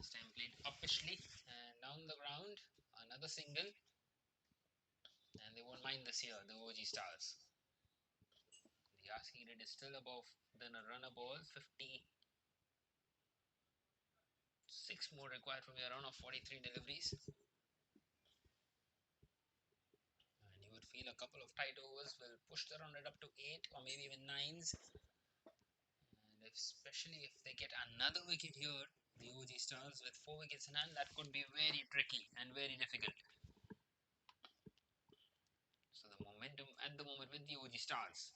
This time played uppishly and down the ground. Another single. And they won't mind this year, the OG Stars. The asking rate is still above than a runner ball. 56 more required from your run of 43 deliveries. And you would feel a couple of tight overs will push the run rate up to 8 or maybe even 9s. And especially if they get another wicket here, the OG Stars with 4 wickets in hand, that could be very tricky and very difficult. momentum at the moment with the OG Stars.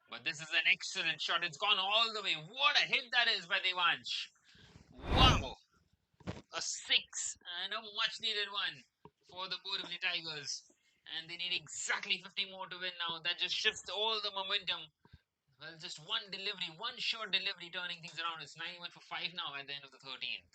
But this is an excellent shot. It's gone all the way. What a hit that is by Devansh. Wow. A six and a much needed one for the Borivali Tigers. And they need exactly 50 more to win now. That just shifts all the momentum. Well, just one delivery, one short delivery turning things around. It's 91 for 5 now at the end of the 13th.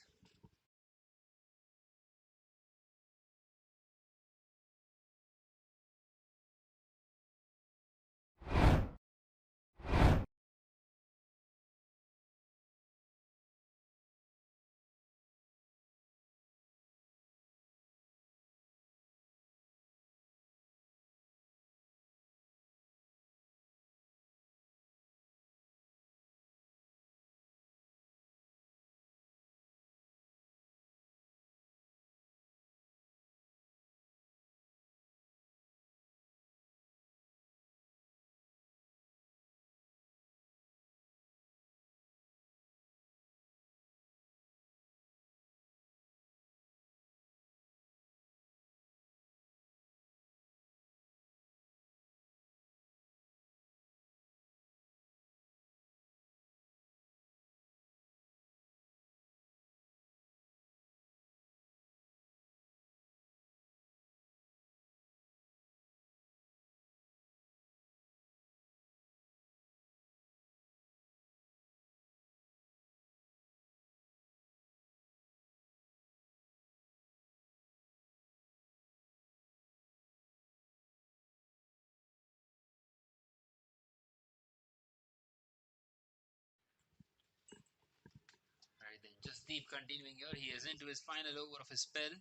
Right then, Jasdeep continuing here. He is into his final over of his spell.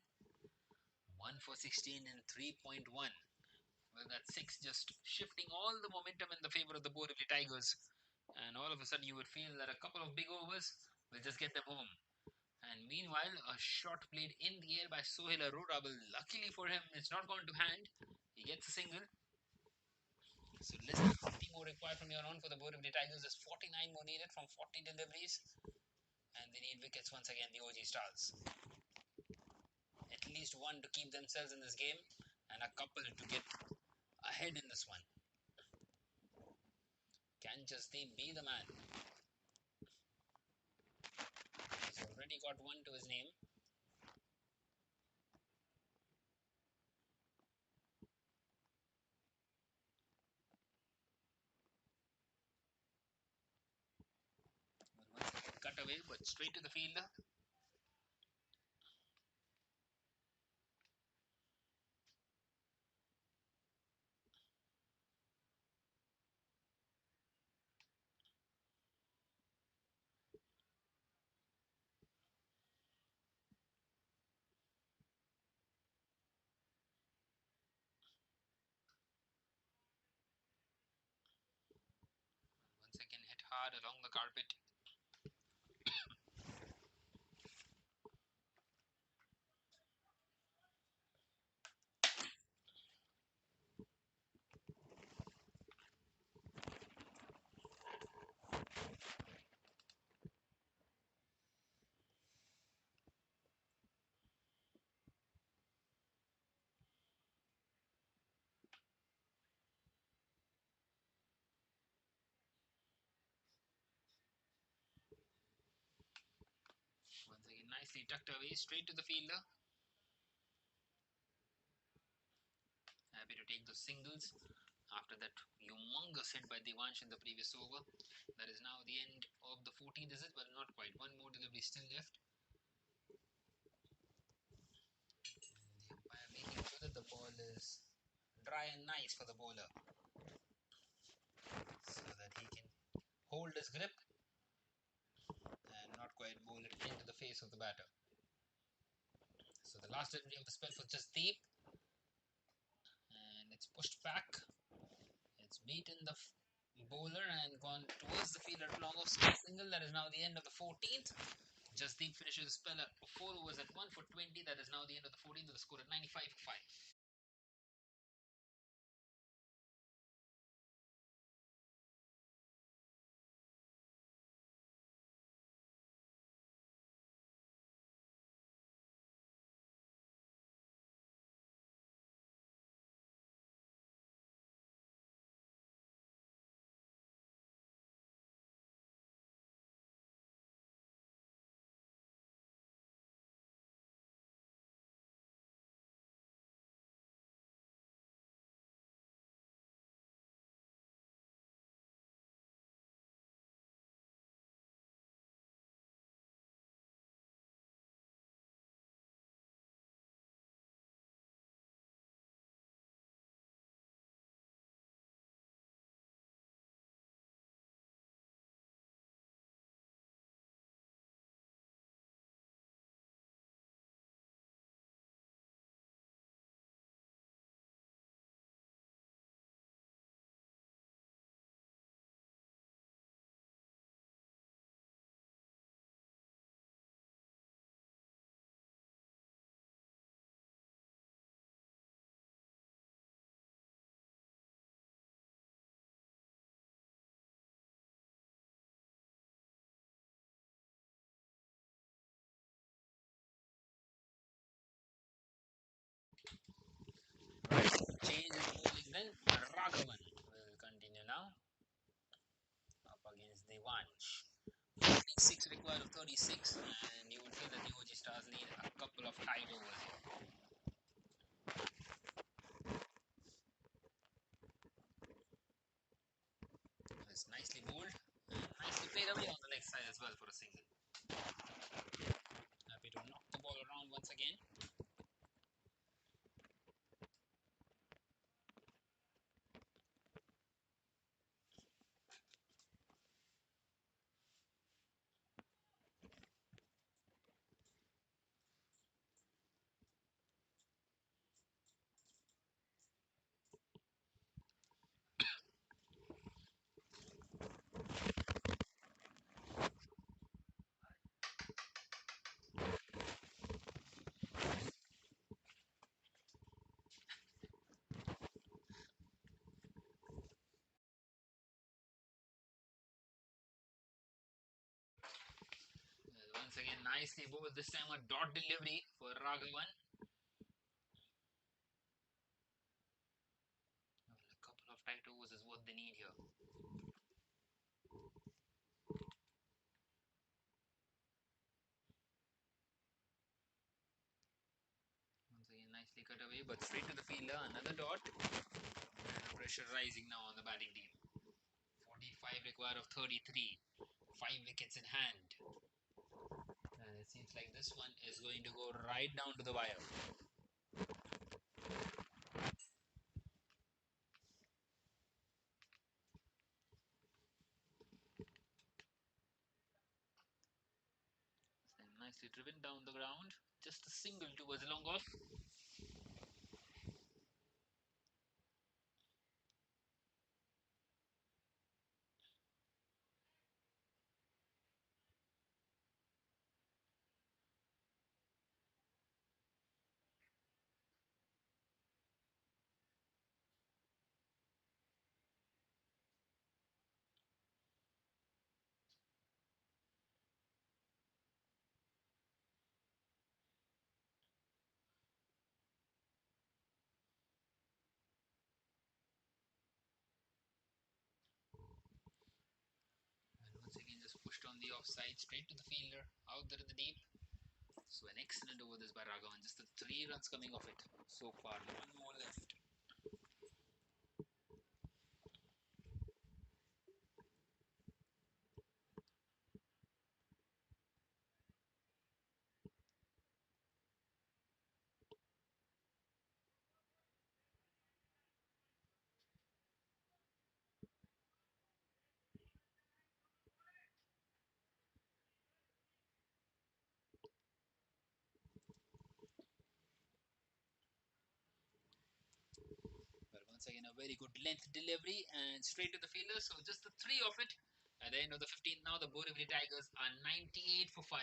1 for 16 in 3.1. Well, that 6 just shifting all the momentum in the favor of the Borivali Tigers. And all of a sudden, you would feel that a couple of big overs will just get them home. And meanwhile, a shot played in the air by Sohail Arora. Luckily for him, it's not gone to hand. He gets a single. So less than 50 more required from here on for the Borivali Tigers. There's 49 more needed from 40 deliveries. And they need wickets once again, the OG Stars. At least one to keep themselves in this game, and a couple to get ahead in this one. Can Jasdeep be the man? He's already got one to his name. Once again, cut away, but straight to the fielder. Once again, hit hard along the carpet. Once again, nicely tucked away, straight to the fielder. Happy to take those singles after that humongous hit by Devansh in the previous over. That is now the end of the 14th, is it? Well, not quite. One more delivery still left. The umpire making sure that the ball is dry and nice for the bowler, so that he can hold his grip and not quite bowl it into the face of the batter. So the last delivery of the spell for Jasdeep, and it's pushed back. It's beaten the bowler and gone towards the fielder long off single. That is now the end of the 14th. Jasdeep finishes the spell at 4 overs at 1 for 20. That is now the end of the 14th with a score at 95 for 5. batsman Raghavan will continue now up against Devansh. 46 required of 36, and you would feel that the OG Stars need a couple of tight overs here. It's nicely bowled and nicely played away on the leg side as well for a single. Happy to knock the ball around once again. Once again, nicely bowled. This time a dot delivery for Raghavan. A couple of tight overs is what they need here. Once again, nicely cut away, but straight to the fielder. Another dot. And pressure rising now on the batting team. 45 required of 33. 5 wickets in hand. And it seems like this one is going to go right down to the wire. Nicely driven down the ground. Just a single towards the long off. And once again, just pushed on the offside, straight to the fielder, out there in the deep. So an excellent over this by Raghavan. Just the 3 runs coming off it so far. One more left. But once again, a very good length delivery and straight to the fielder. So just the 3 of it. At the end of the 15th now, the Borivali Tigers are 98 for 5.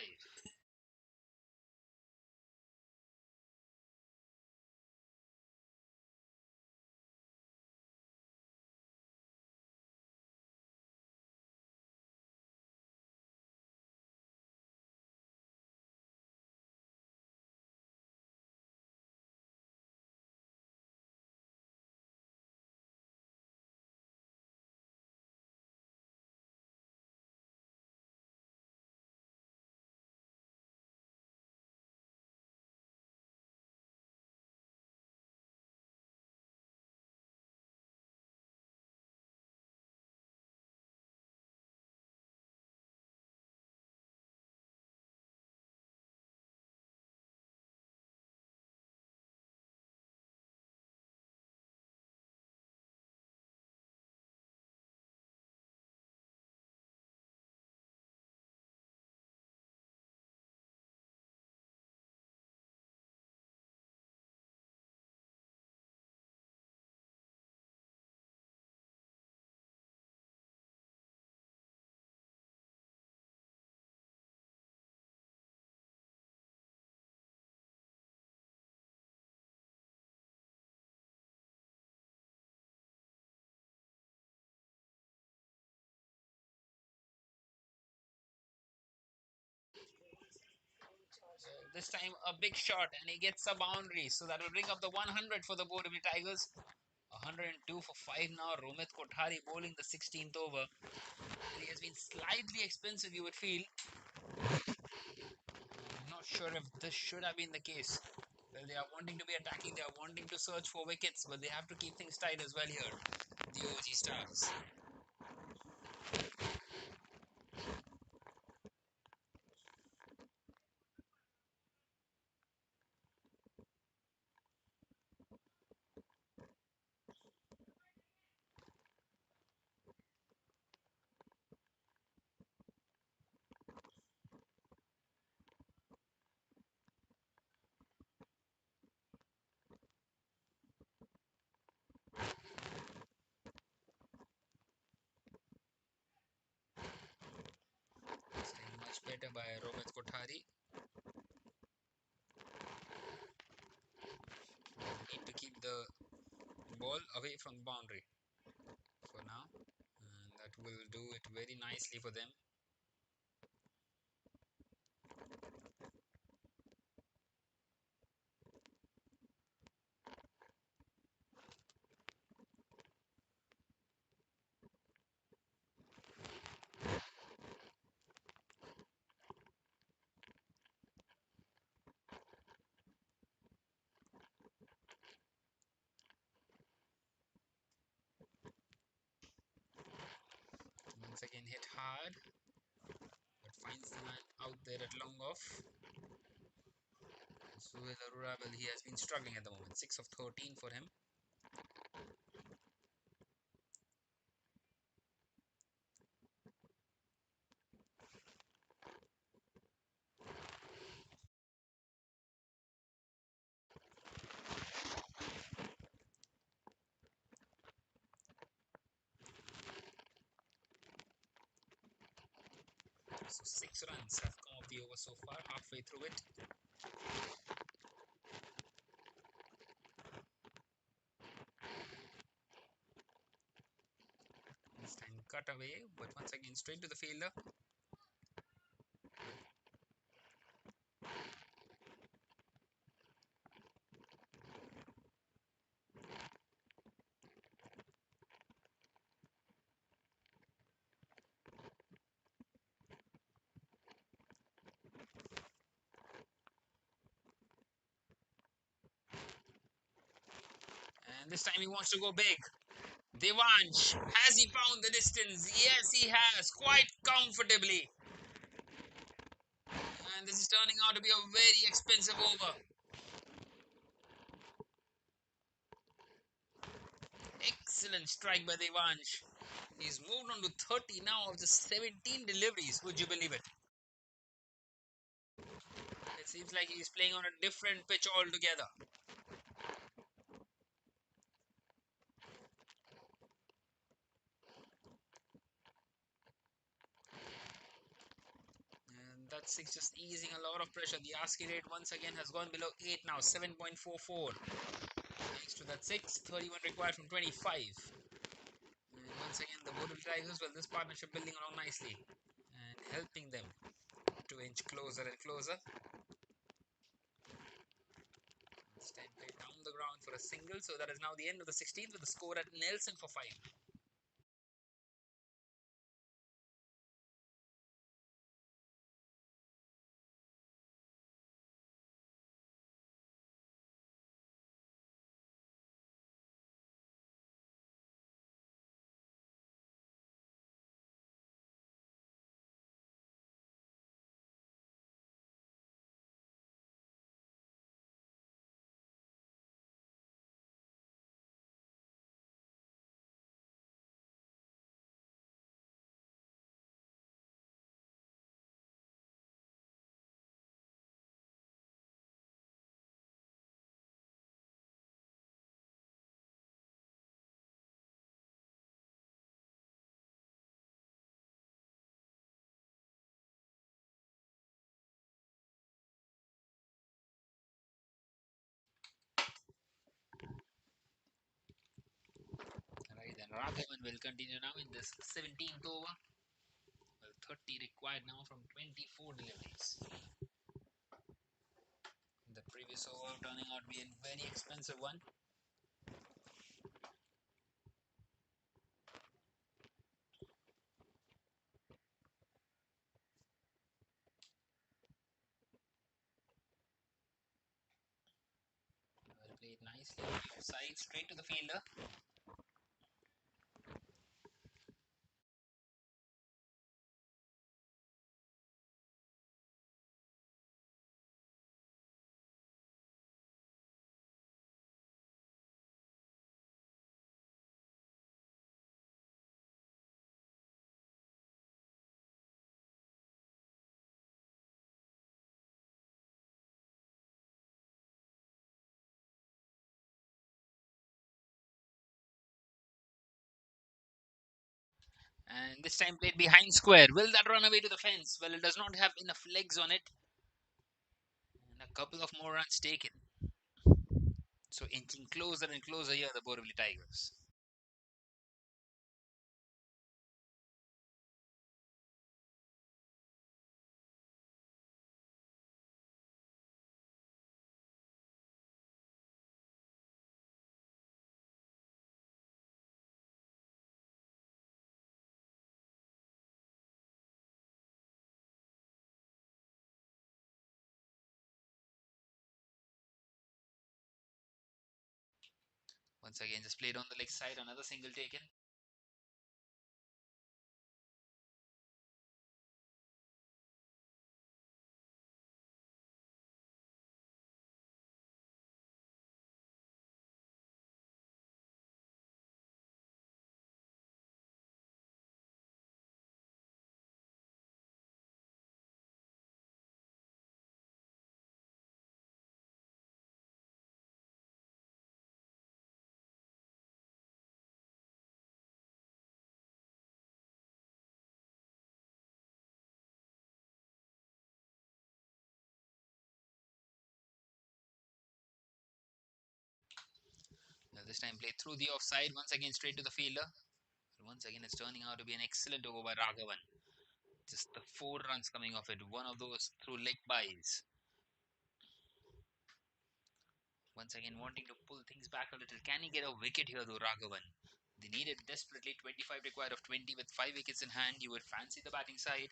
This time a big shot and he gets a boundary. So that will bring up the 100 for the Borivali Tigers. 102 for 5 now. Romit Kothari bowling the 16th over. And he has been slightly expensive, you would feel. I'm not sure if this should have been the case. Well, they are wanting to be attacking, they are wanting to search for wickets, but they have to keep things tight as well here. The OG Stars. Staying much better by Romit Kothari. Need to keep the ball away from the boundary for now. And that will do it very nicely for them. Once again hit hard, but finds the man out there at long off. Suhail Arora, well, he has been struggling at the moment. 6 of 13 for him. So 6 runs have come off the over so far, halfway through it. This time cut away, but once again straight to the fielder. And this time he wants to go big. Devansh, has he found the distance? Yes, he has, quite comfortably. And this is turning out to be a very expensive over. Excellent strike by Devansh. He's moved on to 30 now of just 17 deliveries. Would you believe it? It seems like he's playing on a different pitch altogether. And that 6 just easing a lot of pressure. The ASCII rate once again has gone below 8 now, 7.44. Thanks to that 6, 31 required from 25. And once again, the Borivali Tigers, well, this partnership building along nicely and helping them to inch closer and closer. This time played down the ground for a single, so that is now the end of the 16th with the score at Nelson for 5. Right, then Raghavan will continue now in this 17th over. Well, 30 required now from 24 deliveries. The previous over turning out to be a very expensive one. Played nicely on the offside, straight to the fielder. And this time played behind square. Will that run away to the fence? Well, it does not have enough legs on it. And a couple of more runs taken. So inching closer and closer here, the Borivali Tigers. Once again, just played on the leg side. Another single taken. Now this time played through the offside. Once again, straight to the fielder. Once again, it's turning out to be an excellent over by Raghavan. Just the 4 runs coming off it. One of those through leg buys. Once again, wanting to pull things back a little. Can he get a wicket here, though, Raghavan? They needed desperately 25 required of 20 with 5 wickets in hand. You would fancy the batting side.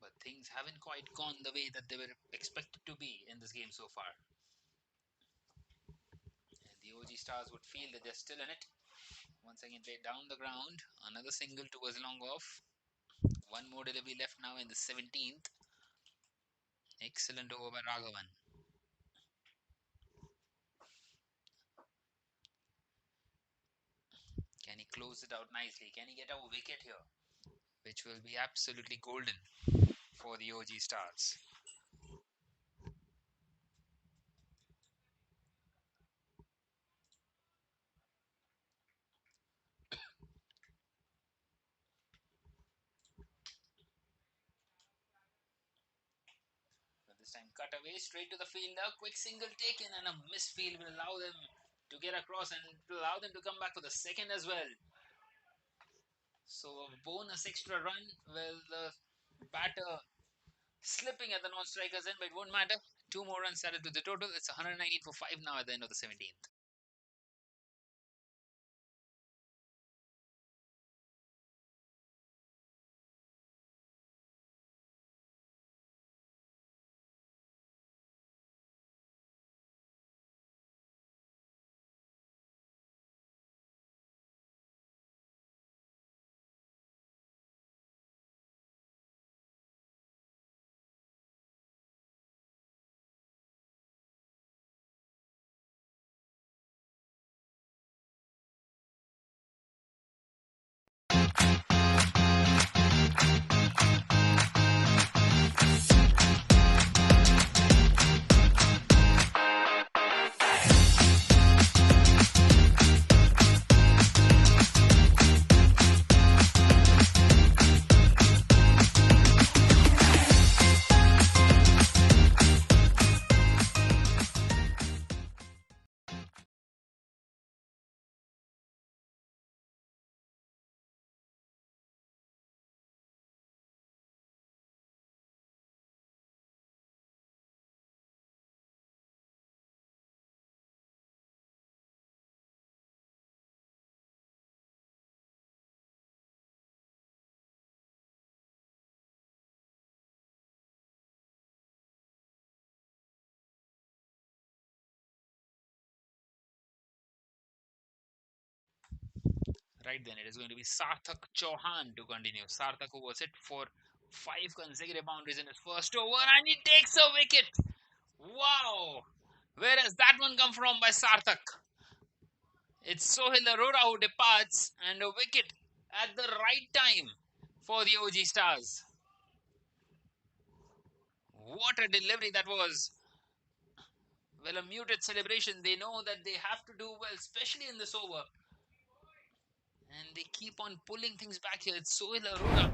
But things haven't quite gone the way that they were expected to be in this game so far. And the OG Stars would feel that they're still in it. Once again, played down the ground. Another single towards long off. One more delivery left now in the 17th. Excellent over by Raghavan. Can he close it out nicely? Can he get a wicket here? Which will be absolutely golden for the OG Stars. But this time cut away straight to the fielder. Quick single taken and a misfield will allow them to get across and to allow them to come back for the second as well. So a bonus extra run. Well, the batter slipping at the non-strikers end, but it won't matter. 2 more runs added to the total. It's 119 for 5 now at the end of the 17th. Right then, it is going to be Sarthak Chauhan to continue. Sarthak, who was hit for 5 consecutive boundaries in his first over, and he takes a wicket. Wow! Where has that one come from by Sarthak? It's Sohail Arora who departs, and a wicket at the right time for the OG Stars. What a delivery that was. Well, a muted celebration. They know that they have to do well, especially in this over. And they keep on pulling things back here. It's Sohail Arora,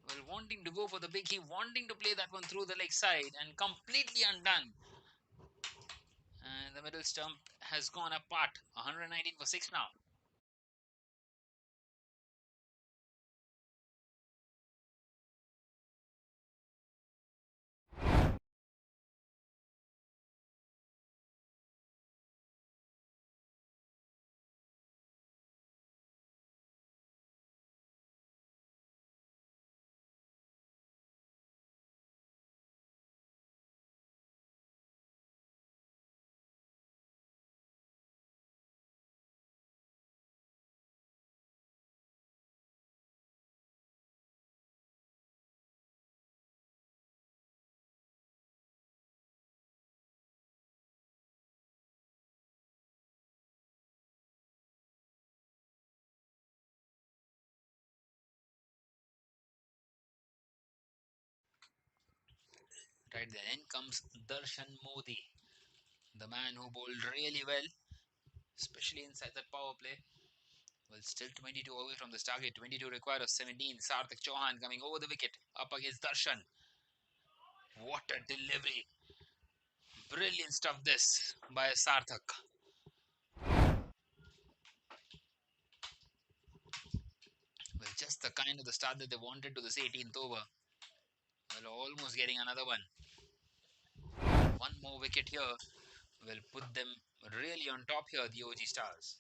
well, wanting to go for the big hit, wanting to play that one through the leg side, and completely undone. And the middle stump has gone apart. 119 for 6 now. Right then, in comes Darshan Modi, the man who bowled really well, especially inside that power play. Well, still 22 away from this target. 22 required of 17. Sarthak Chauhan coming over the wicket up against Darshan. What a delivery. Brilliant stuff this by Sarthak. Well, just the kind of the start that they wanted to this 18th over. Well, almost getting another one. One more wicket here will put them really on top here, the OG Stars.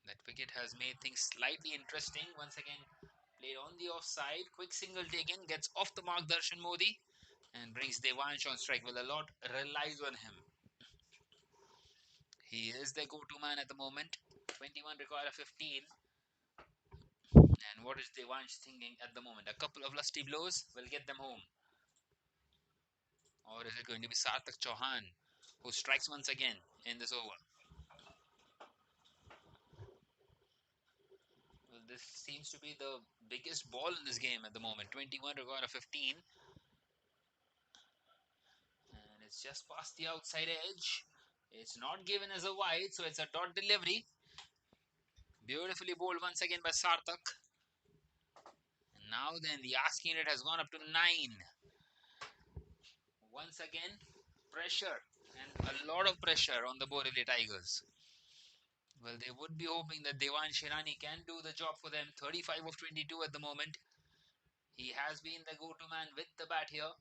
That wicket has made things slightly interesting. Once again, played on the offside. Quick single taken, gets off the mark Darshan Modi and brings Devansh on strike. Well, a lot relies on him. He is their go-to man at the moment. 21 required of 15. And what is Devansh thinking at the moment? A couple of lusty blows will get them home. Or is it going to be Sarthak Chauhan who strikes once again in this over? Well, this seems to be the biggest ball in this game at the moment. 21 required of 15. And it's just past the outside edge. It's not given as a wide, so it's a dot delivery. Beautifully bowled once again by Sarthak. And now then, the asking rate has gone up to 9. Once again, pressure and a lot of pressure on the Borivali Tigers. Well, they would be hoping that Devan Shirani can do the job for them. 35 of 22 at the moment. He has been the go-to man with the bat here.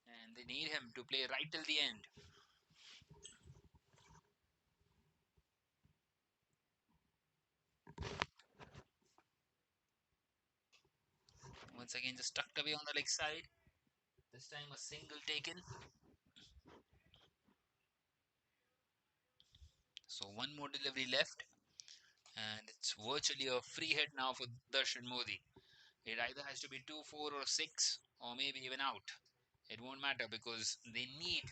And they need him to play right till the end. Once again, just tucked away on the leg side. This time a single taken. So one more delivery left. And it's virtually a free hit now for Darshan Modi. It either has to be 2, 4 or 6 or maybe even out. It won't matter because they need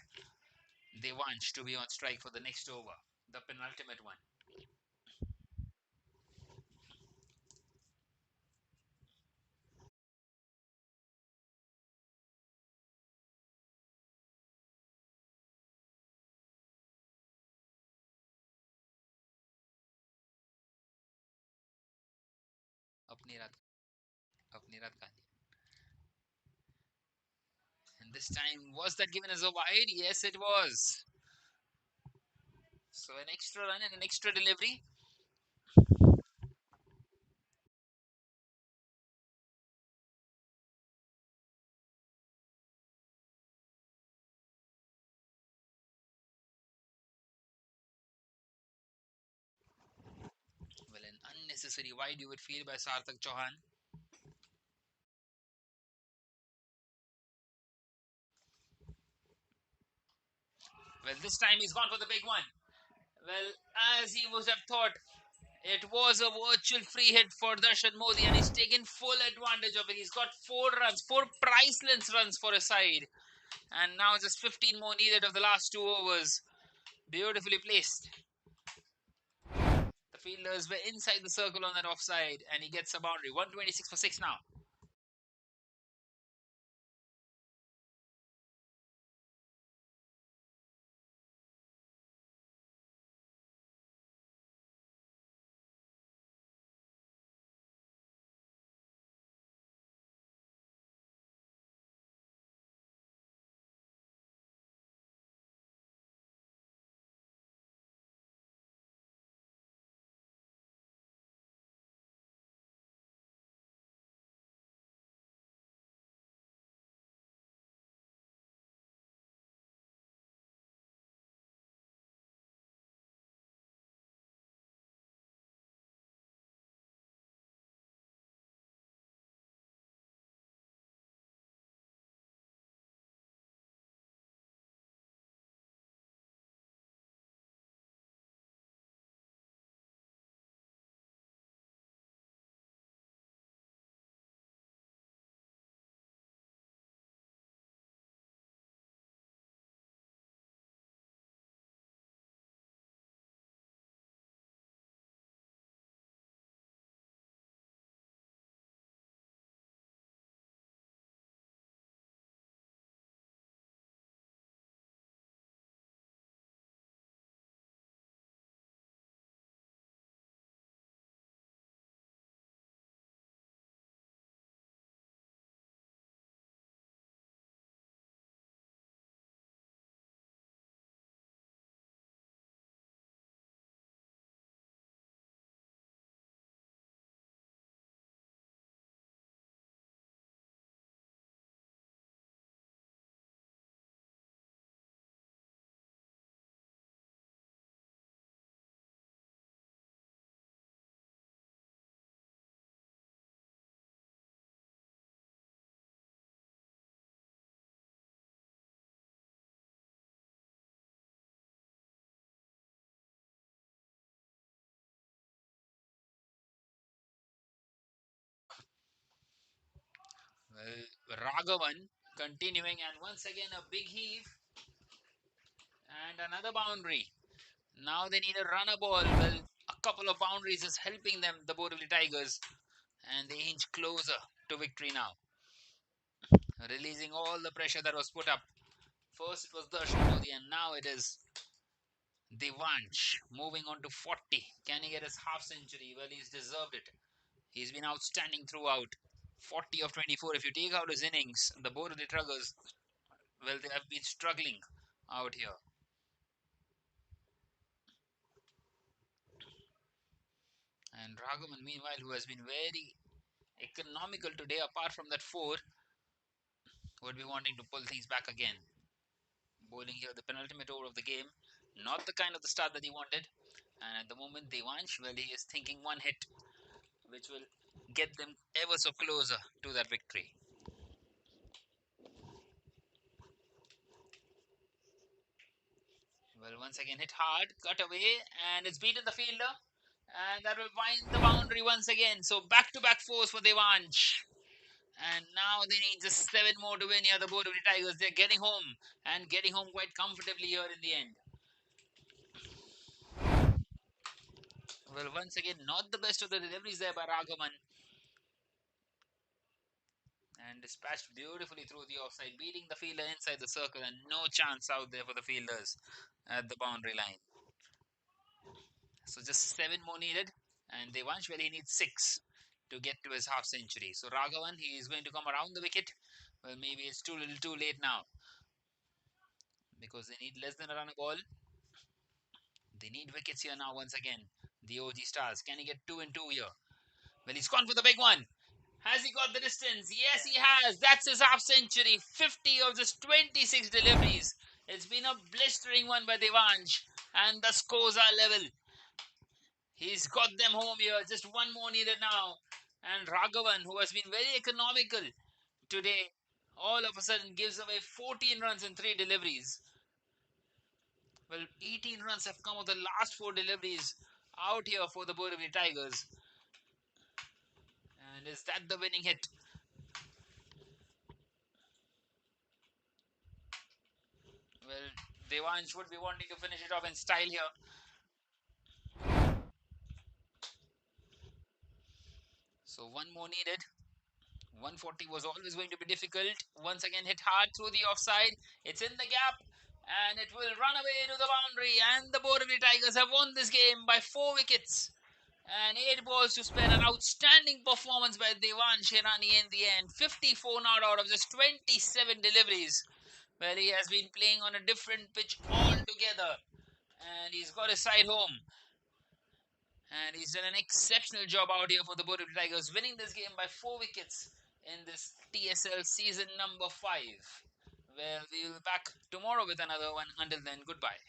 Devansh to be on strike for the next over, the penultimate one. अपनी रात अपनी रात कहानी. And this time, was that given as a wide? Yes, it was. So an extra run and an extra delivery. Well, an unnecessary wide you would feel by Sarthak Chauhan. Well, this time he's gone for the big one. Well, as he would have thought, it was a virtual free hit for Darshan Modi, and he's taken full advantage of it. He's got 4 runs, 4 priceless runs for his side, and now just 15 more needed of the last 2 overs. Beautifully placed. The fielders were inside the circle on that offside, and he gets a boundary. 126 for 6 now. Well, Raghavan continuing, and once again a big heave and another boundary. Now they need a runner ball. Well, a couple of boundaries is helping them, the Borivali Tigers, and they inch closer to victory now, releasing all the pressure that was put up. First it was Darshan Modi, and now it is Devansh moving on to 40. Can he get his half century? Well, he's deserved it. He's been outstanding throughout. 40 of 24. If you take out his innings, the Borivali Tigers, well, they have been struggling out here. And Raghavan, meanwhile, who has been very economical today, apart from that 4, would be wanting to pull things back again. Bowling here the penultimate over of the game. Not the kind of the start that he wanted. And at the moment, Devansh, well, he is thinking one hit, which will get them ever so closer to that victory. Well, once again, hit hard, cut away, and it's beaten the fielder. And that will wind the boundary once again. So back to back fours for Devansh. And now they need just 7 more to win here. The Borivali Tigers, they're getting home and getting home quite comfortably here in the end. Well, once again, not the best of the deliveries there by Raghavan. And dispatched beautifully through the offside, beating the fielder inside the circle, and no chance out there for the fielders at the boundary line. So just 7 more needed, and Devansh, well, he needs 6 to get to his half century. So Raghavan, he is going to come around the wicket. Well, maybe it's too little too late now, because they need less than a run a ball. They need wickets here now once again. The OG Stars. Can he get 2 and 2 here? Well, he's gone for the big one. Has he got the distance? Yes, he has. That's his half century. 50 of just 26 deliveries. It's been a blistering one by Devansh. And the scores are level. He's got them home here. Just one more needed now. And Raghavan, who has been very economical today, all of a sudden gives away 14 runs in 3 deliveries. Well, 18 runs have come of the last four deliveries out here for the Borivali Tigers. And is that the winning hit? Well, Devansh would be wanting to finish it off in style here. So one more needed. 140 was always going to be difficult. Once again hit hard through the offside. It's in the gap and it will run away to the boundary. And the Borivali Tigers have won this game by 4 wickets. And 8 balls to spare. An outstanding performance by Devan Sherani in the end. 54 not out of just 27 deliveries. Well, he has been playing on a different pitch altogether. And he's got his side home. And he's done an exceptional job out here for the Borivali Tigers, winning this game by 4 wickets in this TSL season number 5. Well, we will be back tomorrow with another one. Until then, goodbye.